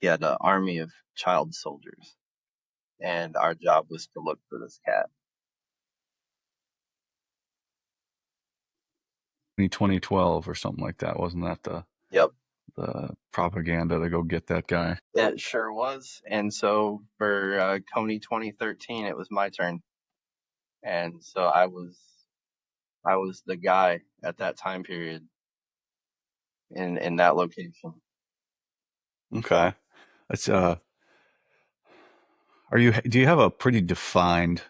He had an army of child soldiers, and our job was to look for this cat. 2012 or something like that. Wasn't that Yep, the propaganda to go get that guy? it sure was. And so for Kony 2013, it was my turn, and so I was the guy at that time period in that location. Okay, it's do you have a pretty defined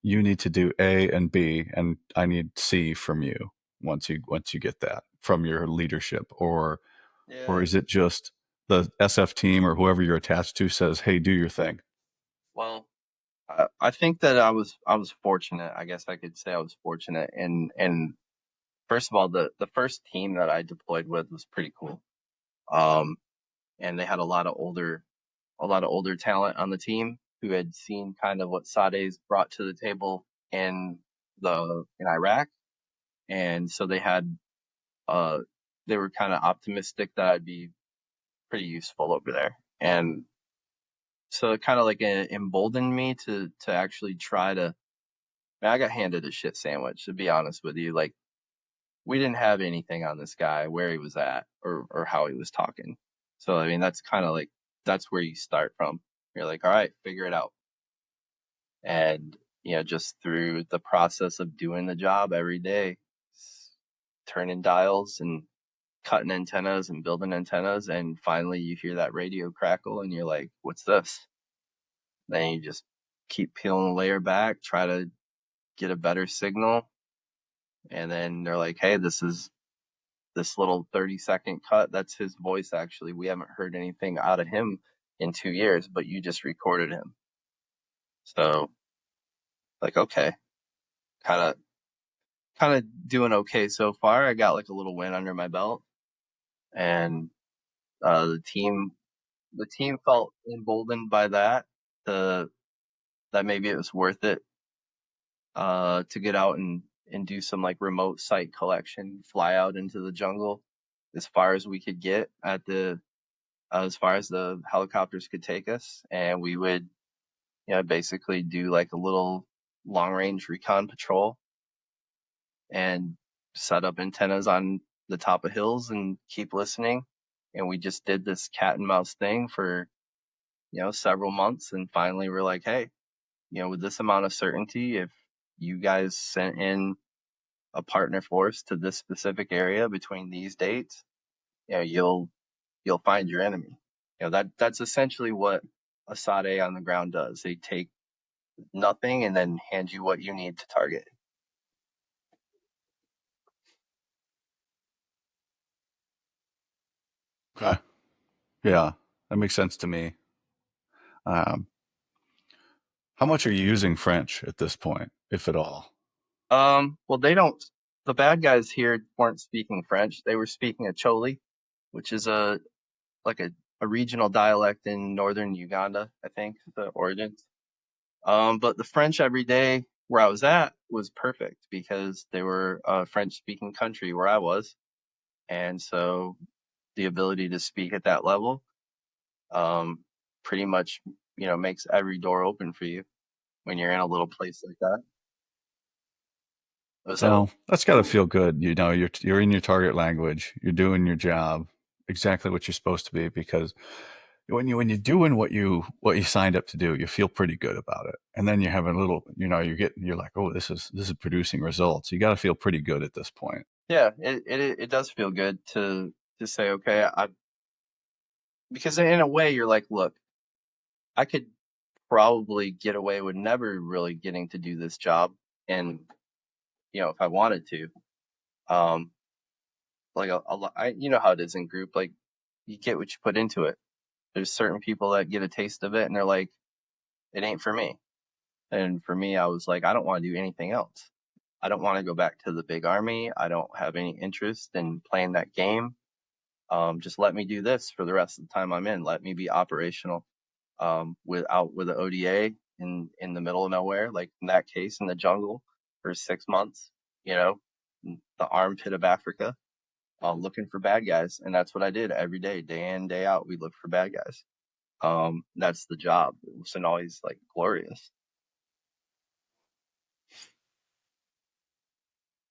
you need to do A and B, and I need C from you once you get that from your leadership, or Yeah, is it just the SF team or whoever you're attached to says, "Hey, do your thing"? well, I think that I was fortunate. I guess I could say I was fortunate. And first of all, the first team that I deployed with was pretty cool. Um, and they had a lot of older talent on the team who had seen kind of what Sade's brought to the table in Iraq, and so uh they were kind of optimistic that I'd be pretty useful over there. And so it kind of like emboldened me to actually try to. Man, I got handed a shit sandwich, to be honest with you. Like, we didn't have anything on this guy, where he was at or how he was talking. So, I mean, that's kind of like, that's where you start from. You're like, all right, figure it out. And, just through the process of doing the job every day, turning dials and cutting antennas and building antennas. And finally, you hear that radio crackle and you're like, what's this? Then you just keep peeling the layer back, try to get a better signal. And then they're like, hey, this little 30-second cut. That's his voice, actually. We haven't heard anything out of him in 2 years, but you just recorded him. So, like, okay, kind of, kind of doing okay so far. I got like a little win under my belt, and the team felt emboldened by that. The That maybe it was worth it to get out and do some like remote site collection, fly out into the jungle as far as we could get as far as the helicopters could take us, and we would, basically do like a little long range recon patrol and set up antennas on the top of hills and keep listening. And we just did this cat and mouse thing for, several months. And finally we're like, hey, with this amount of certainty, if you guys sent in a partner force to this specific area between these dates, you'll find your enemy. That's essentially what a SADE on the ground does. They take nothing and then hand you what you need to target. Okay. Yeah, that makes sense to me. Um, how much are you using French at this point, if at all? Well, they don't. The bad guys here weren't speaking French. They were speaking Acholi, which is a regional dialect in northern Uganda, I think, the origins. But the French every day where I was at was perfect because they were a French speaking country where I was. And so the ability to speak at that level, um, pretty much, makes every door open for you when you're in a little place like that. So Well, that's got to feel good. You're in your target language. You're doing your job exactly what you're supposed to be because when you're doing what you signed up to do, you feel pretty good about it. And then you have a little, you're like, oh, this is producing results. You got to feel pretty good at this point. yeah, it does feel good to say, okay, because in a way you're like, look, I could probably get away with never really getting to do this job, and if I wanted to, um, like you know how it is in group, like you get what you put into it. There's certain people that get a taste of it and they're like, it ain't for me. And for me, I was like, I don't want to do anything else. I don't want to go back to the big army. I don't have any interest in playing that game. Just let me do this for the rest of the time I'm in. Let me be operational. With the ODA in the middle of nowhere, like in that case in the jungle for 6 months, you know, in the armpit of Africa, looking for bad guys, and that's what I did every day in day out. We looked for bad guys. That's the job. It wasn't always like glorious.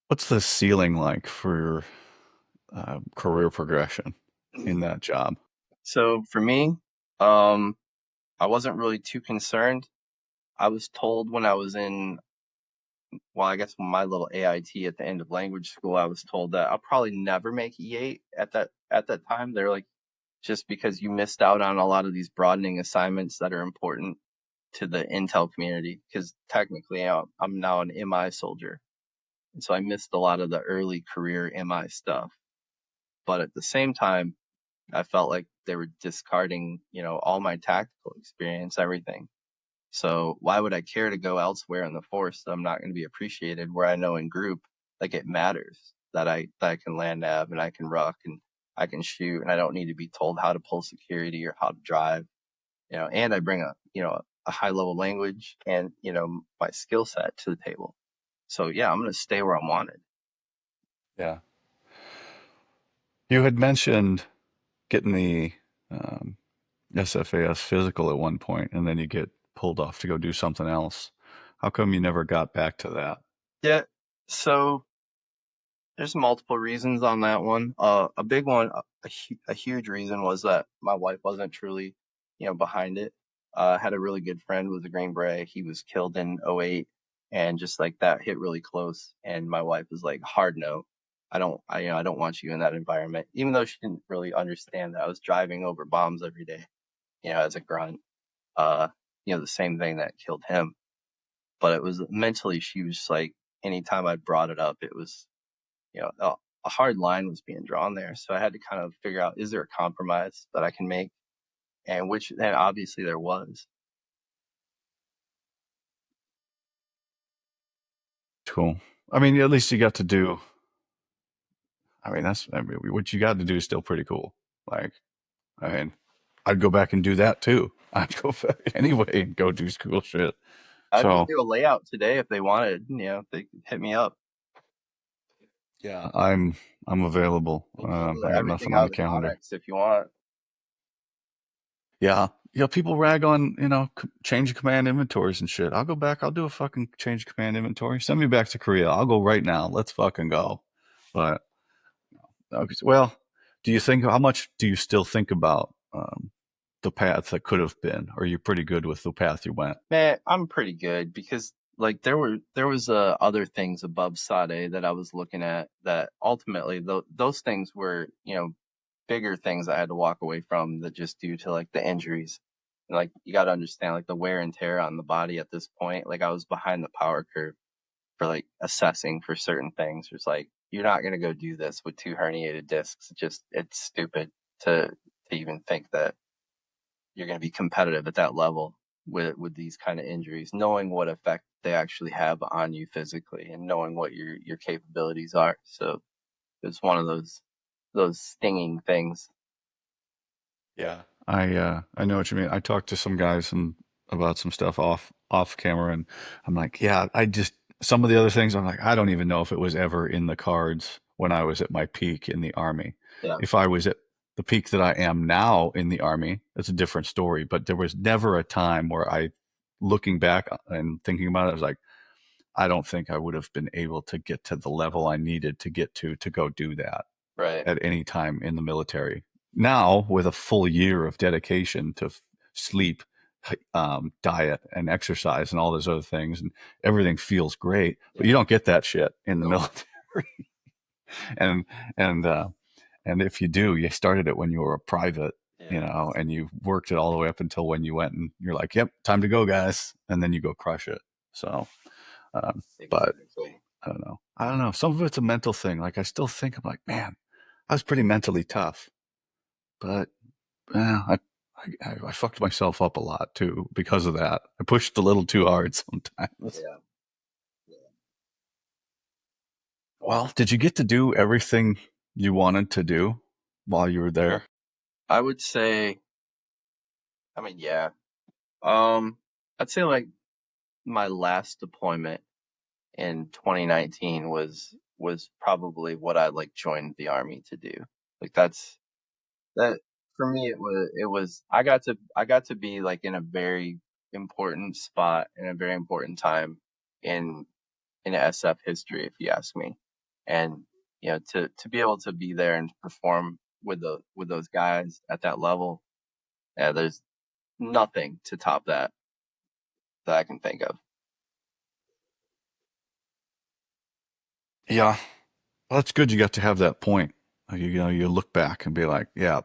What's the ceiling like for career progression in that job? So for me, um, I wasn't really too concerned. I was told when I was in, well, I guess my little AIT at the end of language school, I was told that I'll probably never make E8 at that time. They're like, just because you missed out on a lot of these broadening assignments that are important to the intel community. Because technically, I'm now an MI soldier, and so I missed a lot of the early career MI stuff. But at the same time, I felt like they were discarding, all my tactical experience, everything. So why would I care to go elsewhere in the force that I'm not going to be appreciated? Where I know in group, like it matters that I can land nav and I can ruck and I can shoot and I don't need to be told how to pull security or how to drive. And I bring a high level language and my skill set to the table. So yeah, I'm going to stay where I'm wanted. Yeah. You had mentioned getting the um, SFAS physical at one point, and then you get pulled off to go do something else. How come you never got back to that? Yeah. So there's multiple reasons on that one. A big one, a huge reason was that my wife wasn't truly, behind it. Had a really good friend with a Green Beret. He was killed in '08, and just like that hit really close. And my wife was like, hard no. I don't want you in that environment. Even though she didn't really understand that I was driving over bombs every day, as a grunt. Uh, the same thing that killed him. But it was mentally, she was like, anytime I brought it up, it was a hard line was being drawn there. So I had to kind of figure out, is there a compromise that I can make? And obviously there was. Cool. I mean, at least you got to do. What you got to do is still pretty cool. Like, I mean, I'd go back and do that too. I'd go back anyway and go do cool shit. I'd go So do a layout today if they wanted, they could hit me up. Yeah, I'm available. We can handle I got everything nothing on out the of the calendar. Onyx if you want. Yeah, people rag on change of command inventories and shit. I'll go back. I'll do a fucking change of command inventory. Send me back to Korea. I'll go right now. Let's fucking go. But okay, well, do you think how much do you still think about the path that could have been? Or are you pretty good with the path you went? Man, I'm pretty good because like there was other things above Sade that I was looking at that ultimately those things were, bigger things I had to walk away from that just due to like the injuries. And, like you got to understand like the wear and tear on the body at this point. Like I was behind the power curve for like assessing for certain things. It's like you're not gonna go do this with two herniated discs. It's stupid to even think that you're going to be competitive at that level with these kind of injuries, knowing what effect they actually have on you physically and knowing what your capabilities are. So it's one of those stinging things. Yeah. I know what you mean. I talked to some guys and about some stuff off camera, and I'm like, yeah, I just some of the other things I'm like, I don't even know if it was ever in the cards when I was at my peak in the army. Yeah, If I was at the peak that I am now in the army, that's a different story. But there was never a time where looking back and thinking about it, I was like, I don't think I would have been able to get to the level I needed to get to go do that right. at any time in the military. Now, with a full year of dedication to sleep, diet, and exercise, and all those other things, and everything feels great, but Yeah. you don't get that shit in the Nope. military. and and uh, and if you do, you started it when you were a private, Yeah. and you worked it all the way up until when you went and you're like, "Yep, time to go, guys," and then you go crush it. So, but Exactly. I don't know. I don't know. Some of it's a mental thing. Like I still think I'm like, man, I was pretty mentally tough, but I fucked myself up a lot too because of that. I pushed a little too hard sometimes. Yeah. Well, did you get to do everything you wanted to do while you were there? I would say, I mean, yeah. Um, I'd say like my last deployment in 2019 was probably what I like joined the army to do. Like that for me it was I got to be like in a very important spot in a very important time in SF history if you ask me. And to be able to be there and perform with those guys at that level, yeah, there's nothing to top that I can think of. Yeah, well, that's good. You got to have that point. You look back and be like, yeah,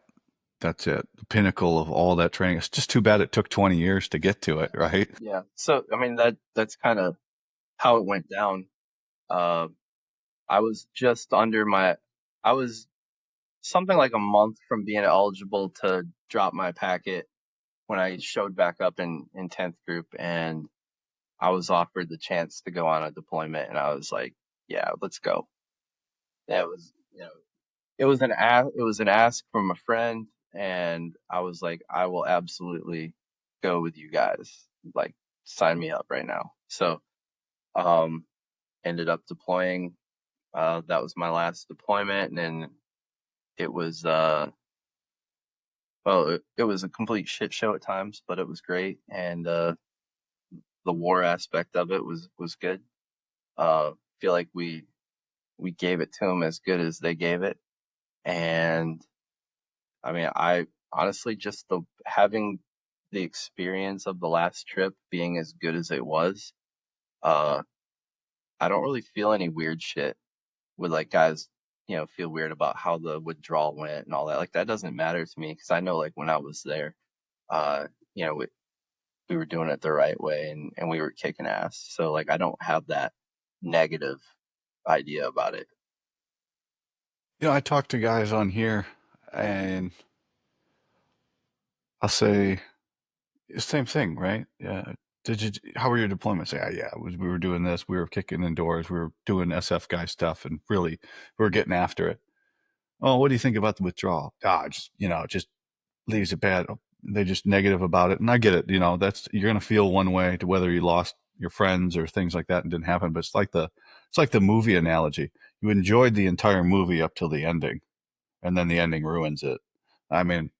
that's it. The pinnacle of all that training. It's just too bad it took 20 years to get to it, right? Yeah. So I mean that's kind of how it went down. Uh, I was just under my I was something like a month from being eligible to drop my packet when I showed back up in 10th group, and I was offered the chance to go on a deployment, and I was like, yeah, let's go. That was, it was an ask from a friend, and I was like, I will absolutely go with you guys. Like, sign me up right now. So, um, ended up deploying. That was my last deployment, and then it was well, it was a complete shit show at times, but it was great, and the war aspect of it was good. Feel like we gave it to them as good as they gave it, and I mean, I honestly just the having the experience of the last trip being as good as it was, uh, I don't really feel any weird shit with like guys, feel weird about how the withdrawal went and all that. Like that doesn't matter to me because I know like when I was there, uh, you know, we were doing it the right way and we were kicking ass. So like I don't have that negative idea about it. I talked to guys on here, and I'll say same thing, right? Yeah. Did you? How were your deployments? Yeah, yeah. We were doing this. We were kicking indoors. We were doing SF guy stuff, and really, we were getting after it. Oh, what do you think about the withdrawal? Ah, just leaves it bad. They just negative about it, and I get it. That's you're gonna feel one way to whether you lost your friends or things like that and didn't happen. But it's like the movie analogy. you enjoyed the entire movie up till the ending, and then the ending ruins it. I mean,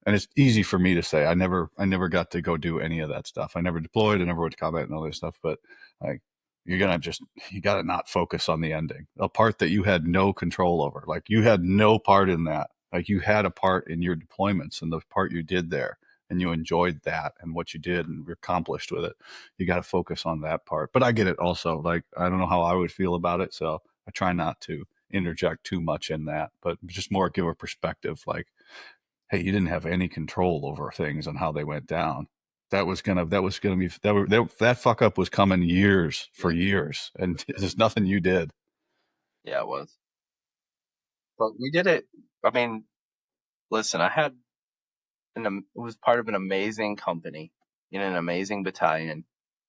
and it's easy for me to say. I never got to go do any of that stuff. I never deployed. I never went to combat and all this stuff. But like, you're gonna just you gotta not focus on the ending, a part that you had no control over. Like you had no part in that. Like you had a part in your deployments and the part you did there, and you enjoyed that and what you did and accomplished with it. You got to focus on that part. But I get it also. Like I don't know how I would feel about it, so I try not to interject too much in that, but just more give a perspective. Like, hey, you didn't have any control over things and how they went down. That was gonna be that fuck up was coming years for Yeah, years, and there's nothing you did. yeah, it was. But we did it. I mean, listen, it was part of an amazing company in an amazing battalion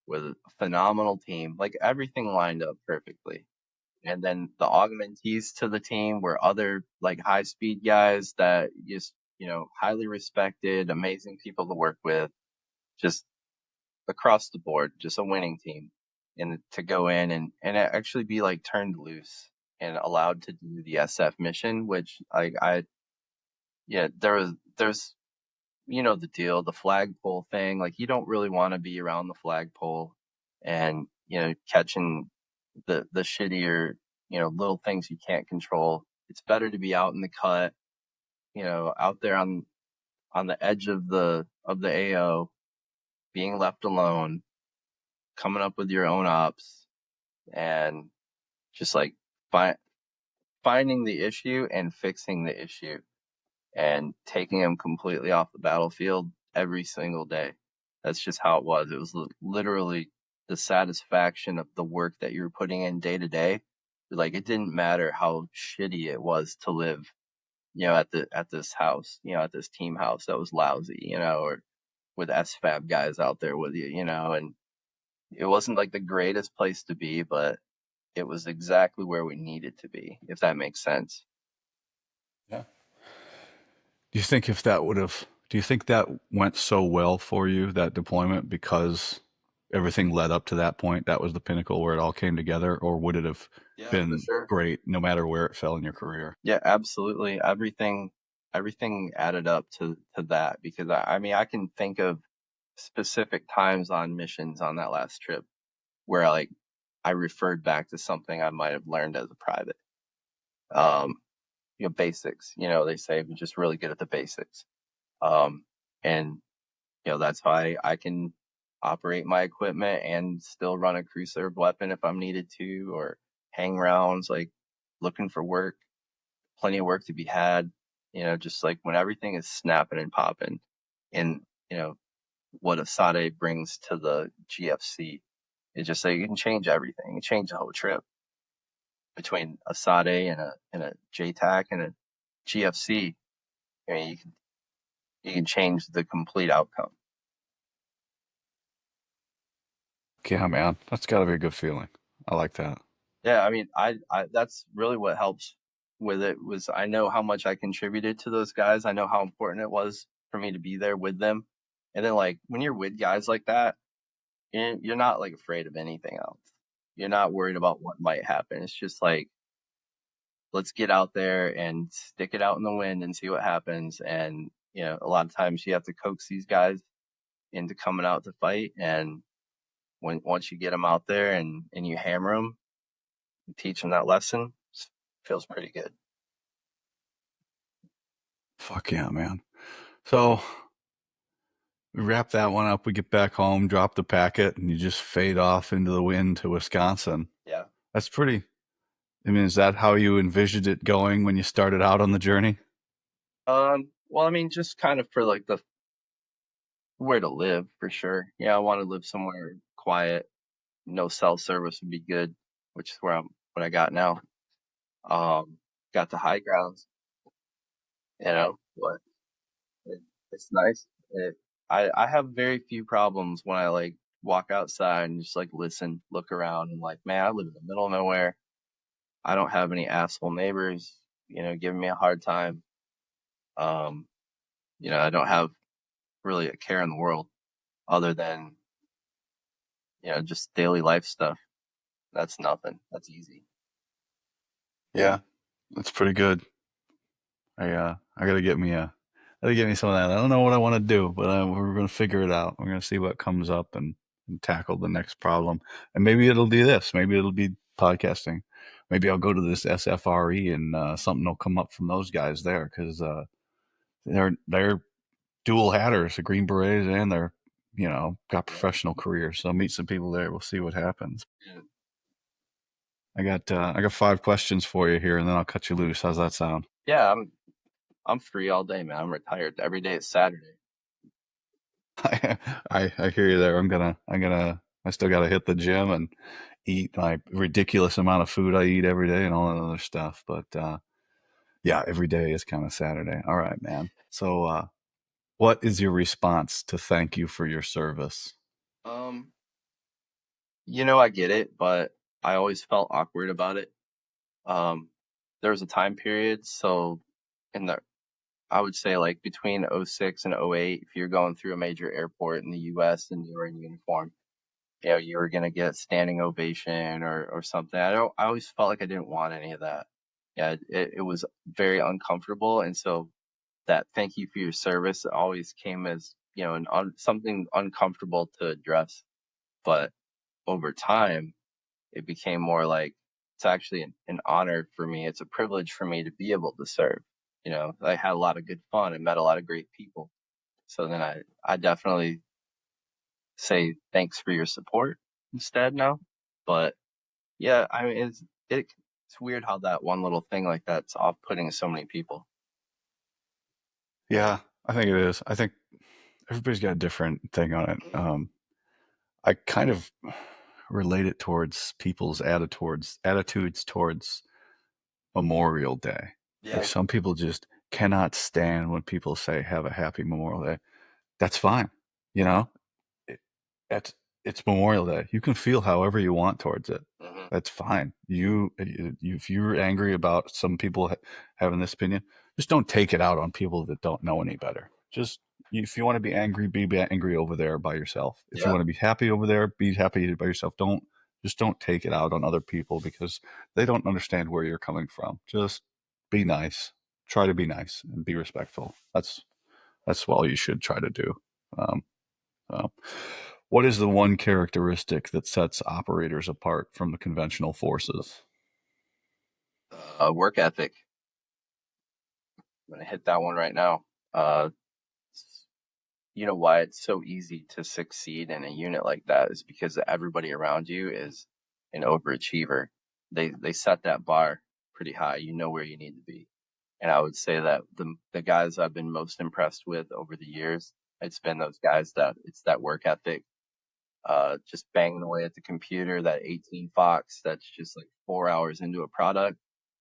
with a phenomenal team. Like everything lined up perfectly. And then the augmentees to the team were other like high speed guys that just, highly respected, amazing people to work with, just across the board, just a winning team. And to go in and actually be like turned loose and allowed to do the SF mission, which yeah, there's the deal, the flagpole thing. Like you don't really want to be around the flagpole and, catching the shittier, little things you can't control. It's better to be out in the cut, out there on the edge of the AO, being left alone, coming up with your own ops, and just like fi- finding the issue and fixing the issue and taking them completely off the battlefield every single day. That's just how it was. It was literally the satisfaction of the work that you were putting in day to day. Like it didn't matter how shitty it was to live, at this house, at this team house that was lousy, or with SFAB guys out there with you, and it wasn't like the greatest place to be, but it was exactly where we needed to be, if that makes sense. Yeah. Do you think if that would have? Do you think that went so well for you, that deployment, because everything led up to that point? That was the pinnacle where it all came together, or would it have Yeah, for been sure. great no matter where it fell in your career? Yeah, absolutely. Everything added up to that because I mean I can think of specific times on missions on that last trip where like I referred back to something I might have learned as a private. Um, basics. They say we're just really good at the basics. Um, and that's how I can operate my equipment and still run a crew served weapon if I'm needed to, or hang rounds, like looking for work, plenty of work to be had, just like when everything is snapping and popping and, what Asade brings to the GFC. It's just like you can change everything. You can change the whole trip between Asade and a JTAC and a GFC. I mean, you can change the complete outcome. Yeah, man, that's got to be a good feeling. I like that. Yeah, I mean, I that's really what helps with it was I know how much I contributed to those guys. I know how important it was for me to be there with them. And then like when you're with guys like that, you're not like afraid of anything else. You're not worried about what might happen. It's just like let's get out there and stick it out in the wind and see what happens. And a lot of times you have to coax these guys into coming out to fight. And once you get them out there and you hammer them, you teach them that lesson, it feels pretty good. Fuck yeah, man. So we wrap that one up. We get back home, drop the packet, and you just fade off into the wind to Wisconsin. Yeah. That's pretty. I mean, is that how you envisioned it going when you started out on the journey? Well, I mean, just kind of for like the where to live for sure. Yeah, I want to live somewhere quiet. No cell service would be good, which is what I got now. Um, got the high grounds, but it, it's nice. I have very few problems when I like walk outside and just like listen, look around, and like, man, I live in the middle of nowhere. I don't have any asshole neighbors, giving me a hard time. Um, I don't have really a care in the world other than, just daily life stuff. That's nothing. That's easy. Yeah, that's pretty good. I gotta get me some of that. I don't know what I want to do, but we're gonna figure it out. We're gonna see what comes up and tackle the next problem. And maybe it'll be this. Maybe it'll be podcasting. Maybe I'll go to this SFRE and something will come up from those guys there because they're dual hatters, the Green Berets, and they're got Yeah. professional careers. So I'll meet some people there. We'll see what happens. Yeah. I got 5 questions for you here, and then I'll cut you loose. How's that sound? Yeah, I'm free all day, man. I'm retired. Every day is Saturday. I hear you there. I still gotta hit the gym and eat my ridiculous amount of food I eat every day and all that other stuff. But yeah, every day is kind of Saturday. All right, man. So what is your response to thank you for your service? Um, I get it, but I always felt awkward about it. Um, there was a time period, so in the I would say like between '06 and '08, if you're going through a major airport in the US and you're in uniform, you were gonna get a standing ovation or something. I always felt like I didn't want any of that. Yeah, it was very uncomfortable, and so that thank you for your service always came as, something uncomfortable to address. But over time, it became more like it's actually an honor for me. It's a privilege for me to be able to serve. I had a lot of good fun and met a lot of great people. So then I definitely say thanks for your support instead now. But yeah, I mean, it's weird how that one little thing like that's off-putting to so many people. Yeah, I think it is. I think everybody's got a different thing on it. I kind of relate it towards people's attitudes towards Memorial Day. Like Yeah. some people just cannot stand when people say have a happy Memorial Day. That's fine. You know, it, it's it's Memorial Day. You can feel however you want towards it. Hmm. That's fine. If you're angry about some people having this opinion, just don't take it out on people that don't know any better. Just if you want to be angry over there by yourself. If you Yeah. want to be happy over there, be happy by yourself. Don't take it out on other people because they don't understand where you're coming from. Just be nice. Try to be nice and be respectful. That's all you should try to do. Um, so, what is the one characteristic that sets operators apart from the conventional forces? Work ethic. I'm gonna hit that one right now. Uh, you know why it's so easy to succeed in a unit like that is because everybody around you is an overachiever. They set that bar pretty high. You know where you need to be. And I would say that the guys I've been most impressed with over the years, it's been those guys that it's that work ethic, just banging away at the computer, that 18 Fox that's just like 4 hours into a product,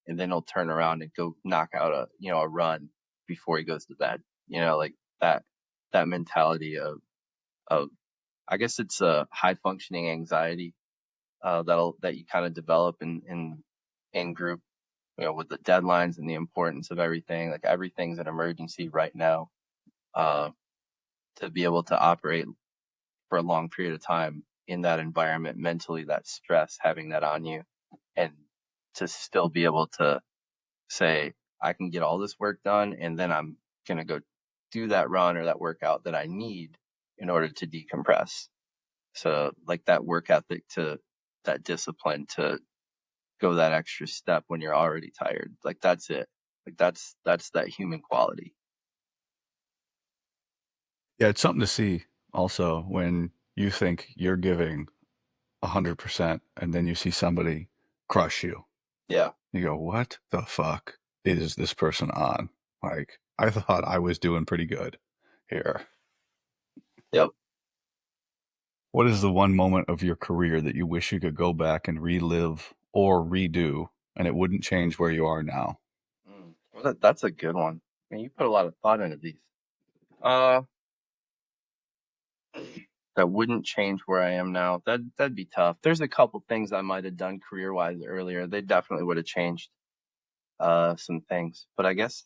and then he'll turn around and go knock out a run before he goes to bed. Like that that mentality of I guess it's a high functioning anxiety that you kind of develop in group, with the deadlines and the importance of everything. Like everything's an emergency right now. Uh, to be able to operate for a long period of time in that environment mentally, that stress, having that on you, and to still be able to say, I can get all this work done, and then I'm going to go do that run or that workout that I need in order to decompress. So, like that work ethic, to that discipline to go that extra step when you're already tired. Like that's it. Like that's that human quality. Yeah, it's something to see also when you think you're giving 100% and then you see somebody crush you. Yeah. You go, what the fuck is this person on? Like, I thought I was doing pretty good here. Yep. What is the one moment of your career that you wish you could go back and relive or redo and it wouldn't change where you are now? Well, that's a good one. I mean, you put a lot of thought into these. Uh, that wouldn't change where I am now. That'd be tough. There's a couple things I might have done career wise earlier. They definitely would have changed some things. But I guess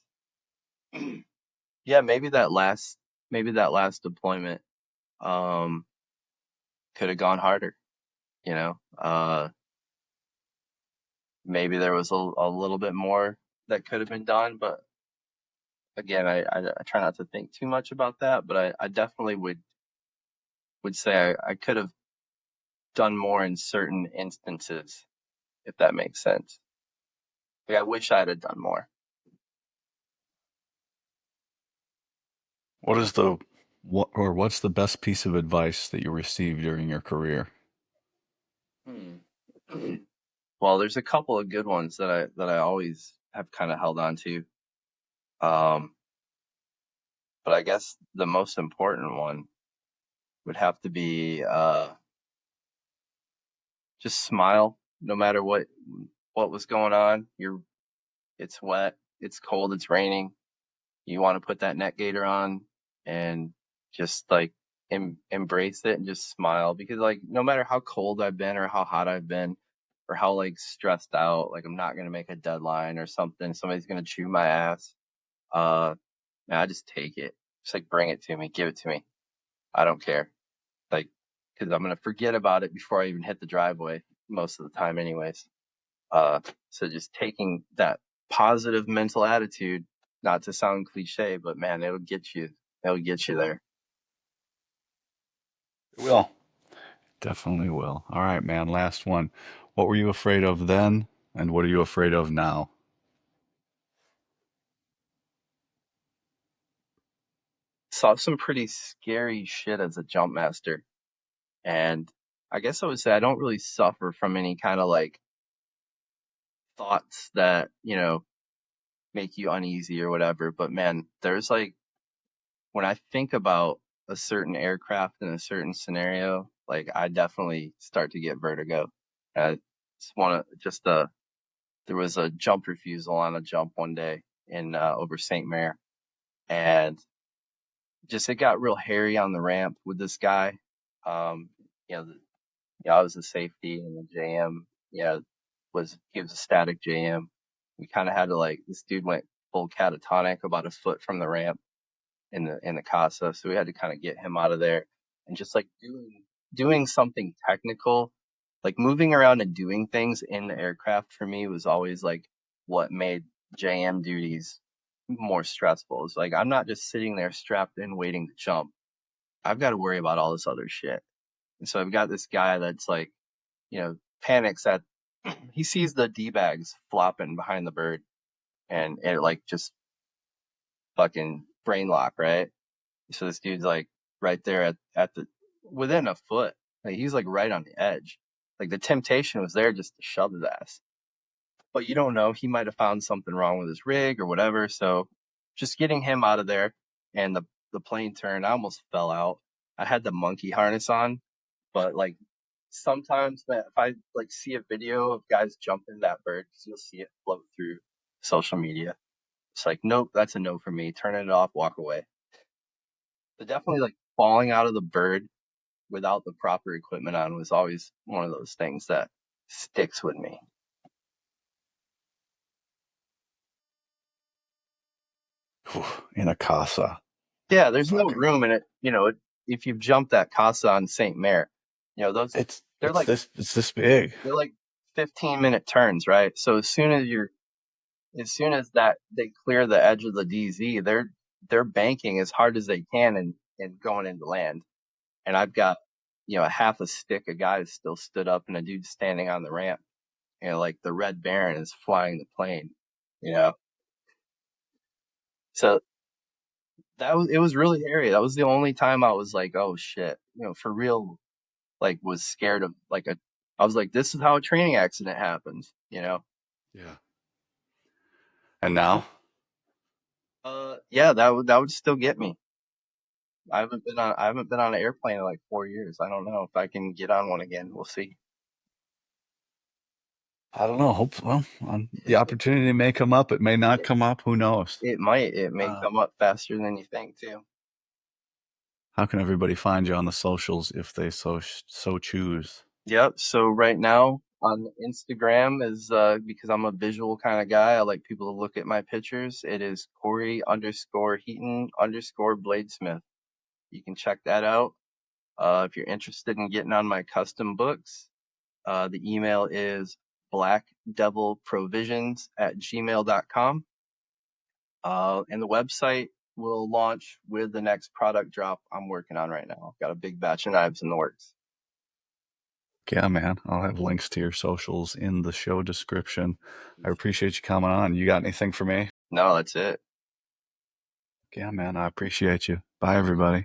yeah, maybe that last deployment could have gone harder, you know. maybe there was a little bit more that could have been done, but again, I try not to think too much about that, but I definitely would say I could have done more in certain instances, if that makes sense. Like I wish I had done more. What is the what's the best piece of advice that you received during your career? Hmm. Well, there's a couple of good ones that I always have kind of held on to. Um, but I guess the most important one would have to be just smile no matter what was going on. It's wet, it's cold, it's raining. You want to put that net gator on and just like embrace it and just smile because like no matter how cold I've been or how hot I've been or how like stressed out, like I'm not gonna make a deadline or something, somebody's gonna chew my ass. Uh, man, I just take it. Just like bring it to me, give it to me. I don't care. Like, because I'm gonna forget about it before I even hit the driveway most of the time, anyways. Uh, so just taking that positive mental attitude, not to sound cliche, but man, it'll get you. It'll get you there. It will. Definitely will. All right, man. Last one. What were you afraid of then, and what are you afraid of now? Saw some pretty scary shit as a jump master, and I guess I would say I don't really suffer from any kind of like thoughts that make you uneasy or whatever. But man, there's like when I think about a certain aircraft in a certain scenario, like I definitely start to get vertigo. It's one of just there was a jump refusal on a jump one day in over St. Mare, and just it got real hairy on the ramp with this guy. Um, you know, I was a safety and the JM, he was a static JM. We kind of had to like this dude went full catatonic about a foot from the ramp in the casa, so we had to kind of get him out of there and just like doing something technical, like moving around and doing things in the aircraft for me was always like what made JM duties more stressful. It's like I'm not just sitting there strapped in waiting to jump. I've got to worry about all this other shit. And so I've got this guy that's like, panics at he sees the D bags flopping behind the bird and it like just fucking brain lock, right? So this dude's like right there at the within a foot. Like he's like right on the edge. Like the temptation was there just to shove his ass. But you don't know. He might have found something wrong with his rig or whatever. So just getting him out of there and the plane turned, I almost fell out. I had the monkey harness on, but like sometimes that if I like see a video of guys jumping that bird, because you'll see it float through social media. It's like, nope, that's a no for me. Turning it off, walk away. But definitely like falling out of the bird without the proper equipment on was always one of those things that sticks with me. Whew, in a casa. Yeah, there's no Fucking. room in it. If you've jumped that casa on St. Mare, those It's they're it's like this it's this big. they're like 15-minute turns, right? So as soon as that they clear the edge of the DZ, they're banking as hard as they can and going into land. And I've got a half a stick of guys still stood up and a dude standing on the ramp. Like the Red Baron is flying the plane. You know, so it was really hairy. That was the only time I was like, oh shit, for real. Like was scared of like a. I was like, this is how a training accident happens. Yeah. And now? Yeah, that would still get me. I haven't been on an airplane in like 4 years. I don't know if I can get on one again. We'll see. I don't know. Hope well, the opportunity may come up. It may not It, come up. Who knows? it may Uh, come up faster than you think too. how can everybody find you on the socials if they so choose? Yep. So right now on Instagram is because I'm a visual kind of guy. I like people to look at my pictures. It is Korey_Heaton_bladesmith. You can check that out. If you're interested in getting on my custom books, the email is blackdevilprovisions@gmail.com. And the website will launch with the next product drop I'm working on right now. I've got a big batch of knives in the works. Yeah, man. I'll have links to your socials in the show description. I appreciate you coming on. You got anything for me? No, that's it. Yeah, man. I appreciate you. Bye, everybody.